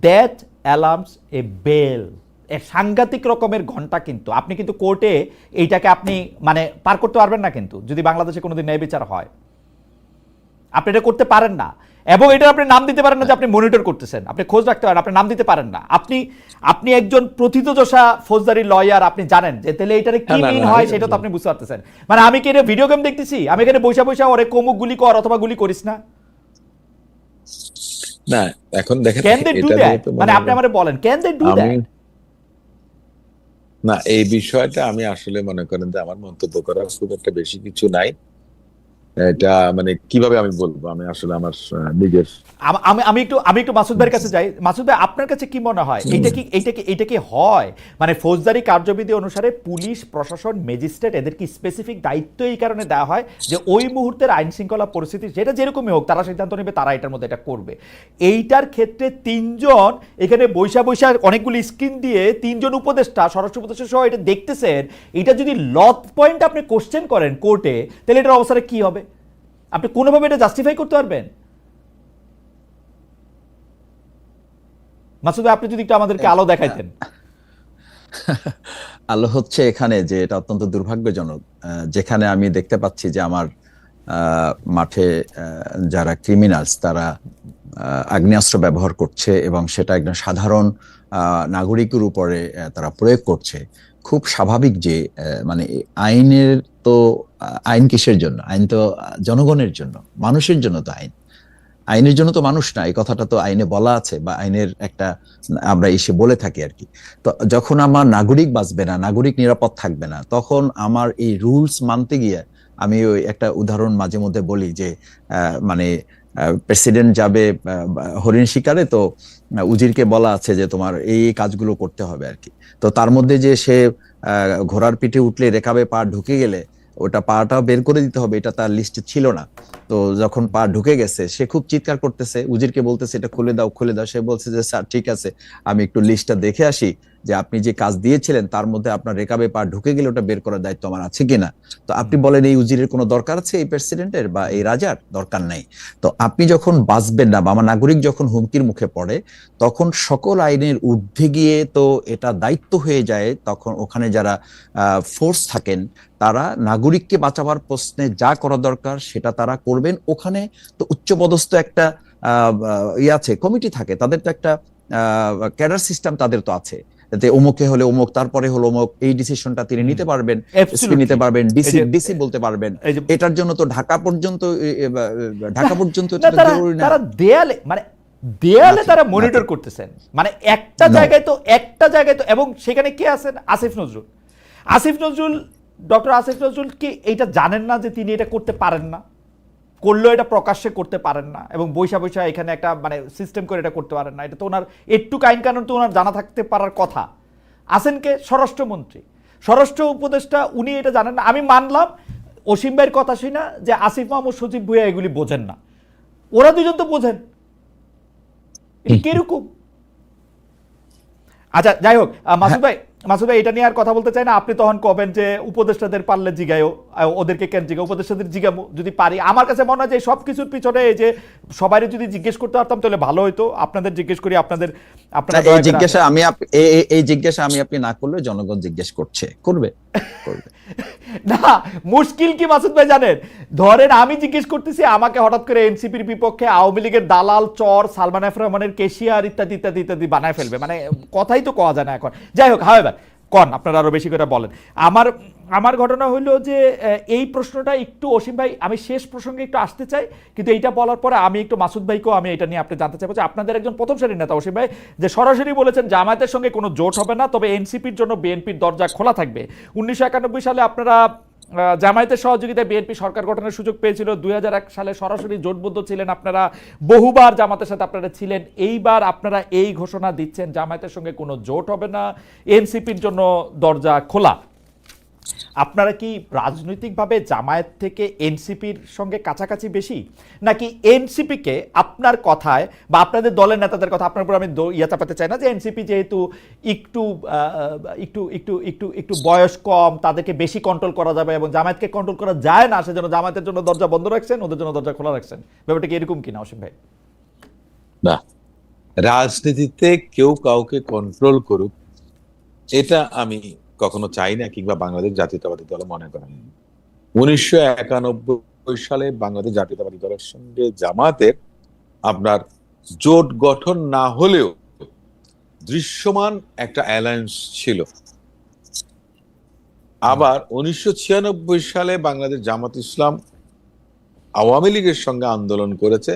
[SPEAKER 1] দ্যাট অ্যালার্মস এ বেল। এর সাংঘাতিক রকমের ঘন্টা। কিন্তু আপনি কিন্তু কোর্টে এইটাকে আপনি মানে পার করতে পারবেন না, কিন্তু যদি বাংলাদেশে কোনোদিন ন্যায় বিচার হয় আপনি এটা করতে পারেন না। এবং এটা আপনি নাম দিতে পারেন না যে আপনি মনিটর করতেছেন, আপনি খোঁজ রাখতে পারেন, আপনি নাম দিতে পারেন না। আপনি একজন প্রথিতযশা ফৌজদারি লয়ার, আপনি জানেন যে তাহলে এটারে কি মিন হয় সেটা তো আপনি বুঝতে পারতেছেন। মানে আমি কি এটা ভিডিও গেম দেখতেছি? আমি এখানে বৈশা বৈশা ওরে কোমুক গুলি কর অথবা গুলি করিস না।
[SPEAKER 3] না এখন দেখেন,
[SPEAKER 1] ক্যান দে ডু
[SPEAKER 3] এটা
[SPEAKER 1] দ্যাট?
[SPEAKER 3] নিয়ে তো
[SPEAKER 1] মানে আপনি আমারে বলেন, ক্যান দে ডু দ্যাট?
[SPEAKER 3] না, এই বিষয়টা আমি আসলে মনে করেন যে আমার মন্তব্য করার খুব একটা বেশি কিছু নাই। এটা মানে কিভাবে আমি বলবো, আমি আসলে আমার নিজের
[SPEAKER 1] আমি একটু মাসুদ ভাইয়ের কাছে যাই। মাসুদ ভাই, আপনার কাছে কি মনে হয় এইটা কি হয়? মানে ফৌজদারি কার্যবিধি অনুসারে পুলিশ প্রশাসন ম্যাজিস্ট্রেট এদের কি স্পেসিফিক দায়িত্ব এই কারণে দেওয়া হয় যে ওই মুহূর্তের আইন শৃঙ্খলা পরিস্থিতি যেটা যেরকমই হোক তারা সিদ্ধান্ত নেবে, তারা এটার মধ্যে এটা করবে। এইটার ক্ষেত্রে 3 জন এখানে বৈশা বৈশা অনেকগুলি স্ক্রিন দিয়ে 3 জন উপদেষ্টা, স্বরাষ্ট্র উপদেষ্টা সহ এটা দেখতেছেন, এটা যদি লট পয়েন্ট আপনি কোশ্চেন করেন কোর্টে, তাহলে এটার অবস্থাটা কি হবে? আপনি কোনোভাবে এটা জাস্টিফাই করতে পারবেন? মাসুদ ভাই, আপনি যদি একটু আমাদেরকে আলো দেখাইতেন।
[SPEAKER 2] আলো হচ্ছে এখানে যে এটা অত্যন্ত দুর্ভাগ্যজনক, যেখানে আমি দেখতে পাচ্ছি যে আমার মাঠে যারা ক্রিমিনালস তারা আগ্নেয়াস্ত্র ব্যবহার করছে এবং সেটা একদম সাধারণ নাগরিকের উপরে তারা প্রয়োগ করছে। খুব স্বাভাবিক যে মানে আইনের তো আইন কিসের জন্য? আইন তো জনগণের জন্য, মানুষের জন্য তো আইন। আইনের জন্য তো মানুষ না, এই কথাটা তো আইনে বলা আছে বা আইনের একটা আমরা এসে বলে থাকি আর কি। তো যখন আমার নাগরিক বাঁচবে না, নাগরিক নিরাপদ থাকবে না, তখন আমার এই রুলস মানতে গিয়ে আমি ওই একটা উদাহরণ মাঝে মধ্যে বলি যে মানে প্রেসিডেন্ট যাবে হরিণ শিকারে, তো উজিরকে বলা আছে যে তোমার এই এই কাজগুলো করতে হবে আর কি। তো তার মধ্যে যে সে ঘোড়ার পিঠে উঠলে রেকাবে পা ঢুকে গেলে ওটা পাটা বের করে দিতে হবে, এটা তার লিস্টে ছিল না। তো যখন পা ঢুকে গেছে সে খুব চিৎকার করতেছে, উজিরকে বলতেছে এটা খুলে দাও খুলে দাও। সে বলছে যে স্যার ঠিক আছে, আমি একটু লিস্টটা দেখে আসি যে আপনি যে কাজ দিয়েছিলেন তার মধ্যে আপনার রেকাবে পা ঢুকে গেলে ওটা বের করার দায়িত্ব আমার আছে কিনা। তো আপনি বলেন এই উজিরের কোনো দরকার আছে এই প্রেসিডেন্টের বা এই রাজার? দরকার নাই। তো আপনি যখন বাঁচবেন না বা আমার নাগরিক যখন হুমকির মুখে পড়ে, তখন সকল আইনের ঊর্ধ্বে গিয়ে তো এটা দায়িত্ব হয়ে যায়, তখন ওখানে যারা ফোর্স থাকেন তারা নাগরিককে বাঁচাবার প্রশ্নে যা করা দরকার সেটা তারা করবেন। ওখানে তো উচ্চপদস্থ একটা আছে, কমিটি থাকে, তাদের তো একটা ক্যাডার সিস্টেম তাদের তো আছে, যে অমুকে হলে অমুক, তারপরে হলো অমুক, এই ডিসিশনটা তিনি নিতে পারবেন, এসপি নিতে পারবেন, ডিসি বলতে পারবেন। এটার জন্য তো ঢাকা পর্যন্ত এটা জরুরি না।
[SPEAKER 1] তারা দেয়ালে মানে দেয়ালে তারা মনিটর করতেছেন, মানে একটা জায়গায় তো এবং সেখানে কে আছেন? আসিফ নজরুল। ডক্টর আসিফ নজরুল কি এইটা জানেন না যে তিনি এটা করতে পারেন না? করলেও এটা প্রকাশ্যে করতে পারেন না, এবং বৈশা এখানে একটা মানে সিস্টেম করে এটা করতে পারেন না। এটা তো ওনার একটু আইন কানুন তো ওনার জানা থাকতে পারার কথা। আছেন কে? স্বরাষ্ট্রমন্ত্রী, স্বরাষ্ট্র উপদেষ্টা, উনি এটা জানেন না। আমি মানলাম অসীম ভাইয়ের কথা শুই না যে আসিফ মাহমুদ, সজীব ভুঁইয়া এগুলি বোঝেন না, ওরা দুজন তো বোঝেন। এটা কিরকম? আচ্ছা যাই হোক, মাসুদ ভাই এটা নিয়ে আর কথা বলতে চাই না। আপনি তখন কবেন যে উপদেষ্টাদের পারলে জিগায়ও, ওদেরকে কেন জিগা, উপদেষ্টাদের জিগাবো যদি পারি। আমার কাছে মনে হয় যে সব কিছুর পিছনে এই যে সবাই যদি জিজ্ঞেস করতে পারতাম তাহলে ভালো হইতো। আপনাদের জিজ্ঞেস করি, আপনাদের
[SPEAKER 2] এই জিজ্ঞাসা আমি আপনি না করলে জনগণ জিজ্ঞেস করবে
[SPEAKER 1] না। মুশকিল কি মাসুদ ভাই জানেন? ধরেন আমি জিজ্ঞেস করতেছি, আমাকে হঠাৎ করে এনসিপির বিপক্ষে আওয়ামী লীগের দালাল, চর, সালমান এফ রহমানের কেশিয়ার ইত্যাদি ইত্যাদি ইত্যাদি বানায় ফেলবে, মানে কথাই তো কওয়া যায় না এখন। যাই হোক, হাওয়েভার কন, আপনারা আরো বেশি করে বলেন। আমার ঘটনা হইলো যে এই প্রশ্নটা একটু অসীম ভাই, আমি শেষ প্রসঙ্গে একটু আসতে চাই, কিন্তু এইটা বলার পরে আমি একটু মাসুদ ভাইকেও আমি এটা নিয়ে আপনি জানতে চাইবো যে আপনাদের একজন প্রথম সারির নেতা অসীম ভাই যে সরাসরি বলেছেন জামায়াতের সঙ্গে কোনো জোট হবে না, তবে এনসিপির জন্য বিএনপির দরজা খোলা থাকবে। 1991 সালে আপনারা জামায়াতের সহযোগিতায় বিএনপি সরকার গঠনের সুযোগ পেয়েছিল। 2001 সালে সরাসরি জোটবদ্ধ ছিলেন আপনারা, বহুবার জামাতের সাথে আপনারা ছিলেন। এইবার আপনারা এই ঘোষণা দিচ্ছেন জামায়াতের সঙ্গে কোনো জোট হবে না, এনসিপির জন্য দরজা খোলা। আপনারা কি রাজনৈতিকভাবে জামায়াত থেকে এনসিপির সঙ্গে কাছাকাছি বেশি, নাকি এনসিপিকে আপনার কথায় বা আপনাদের দলের নেতাদের কথা, আপনার উপর আমি চাপাতে চাই না যে এনসিপি যেহেতু একটু একটু একটু একটু একটু বয়স কম, তাদেরকে বেশি কন্ট্রোল করা যাবে এবং জামায়াতকে কন্ট্রোল করা যায় না, সেজন্য জামায়াতের জন্য দরজা বন্ধ রাখছেন, ওদের জন্য দরজা খোলা রাখছেন। ব্যাপারটা কি এরকম কিনা অসীম ভাই?
[SPEAKER 3] না, রাজনীতিতে কেউ কাউকে কন্ট্রোল করুক এটা আমি কখনো চাই না, কিংবা বাংলাদেশ জাতীয়তাবাদী দল মনে করেন। 1991 সালে বাংলাদেশ জাতীয়তাবাদী দলের সঙ্গে জামাতের আপনার জোট গঠন না হলেও দৃশ্যমান একটা অ্যালায়েন্স ছিল। আবার 1996 সালে বাংলাদেশ জামাত ইসলাম আওয়ামী লীগের সঙ্গে আন্দোলন করেছে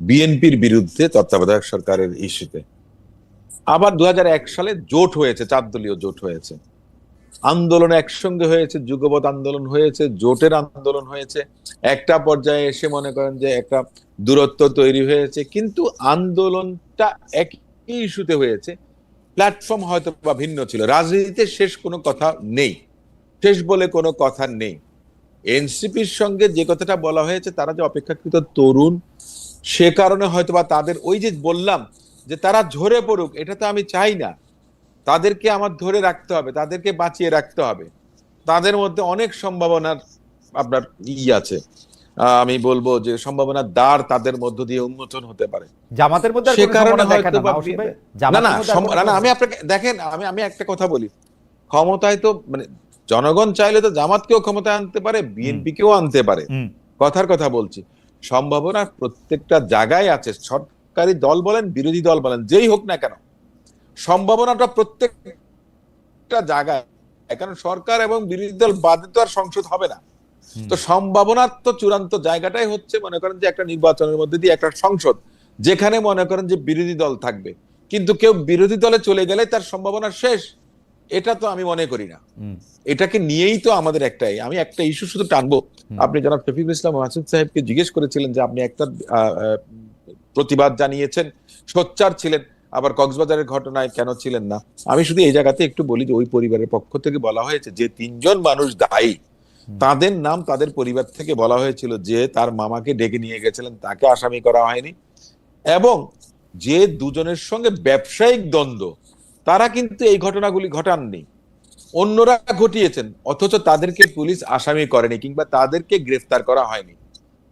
[SPEAKER 3] বিএনপির বিরুদ্ধে তত্ত্বাবধায়ক সরকারের ইস্যুতে। আবার 2001 সালে জোট হয়েছে, 4 দলীয় জোট হয়েছে, আন্দোলন একসঙ্গে হয়েছে, যুগপৎ আন্দোলন হয়েছে, জোটের আন্দোলন হয়েছে। একটা পর্যায়ে এসে মনে করেন যে একটা দূরত্ব তৈরি হয়েছে, কিন্তু আন্দোলনটা একই ইস্যুতে হয়েছে, প্ল্যাটফর্ম হয়তো বা ভিন্ন ছিল। রাজনীতিতে শেষ কোনো কথা নেই, শেষ বলে কোনো কথা নেই। এনসিপির সঙ্গে যে কথাটা বলা হয়েছে, তারা যে অপেক্ষাকৃত তরুণ, সে কারণে হয়তোবা তাদের ওই যে বললাম যে তারা ঝরে পড়ুক, এটা তো আমি চাই না। তাদেরকে আমার ধরে রাখতে হবে, তাদেরকে বাঁচিয়ে রাখতে হবে। তাদের মধ্যে অনেক সম্ভাবনার আপনার আছে, আমি বলবো যে সম্ভাবনার দ্বার তাদের মধ্য দিয়ে উন্মোচন হতে পারে।
[SPEAKER 1] জামাতের মধ্যে
[SPEAKER 3] সে কারণে হয়তো না, আমি আপনাকে দেখেন, আমি একটা কথা বলি, ক্ষমতায় তো মানে জনগণ চাইলে তো জামাতকেও ক্ষমতায় আনতে পারে, বিএনপিকেও আনতে পারে। কথার কথা বলছি, সম্ভাবনা প্রত্যেকটা জায়গায় আছে। সরকারি দল বলেন, বিরোধী দল বলেন, যেই হোক না কেন, সম্ভাবনাটা প্রত্যেকটা জায়গায়, কারণ সরকার এবং বিরোধী দল বাদে তো আর সংসদ হবে না। তো সম্ভাবনার তো চূড়ান্ত জায়গাটাই হচ্ছে মনে করেন যে একটা নির্বাচনের মধ্যে দিয়ে একটা সংসদ, যেখানে মনে করেন যে বিরোধী দল থাকবে, কিন্তু কেউ বিরোধী দলে চলে গেলে তার সম্ভাবনা শেষ। এটা তো আমি মনে করি না। এটাকে নিয়েই তো আমাদের একটাই, আমি একটা ইস্যু শুধু টানবো। আপনি জনাব শফিকুল ইসলাম মাসুদ সাহেবকে জিজ্ঞেস করেছিলেন যে আপনি একটা প্রতিবাদ জানিয়েছেন, সোচ্চার ছিলেন, আবার কক্সবাজারের ঘটনায় কেন ছিলেন না? আমি শুধু এই জায়গাতে একটু বলি যে ওই পরিবারের পক্ষ থেকে বলা হয়েছে যে 3জন মানুষ দায়ী, তাদের নাম তাদের পরিবার থেকে বলা হয়েছিল, যে তার মামাকে ডেকে নিয়ে গেছিলেন তাকে আসামি করা হয়নি, এবং যে দুজনের সঙ্গে ব্যবসায়িক দ্বন্দ্ব তারা কিন্তু এই ঘটনাগুলি ঘটাননি, অন্যরা ঘটিয়েছেন, অথচ তাদেরকে পুলিশ আসামি করেনি কিংবা তাদেরকে গ্রেফতার করা হয়নি।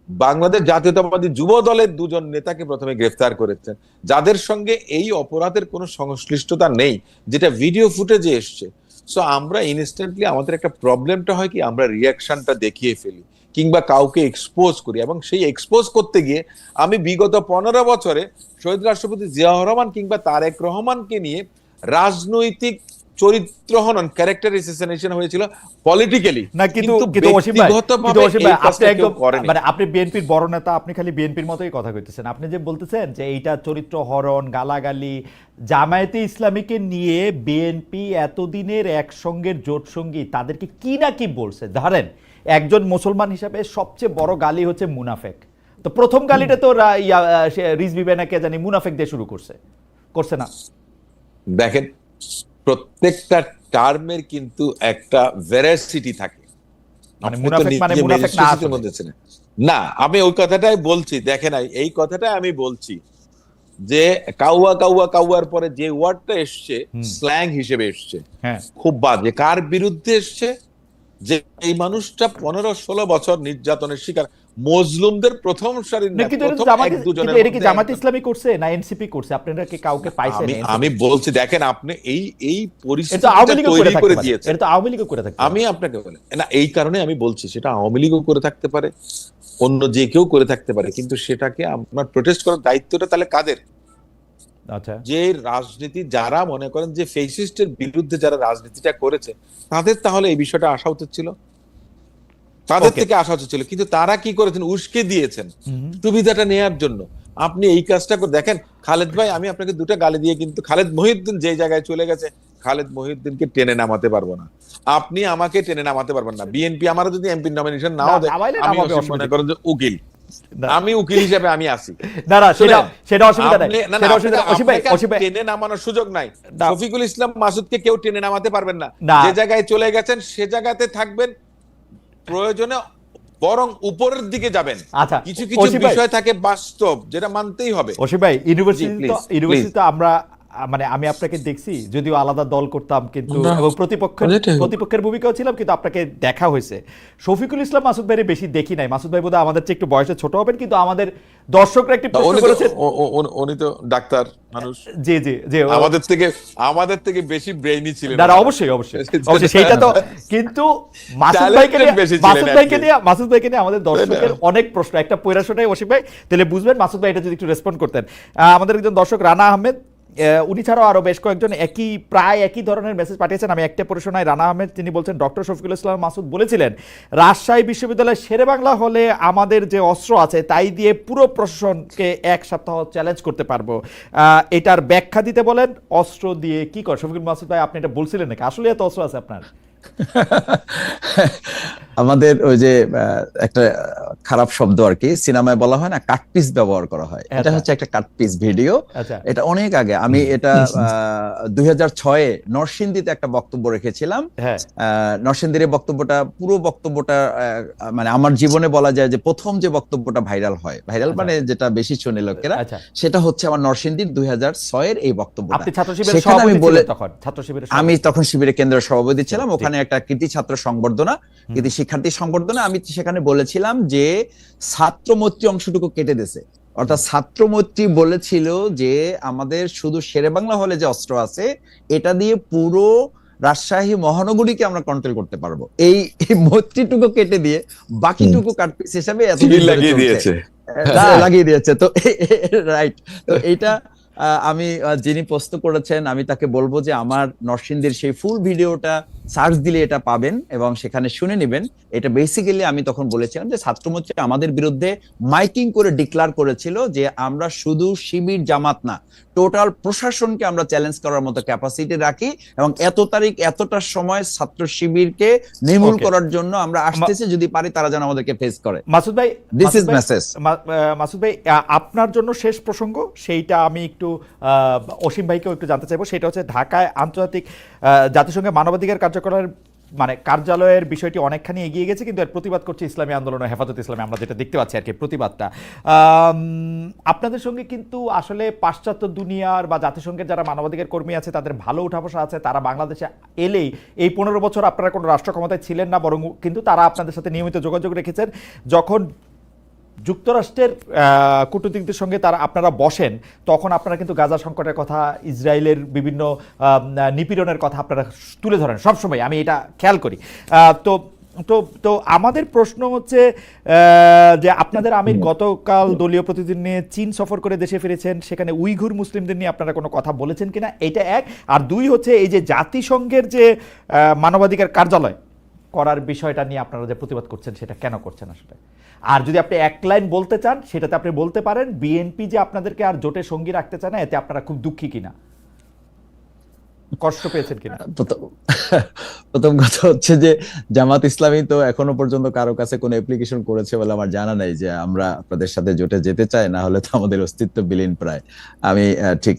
[SPEAKER 3] বাংলাদেশ জাতীয়তাবাদী যুব দলের 2জন নেতাকে প্রথমে গ্রেফতার করেছেন, যাদের সঙ্গে এই অপরাধের কোনো সংশ্লিষ্টতা নেই, যেটা ভিডিও ফুটেজে এসছে। সো আমরা ইনস্ট্যান্টলি আমাদের একটা প্রবলেমটা হয় কি, আমরা রিয়াকশনটা দেখিয়ে ফেলি কিংবা কাউকে এক্সপোজ করি, এবং সেই এক্সপোজ করতে গিয়ে আমি বিগত 15 বছরে শহীদ রাষ্ট্রপতি জিয়াউর রহমান কিংবা তারেক রহমানকে নিয়ে রাজনৈতিক চরিত্র হনন, ক্যারেক্টার অ্যাসাসিনেশন হয়েছিল পলিটিক্যালি,
[SPEAKER 1] না, কিন্তু অসীম ভাই, আপনি একদম মানে আপনি বিএনপির বড় নেতা, আপনি খালি বিএনপির মতোই কথা কইতেছেন। আপনি যে বলতেছেন যে এইটা চরিত্র হরণ, গালাগালি, জামায়াতে ইসলামীকে নিয়ে বিএনপি এতদিনের একসঙ্গের জোট সঙ্গী তাদেরকে কি না কি বলছে। ধরেন একজন মুসলমান হিসাবে সবচেয়ে বড় গালি হচ্ছে মুনাফেক। তো প্রথম গালিটা তো রিজভী বেনাকে জানি মুনাফেক দিয়ে শুরু করছে না?
[SPEAKER 3] দেখেন, প্রত্যেকটা টার্মের কিন্তু একটা ভেরাসিটি থাকে,
[SPEAKER 1] মানে মুনাফেক মানে মুনাফেক না আসলে।
[SPEAKER 3] না, আমি ওই কথাটাই বলছি। দেখেন, এই কথাটাই আমি বলছি যে কাউয়া কাউয়া কাউয়ার পরে যে ওয়ার্ডটা এসছে স্ল্যাং হিসেবে এসছে, খুব বাজে। কার বিরুদ্ধে এসছে? যে এই মানুষটা 15-16 বছর নির্যাতনের শিকার, মজলুমদের প্রথম সারির
[SPEAKER 1] জামাত ইসলামী করছে না এনসিপি করছে? আপনারা কি কাউকে পাইছেন?
[SPEAKER 3] আমি বলছি, দেখেন আপনি এই পরিস্থিতি তৈরি করে দিয়েছেন,
[SPEAKER 1] এটা তো আওয়ামী লীগও করে থাকে।
[SPEAKER 3] আমি আপনাকে বলি না, এই কারণে আমি বলছি সেটা আওয়ামী লীগও করে থাকতে পারে, অন্য যে কেউ করে থাকতে পারে, কিন্তু সেটাকে আপনার প্রোটেস্ট করার দায়িত্বটা তাহলে কাদের?
[SPEAKER 1] আচ্ছা,
[SPEAKER 3] যে রাজনীতি যারা মনে করেন যে ফেসিস্টের বিরুদ্ধে যারা রাজনীতিটা করেছে, তাদের তাহলে এই বিষয়টা আসা উচিত ছিল, তাদের থেকে আসা উচিত ছিল। কিন্তু তারা কি করেছেন? উস্কে দিয়েছেন সুবিধাটা নেয়ার জন্য। আপনি এই কাজটা করে দেখেন, খালেদ ভাই, আমি আপনাকে 2টা গালি দিয়ে কিন্তু খালেদ মহিউদ্দিন যে জায়গায় চলে গেছে, খালেদ মহিউদ্দিনকে টেনে নামাতে পারবো না, আপনি আমাকে টেনে নামাতে পারবেন না। বিএনপি আমার যদি এমপি নমিনেশন নাও দেয়, আমি মনে করেন যে উকিল, আমি উকিল হিসেবে আমি আসি।
[SPEAKER 1] না না, সেটা অসুবিধা নাই, সেটা অসুবিধা নাই।
[SPEAKER 3] টেনে নামানোর সুযোগ নাই। শফিকুল ইসলাম মাসুদকে কেউ টেনে নামাতে পারবেন না। যে জায়গায় চলে গেছেন সে জায়গাতে থাকবেন, প্রয়োজনে বরং উপরের দিকে যাবেন।
[SPEAKER 1] আচ্ছা,
[SPEAKER 3] কিছু কিছু বিষয় থাকে বাস্তব, যেটা মানতেই হবে।
[SPEAKER 1] অসীম ভাই, ইউনিভার্সিটিতে আমরা মানে আমি আপনাকে দেখছি, যদিও আলাদা দল করতাম কিন্তু, এবং প্রতিপক্ষের ভূমিকাও ছিলাম, কিন্তু আপনাকে দেখা হয়েছে। শফিকুল ইসলাম মাসুদ ভাইরে বেশি দেখি নাই। মাসুদ ভাই বোধহয় আমাদের চেয়ে একটু বয়সে ছোট হবেন, কিন্তু আমাদের দর্শকরা একটি প্রশ্ন করেছেন,
[SPEAKER 3] উনি তো ডাক্তার মানুষ,
[SPEAKER 1] জি জি জি,
[SPEAKER 3] আমাদের থেকে বেশি ব্রেইনি ছিলেন।
[SPEAKER 1] না অবশ্যই অবশ্যই অবশ্যই, সেইটা তো। কিন্তু মাসুদ ভাইকে নিয়ে আমাদের দর্শকের অনেক প্রশ্ন। একটা পয়রা শোনাই অসীম ভাই, তাহলে বুঝবেন মাসুদ ভাই এটা যদি একটু রেসপন্ড করতেন। আমাদের একজন দর্শক রানা আহমেদ, উনি ছাড়াও আরো বেশ কয়েকজন প্রায় একই ধরনের মেসেজ পাঠিয়েছেন। আমি একটা পড়ে শোনাই। রানা আহমেদ, তিনি বলছেন, ডক্টর শফিকুল ইসলাম মাসুদ বলেছিলেন রাজশাহী বিশ্ববিদ্যালয়ের শেরেবাংলা হলে আমাদের যে অস্ত্র আছে তাই দিয়ে পুরো প্রশাসনকে 1 সপ্তাহ চ্যালেঞ্জ করতে পারবো। এটার ব্যাখ্যা দিতে বলেন, অস্ত্র দিয়ে কি করে? শফিকুল মাসুদ ভাই, আপনি এটা বলছিলেন নাকি? আসলে এত অস্ত্র আছে আপনার?
[SPEAKER 2] আমাদের ওই যে একটা খারাপ শব্দ আর কি, সিনেমায় বলা হয় না, কাটপিস ব্যবহার করা হয়। এটা হচ্ছে একটা কাটপিস ভিডিও। এটা অনেক আগে, আমি এটা 2006-এ নরসিংদীতে একটা বক্তব্য রেখেছিলাম। নরসিংদীর বক্তব্যটা, পুরো বক্তব্যটা মানে আমার জীবনে বলা যায় যে প্রথম যে বক্তব্যটা ভাইরাল হয়, ভাইরাল মানে যেটা বেশি শুনে লোকেরা, সেটা হচ্ছে আমার নরসিংদীর 2006-এর এই বক্তব্যটা। আমি তখন শিবিরের কেন্দ্রীয় সভাপতি ছিলাম। ওখানে একটা কৃতি ছাত্র সংবর্ধনা, কৃতি শিক্ষার্থী সংবর্ধনা, আমি সেখানে বলেছিলাম যে ছাত্রমৈত্রী অংশটুকু কেটে দিয়েছে। অর্থাৎ ছাত্রমৈত্রী বলেছিল যে আমাদের শুধু শেরেবাংলা হলে যে অস্ত্র আছে এটা দিয়ে পুরো রাজশাহী মহানগরীকে আমরা কন্ট্রোল করতে পারবো। এই মৈত্রীটুকু কেটে দিয়ে বাকিটুকু কাটপিস হিসাবে লাগিয়ে দিয়েছে। তো রাইট, তো এইটা আমি যিনি পোস্ট করেছেন আমি তাকে বলবো যে আমার নরসিংদীর সেই ফুল ভিডিওটা সার্চ দিলে এটা পাবেন এবং সেখানে শুনে নেবেন। এটা বেসিক্যালি আমি তখন বলেছিলাম যে ছাত্র মোর্চা আমাদের বিরুদ্ধে মাইকিং করে ডিক্লার করেছিল যে আমরা শুধু শিবির জামাত না, টোটাল প্রশাসনকে আমরা চ্যালেঞ্জ করার মতো ক্যাপাসিটি রাখি এবং এত তারিখ এতটার সময় ছাত্র শিবিরকে নির্মূল করার জন্য আমরা আসতেছি, যদি পারি তারা যেন আমাদেরকে ফেস করে।
[SPEAKER 1] মাসুদ ভাই,
[SPEAKER 2] দিস ইজ মেসেজ।
[SPEAKER 1] মাসুদ ভাই, আপনার জন্য শেষ প্রসঙ্গ, সেইটা আমি একটু অসীম ভাইকেও একটু জানতে চাইবো। সেটা হচ্ছে ঢাকায় আন্তর্জাতিক জাতিসংঘের মানবাধিকার কার্যকলাপের মানে কার্যালয়ের বিষয়টি অনেকখানি এগিয়ে গেছে, কিন্তু এর প্রতিবাদ করছে ইসলামী আন্দোলন ও হেফাজত ইসলামী, আমরা যেটা দেখতে পাচ্ছি আর কি প্রতিবাদটা। আপনাদের সঙ্গে কিন্তু আসলে পাশ্চাত্য দুনিয়ার বা জাতিসংঘের যারা মানবাধিকার কর্মী আছে তাদের ভালো উঠাবসা আছে। তারা বাংলাদেশে এলেই, এই 15 বছর আপনারা কোনো রাষ্ট্র ক্ষমতায় ছিলেন না, বরং কিন্তু তারা আপনাদের সাথে নিয়মিত যোগাযোগ রেখেছেন। যখন যুক্তরাষ্ট্রের কূটনীতিকদের সঙ্গে আপনারা বসেন, তখন আপনারা কিন্তু গাজা সংকটের কথা, ইসরায়েলের বিভিন্ন নিপীড়নের কথা আপনারা তুলে ধরেন সবসময়, আমি এটা খেয়াল করি। তো তো তো আমাদের প্রশ্ন হচ্ছে যে আপনাদের আমির গতকাল দলীয় প্রতিনিধি নিয়ে চীন সফর করে দেশে ফিরেছেন, সেখানে উইঘুর মুসলিমদের নিয়ে আপনারা কোনো কথা বলেছেন কিনা, এটা এক। আর দুই হচ্ছে এই যে জাতিসংঘের যে মানবাধিকার কার্যালয় করার বিষয়টা নিয়ে আপনারা যে প্রতিবাদ করছেন, সেটা কেন করছেন আসলে? আর যদি আপনি এক লাইন বলতে চান সেটাতে আপনি বলতে পারেন, বিএনপি যে আপনাদেরকে আর জোটে সঙ্গী রাখতে চায় না, এতে আপনারা খুব দুঃখী কিনা, কষ্ট পেয়েছেন কিনা?
[SPEAKER 2] প্রথম কথা হচ্ছে যে জামাত ইসলামী তো এখনো পর্যন্ত কারো কাছে কোনো অ্যাপ্লিকেশন করেছে বলে আমার জানা নাই যে আমরা আপনাদের সাথে জোটে যেতে চাই, না হলে তো আমাদের অস্তিত্ব বিলীন প্রায়। আমি ঠিক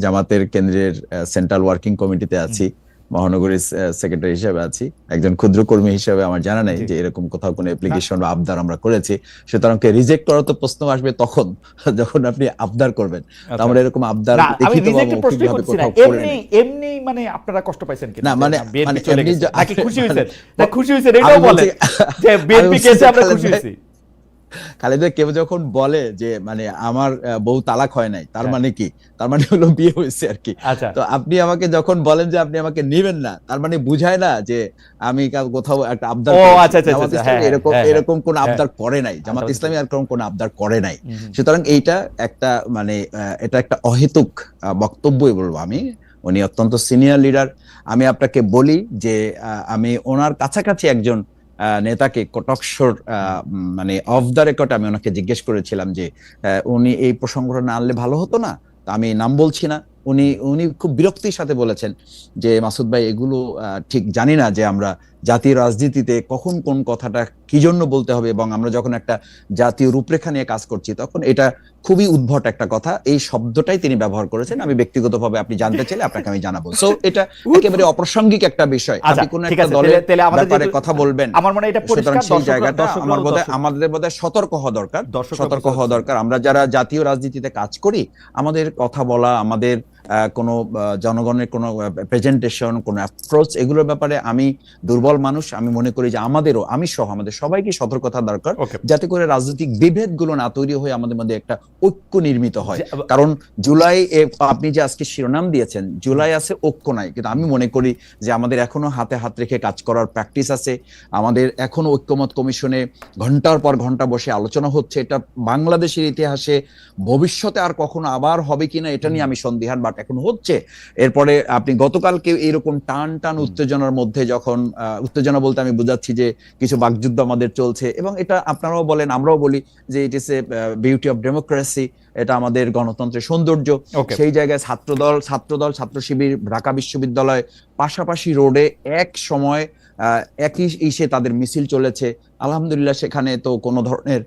[SPEAKER 2] জামাতের কেন্দ্রের সেন্ট্রাল ওয়ার্কিং কমিটিতে আছি, মহানগরীর সেক্রেটারি হিসেবে আছি, একজন ক্ষুদ্র কর্মী হিসেবে আমার জানা নেই যে এরকম কোথাও কোনো অ্যাপ্লিকেশন বা আবদার আমরা করেছি। সুতরাং রিজেক্ট করার তো প্রশ্ন আসবে তখন যখন আপনি আবদার করবেন। আমরা এরকম আবদার লিখিতভাবে মৌখিকভাবে কোথাও করে নাই।
[SPEAKER 1] এমনি মানে আপনারা কষ্ট পাইছেন কিনা?
[SPEAKER 2] না মানে
[SPEAKER 1] নাকি খুশি হয়েছেন? না খুশি হয়েছেন এটাও বলেন যে বিএনপি কেসে আমরা খুশি হয়েছি।
[SPEAKER 2] খালেদা, কেউ যখন বলে যে মানে আমার বউ তালাক হয় নাই, তার মানে কি? তার মানে হলো বিয়ে হয়েছে আর কি। তো আপনি আমাকে যখন বলেন যে আপনি আমাকে নেবেন না, তার মানে বুঝায় না যে আমি কোথাও একটা আবদার এরকম কোন আবদার করে নাই, জামাত ইসলামী আর কোন আবদার করে নাই। সুতরাং এইটা একটা মানে এটা একটা অহেতুক বক্তব্যই বলবো আমি। উনি অত্যন্ত সিনিয়র লিডার। আমি আপনাকে বলি যে আমি ওনার কাছাকাছি একজন নেতাকে কটকশোর মানে অফ দ্য রেকর্ড আমি ওনাকে জিজ্ঞেস করেছিলাম যে উনি এই প্রসঙ্গটা না আনলে ভালো হতো না। আমি নাম বলছি না, উনি খুব বিরক্তির সাথে বলেছেন যে মাসুদ ভাই এগুলো ঠিক জানি না যে আমরা জাতীয় রাজনীতিতে কখন কোন কথাটা কি জন্য বলতে হবে, এবং আমরা যখন একটা জাতীয় রূপরেখা নিয়ে কাজ করছি তখন এটা খুবই উদ্ভট একটা কথা, এই শব্দটাই তিনি ব্যবহার করেছেন। আমি ব্যক্তিগতভাবে আপনি জানতে চাইলে আপনাকে আমি জানাবো। সো এটা একেবারে অপ্রাসঙ্গিক একটা বিষয়। আপনি কোন একটা দলের ব্যাপারে কথা বলবেন, আমার মনে হয় এটা পরিষ্কার। সেই জায়গাটা আমাদের বোধহয় সতর্ক হওয়া দরকার। আমরা যারা জাতীয় রাজনীতিতে কাজ করি, আমাদের কথা বলা, আমাদের কোনো জনগণের কোনো প্রেজেন্টেশন, কোনো অ্যাপ্রোচ, এগুলোর ব্যাপারে আমি দুর্বল মানুষ। আমি মনে করি যে আমাদেরও, আমি সহ আমাদের সবাইকে সতর্কতা দরকার, যাতে করে রাজনৈতিক বিভেদগুলো না তৈরি হয়ে আমাদের মধ্যে একটা ঐক্য নির্মিত হয়। কারণ জুলাই, আপনি যে আজকে শিরোনাম দিয়েছেন, জুলাই আছে ঐক্য নাই, কিন্তু আমি মনে করি যে আমাদের এখনো হাতে হাত রেখে কাজ করার প্র্যাকটিস আছে। আমাদের এখনো ঐক্যমত কমিশনে ঘন্টার পর ঘন্টা বসে আলোচনা হচ্ছে। এটা বাংলাদেশের ইতিহাসে ভবিষ্যতে আর কখনো আবার হবে কিনা এটা নিয়ে আমি সন্দিহান, বাট এখন হচ্ছে। এরপরে আপনি গতকালকে এরকম টান উত্তেজনার মধ্যে, যখন উত্তেজনা বলতে আমি বুঝাচ্ছি যে কিছু বাকযুদ্ধ আমাদের চলছে, এবং এটা আপনারাও বলেন আমরাও বলি যে it is a beauty of democracy, এটা আমাদের গণতন্ত্রের সৌন্দর্য। সেই জায়গায় ছাত্রদল, ছাত্র শিবির, ঢাকা বিশ্ববিদ্যালয় পাশাপাশি রোডে এক সময় একই ইসে তাদের মিছিল চলেছে। আলহামদুলিল্লাহ সেখানে তো কোনো ধরনের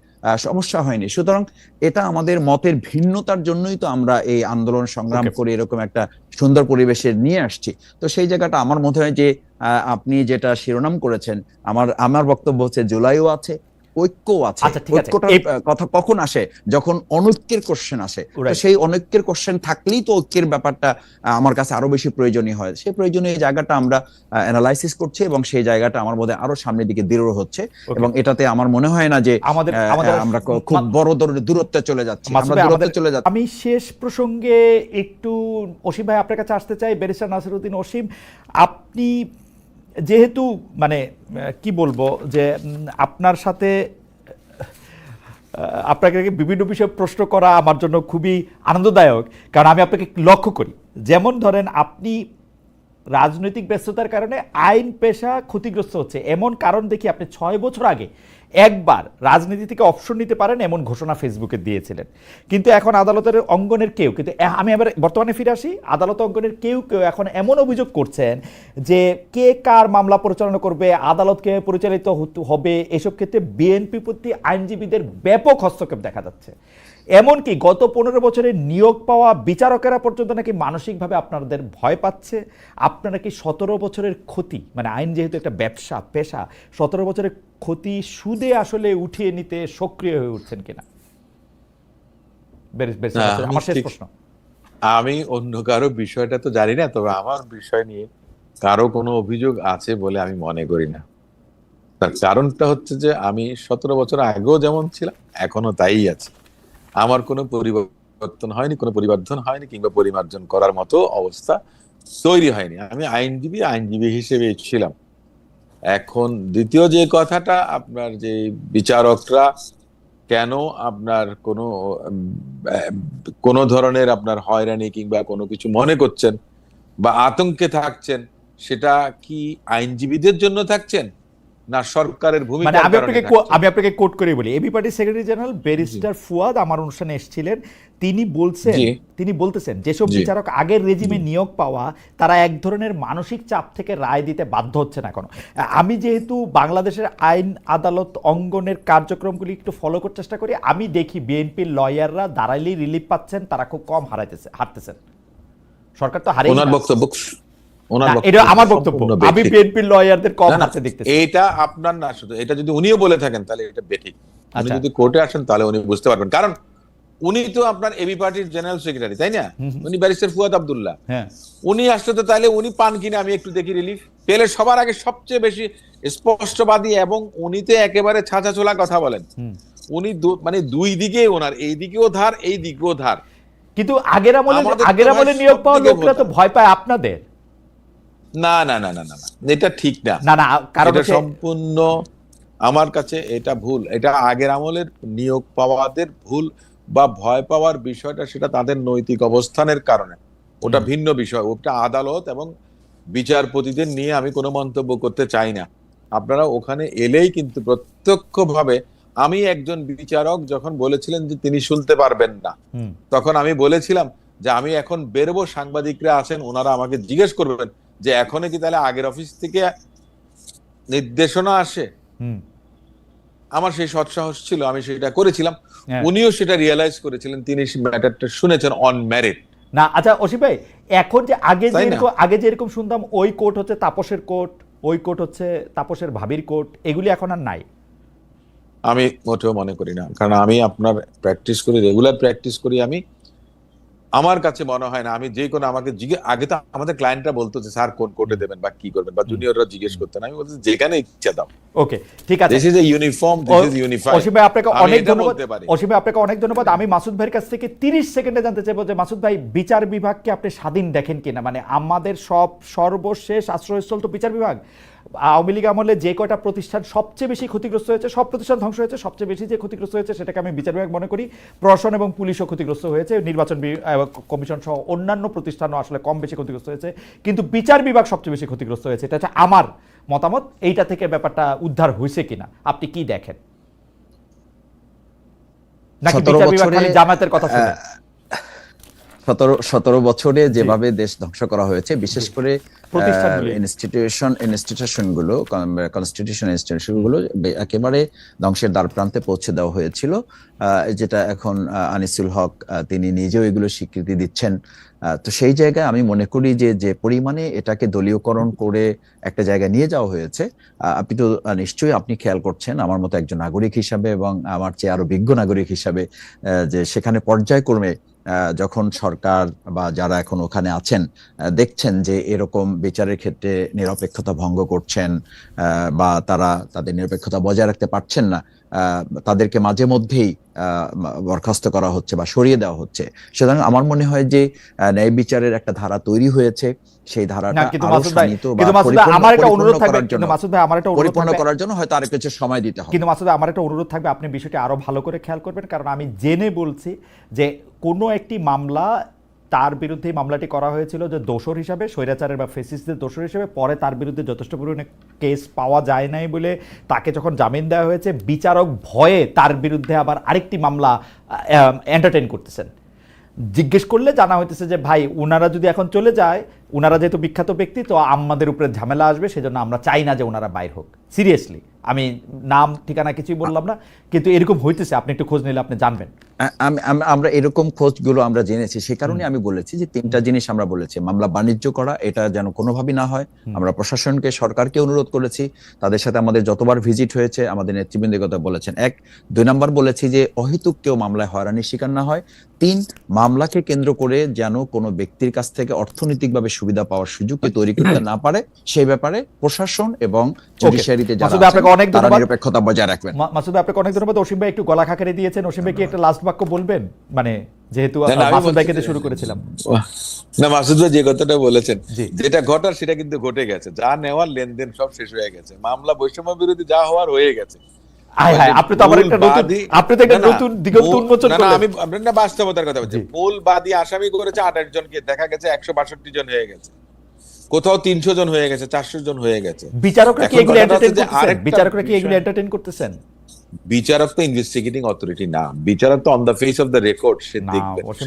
[SPEAKER 2] সমস্যা হয়নি। সুতরাং এটা আমাদের মতের ভিন্নতার জন্যই তো আমরা এই আন্দোলন সংগ্রাম করে এরকম একটা সুন্দর পরিবেশে নিয়ে আসছি। তো সেই জায়গাটা আমার মনে হয় যে আপনি যেটা শিরোনাম করেছেন, আমার বক্তব্য হচ্ছে জুলাইও আছে, ঐক্য আছে। ঐক্যটার কথা কখন আসে? যখন অনৈক্যের কোশ্চেন আসে। সেই অনৈক্যের কোশ্চেন থাকলেই তো ঐক্যের ব্যাপারটা আমার কাছে আরো বেশি প্রয়োজনীয় হয়। সেই প্রয়োজনীয় জায়গাটা আমরা অ্যানালাইসিস করছি, এবং সেই জায়গাটা আমার মধ্যে আরো সামনের দিকে দৃঢ় হচ্ছে, এবং এটাতে আমার মনে হয় না যে আমরা খুব বড় ধরনের দূরত্বে চলে যাচ্ছি।
[SPEAKER 1] আমি শেষ প্রসঙ্গে একটু অসীম ভাই আপনার কাছে আসতে চাই। ব্যারিস্টার নাসিরউদ্দিন অসীম, আপনি যেহেতু মানে কি বলবো যে আপনার সাথে আপনাকে বিভিন্ন বিষয়ে প্রশ্ন করা আমার জন্য খুবই আনন্দদায়ক, কারণ আমি আপনাকে লক্ষ্য করি। যেমন ধরেন, আপনি রাজনৈতিক ব্যস্ততার কারণে আইন পেশা ক্ষতিগ্রস্ত হচ্ছে, এমন কারণ দেখি আপনি 6 বছর আগে একবার রাজনীতি থেকে অবসর নিতে পারেন এমন ঘোষণা ফেসবুকে দিয়েছিলেন। কিন্তু এখন আদালতের অঙ্গনের কেউ, কিন্তু আমি আবার বর্তমানে ফিরে আসি, আদালত অঙ্গনের কেউ কেউ এখন এমন অভিযোগ করছেন যে কে কার মামলা পরিচালনা করবে, আদালতকে পরিচালিত হবে, এসব ক্ষেত্রে বিএনপি প্রতি আইনজীবীদের ব্যাপক হস্তক্ষেপ দেখা যাচ্ছে। এমনকি গত 15 বছরে নিয়োগ পাওয়া বিচারকেরা পর্যন্ত নাকি মানসিকভাবে আপনাদের ভয় পাচ্ছে। আপনারা কি 17 বছরের ক্ষতি, মানে আইন যেহেতু একটা ব্যবসা পেশা, 17 বছরের ক্ষতি সুদে আসলে উঠিয়ে নিতে সক্রিয় হয়ে উঠছেন কিনা? আমার শেষ প্রশ্ন।
[SPEAKER 3] আমি অন্য কারো বিষয়টা তো জানি না, তবে আমার বিষয় নিয়ে কারো কোনো অভিযোগ আছে বলে আমি মনে করি না। তার কারণটা হচ্ছে যে আমি 17 বছর আগেও যেমন ছিলাম এখনো তাই আছে। আমার কোনো পরিবর্তন হয়নি, কোনো পরিবর্তন হয়নি, কিংবা পরিমার্জন করার মতো অবস্থা তৈরি হয়নি। আমি আইনজীবী হিসেবে ছিলাম। এখন দ্বিতীয় যে কথাটা, আপনার যে বিচারকরা কেন আপনার কোনো ধরনের আপনার হয়রানি কিংবা কোনো কিছু মনে করছেন বা আতঙ্কে থাকছেন, সেটা কি আইনজীবীদের জন্য থাকছেন না সরকারের ভূমিকা?
[SPEAKER 1] মানে আমি আপনাকে কোট করে বলি, এবি পার্টির সেক্রেটারি জেনারেল ব্যারিস্টার ফুয়াদ আমার অনুষ্ঠানে এসেছিলেন। তিনি বলতেছেন যেসব বিচারক আগের রেজিমে নিয়োগ পাওয়া, তারা এক ধরনের মানসিক চাপ থেকে রায় দিতে বাধ্য হচ্ছে না এখন। আমি যেহেতু বাংলাদেশের আইন আদালত অঙ্গনের কার্যক্রমগুলি একটু ফলো করার চেষ্টা করি, আমি দেখি বিএনপির লয়াররা দাঁড়াইলেই রিলিফ পাচ্ছেন, তারা খুব কম হারতেছেন। সরকার তো হারিয়ে এটা আমার বক্তব্য, আমি বিএনপির লয়ারদের কম হারতে দেখতেছি।
[SPEAKER 3] এটা আপনার না, শুধু এটা যদি উনিও বলে থাকেন তাহলে এটা বেঠিক। উনি যদি কোর্টে আসেন তাহলে উনি বুঝতে পারবেন, কারণ উনি তো আপনার এবি পার্টির জেনারেল সেক্রেটারি, তাই না? উনি ব্যারিস্টার ফুয়াদ আব্দুল্লাহ। উনি আসলে তো তাহলে উনি পান কিনা আমি একটু দেখি রিলিফ পেলে। সবার আগে সবচেয়ে বেশি স্পষ্টবাদী এবং উনি তো একেবারে ছাঁচা ছোলা কথা বলেন। উনি মানে দুই দিকে ওনার, এই দিকেও ধার এই দিকেও ধার।
[SPEAKER 1] কিন্তু আগের আমলে নিয়োগ পাওয়া লোকরা তো ভয় পায় আপনাদের।
[SPEAKER 3] না না না না না, এটা ঠিক না।
[SPEAKER 1] না, কারণ
[SPEAKER 3] সম্পূর্ণ আমার কাছে এটা ভুল। এটা আগের আমলের নিয়োগ পাওয়াদের ভুল বা ভয় পাওয়ার বিষয়টা, সেটা তাদের নৈতিক অবস্থানের কারণে, ওটা ভিন্ন বিষয়। ওটা আদালত এবং বিচারপতিদের নিয়ে আমি কোনো মন্তব্য করতে চাই না। আপনারা ওখানে এলেই কিন্তু প্রত্যক্ষভাবে, আমি একজন বিচারক যখন বলেছিলেন যে তিনি শুনতে পারবেন না, তখন আমি বলেছিলাম যে আমি এখন বেরোবো, সাংবাদিকরা আছেন, ওনারা আমাকে জিজ্ঞেস করবেন যে এখনো কি তাহলে আগের অফিস থেকে নির্দেশনা আসে। আমার সেই সৎসাহস ছিল, আমি সেটা করেছিলাম। উনিও সেটা রিয়েলাইজ করেছিলেন, তিনি ম্যাটারটা শুনেছেন অন মেরিট।
[SPEAKER 1] না আচ্ছা অসীম ভাই, এখন যে আগে যেরকম শুনতাম ওই কোর্ট হচ্ছে তাপসের কোর্ট, ওই কোর্ট হচ্ছে তাপসের ভাবির কোর্ট, এগুলি এখন আর নাই।
[SPEAKER 3] আমি মোটেও মনে করি না, কারণ আমি আপনার প্র্যাকটিস করি, রেগুলার প্র্যাকটিস করি। আমার কাছে মনে হয় না, আমি যে কোনো আমাকে আগে তো আমাদের ক্লায়েন্টরা বলতো যে স্যার কোন কোর্টে দেবেন বা কি করবেন, বা জুনিয়ররা জিজ্ঞেস করতেন, আমি বলছি যেখানে ইচ্ছা দাও।
[SPEAKER 1] ওকে, ঠিক আছে।
[SPEAKER 3] This is a uniform, this is unified.
[SPEAKER 1] Asim ভাই আপনাকে অনেক ধন্যবাদ। আমি মাসুদ ভাইয়ের কাছ থেকে 30 সেকেন্ডে জানতে চাইবো যে মাসুদ ভাই, বিচার বিভাগকে আপনি স্বাধীন দেখেন কিনা? মানে আমাদের সর্বশেষ আশ্রয়স্থল তো বিচার বিভাগ। আওয়ামী লীগ আমলে যে কয়টা প্রতিষ্ঠান সবচেয়ে বেশি ক্ষতিগ্রস্ত হয়েছে, সব প্রতিষ্ঠান ধ্বংস হয়েছে, সবচেয়ে বেশি যে ক্ষতিগ্রস্ত হয়েছে সেটাকে আমি বিচার বিভাগ মনে করি। প্রশাসন এবং পুলিশও ক্ষতিগ্রস্ত হয়েছে, নির্বাচন কমিশন সহ অন্যান্য প্রতিষ্ঠানও আসলে কম বেশি ক্ষতিগ্রস্ত হয়েছে, কিন্তু বিচার বিভাগ সবচেয়ে বেশি ক্ষতিগ্রস্ত হয়েছে। এটা হচ্ছে আমার মতামত। এইটা থেকে ব্যাপারটা উদ্ধার হয়েছে কিনা আপনি কি দেখেন? নাকি বিচার বিভাগ খালি জামায়াতের কথা শুনে?
[SPEAKER 2] 17 বছরে যেভাবে দেশ ধ্বংস করা হয়েছে, বিশেষ করে ইনস্টিটিউশনগুলো, কনস্টিটিউশন ইনস্টিটিউশনগুলো একেবারে ধ্বংসের দ্বার প্রান্তে পৌঁছে দেওয়া হয়েছিল, যেটা এখন আনিসুল হক তিনি নিজেও এগুলো স্বীকৃতি দিচ্ছেন। তো সেই জায়গায় আমি মনে করি যে পরিমাণে এটাকে দলীয়করণ করে একটা জায়গায় নিয়ে যাওয়া হয়েছে, আপনি তো নিশ্চয়ই আপনি খেয়াল করছেন আমার মতো একজন নাগরিক হিসাবে এবং আমার চেয়ে আরো বিজ্ঞ নাগরিক হিসাবে, যে সেখানে পর্যায়ক্রমে যখন সরকার বা যারা এখন ওখানে আছেন দেখছেন যে এরকম বিচারের ক্ষেত্রে নিরপেক্ষতা ভঙ্গ করছেন বা তারা তাদের নিরপেক্ষতা বজায় রাখতে পারছেন না, তাদেরকে মাঝে মধ্যেই বরখাস্ত করা হচ্ছে বা সরিয়ে দেওয়া হচ্ছে। সুতরাং আমার মনে হয় যে ন্যায় বিচারের একটা ধারা তৈরি হয়েছে, সেই ধারাটা পরিপূর্ণ করার জন্য হয়তো আরো কিছু সময় দিতে হবে।
[SPEAKER 1] কিন্তু মাসুদ, আমার একটা অনুরোধ থাকবে, আপনি বিষয়টি আরো ভালো করে খেয়াল করবেন, কারণ আমি জেনে বলছি যে কোনো একটি মামলা তার বিরুদ্ধে এই মামলাটি করা হয়েছিল যে দোষর হিসাবে, স্বৈরাচারের বা ফেসিস্টদের দোষর হিসেবে। পরে তার বিরুদ্ধে যথেষ্ট পরিমাণে কেস পাওয়া যায় নাই বলে তাকে যখন জামিন দেওয়া হয়েছে, বিচারক ভয়ে তার বিরুদ্ধে আবার আরেকটি মামলা এন্টারটেইন করতেছেন। জিজ্ঞেস করলে জানা হইতেছে যে ভাই ওনারা যদি এখন চলে যায়, ওনারা যেহেতু বিখ্যাত ব্যক্তি, তো আমাদের উপরে ঝামেলা আসবে, সেজন্য আমরা চাই না যে ওনারা বাইর হোক। সিরিয়াসলি, আমি নাম ঠিকানা কিছুই বললাম না, কিন্তু এরকম হইতেছে। আপনি একটু খোঁজ নিলে আপনি জানবেন।
[SPEAKER 2] আমরা এরকম খোঁজগুলো আমরা জেনেছি, সে কারণে আমি বলেছি যে তিনটা জিনিস আমরা বলেছি। মামলা বাণিজ্য করা, এটা যেন কোনোভাবেই না হয়। আমরা প্রশাসনকে, সরকারকে অনুরোধ করেছি, তাদের সাথে আমাদের যতবার ভিজিট হয়েছে আমাদের নেতৃবৃন্দের কথা বলেছেন। 1, 2 নম্বর বলেছি যে অহেতুক কেউ মামলায় হয়রানির শিকার না হয়। 3, মামলাকে কেন্দ্র করে যেন কোনো ব্যক্তির কাছ থেকে অর্থনৈতিকভাবে সুবিধা পাওয়ার সুযোগ তৈরি করতে না পারে, সেই ব্যাপারে প্রশাসন এবং জুডিশিয়ারিতে যারা
[SPEAKER 1] মাসুদ, আপনাকে অনেক
[SPEAKER 2] আছেন তারা
[SPEAKER 1] ধন্যবাদ।
[SPEAKER 2] নিরপেক্ষতা বজায় রাখবেন।
[SPEAKER 1] মাসুদ, আপনাকে অনেক ধন্যবাদ। অসীম ভাই একটু গলা খাকারে দিয়েছেন। অসীম ভাই কি একটা লাস্ট বাক্য বলবেন? মানে যেহেতু
[SPEAKER 3] না, আমি
[SPEAKER 1] মাসুদ ভাইকে
[SPEAKER 3] বলছি
[SPEAKER 1] দিয়ে
[SPEAKER 3] যে-
[SPEAKER 1] শুরু করেছিলাম।
[SPEAKER 3] না, মাসুদ ভাই যে কথাটা বলেছেন,
[SPEAKER 1] জি।
[SPEAKER 3] যেটা ঘটার সেটা কিন্তু ঘটে গেছে। যা নেওয়ার লেনদেন সব শেষ হয়ে গেছে। মামলা বৈষম্য বিরোধী যা হওয়ার হয়ে গেছে।
[SPEAKER 1] হায় হায়, আপনি তো আবার একটা নতুন, আপনি তো একটা নতুন দিগন্ত উন্মোচন
[SPEAKER 3] না,
[SPEAKER 1] করলেন।
[SPEAKER 3] আমি আপনার না বাস্তবতার কথা বলছি।
[SPEAKER 1] জি।
[SPEAKER 3] মূল বাদী আসামি করেছে 28 জনকে, দেখা গেছে 162 জন হয়ে গেছে, কোথাও 300 জন হয়ে গেছে, 400 জন হয়ে গেছে।
[SPEAKER 1] বিচারকরা কি
[SPEAKER 3] এখন
[SPEAKER 1] এগুলো
[SPEAKER 3] কথাটা
[SPEAKER 1] এন্টারটেইন
[SPEAKER 3] হচ্ছে যে
[SPEAKER 1] করতেছেন?
[SPEAKER 3] আরেকটা
[SPEAKER 1] বিচারকরা কি এগুলো
[SPEAKER 3] বিষয়-
[SPEAKER 1] এন্টারটেইন করতেছেন?
[SPEAKER 3] বিচারক তো ইনভেস্টিগেটিং অথরিটি না, বিচারক তো on the face of the record সে
[SPEAKER 1] না,
[SPEAKER 3] দেখবেন।
[SPEAKER 1] অসীম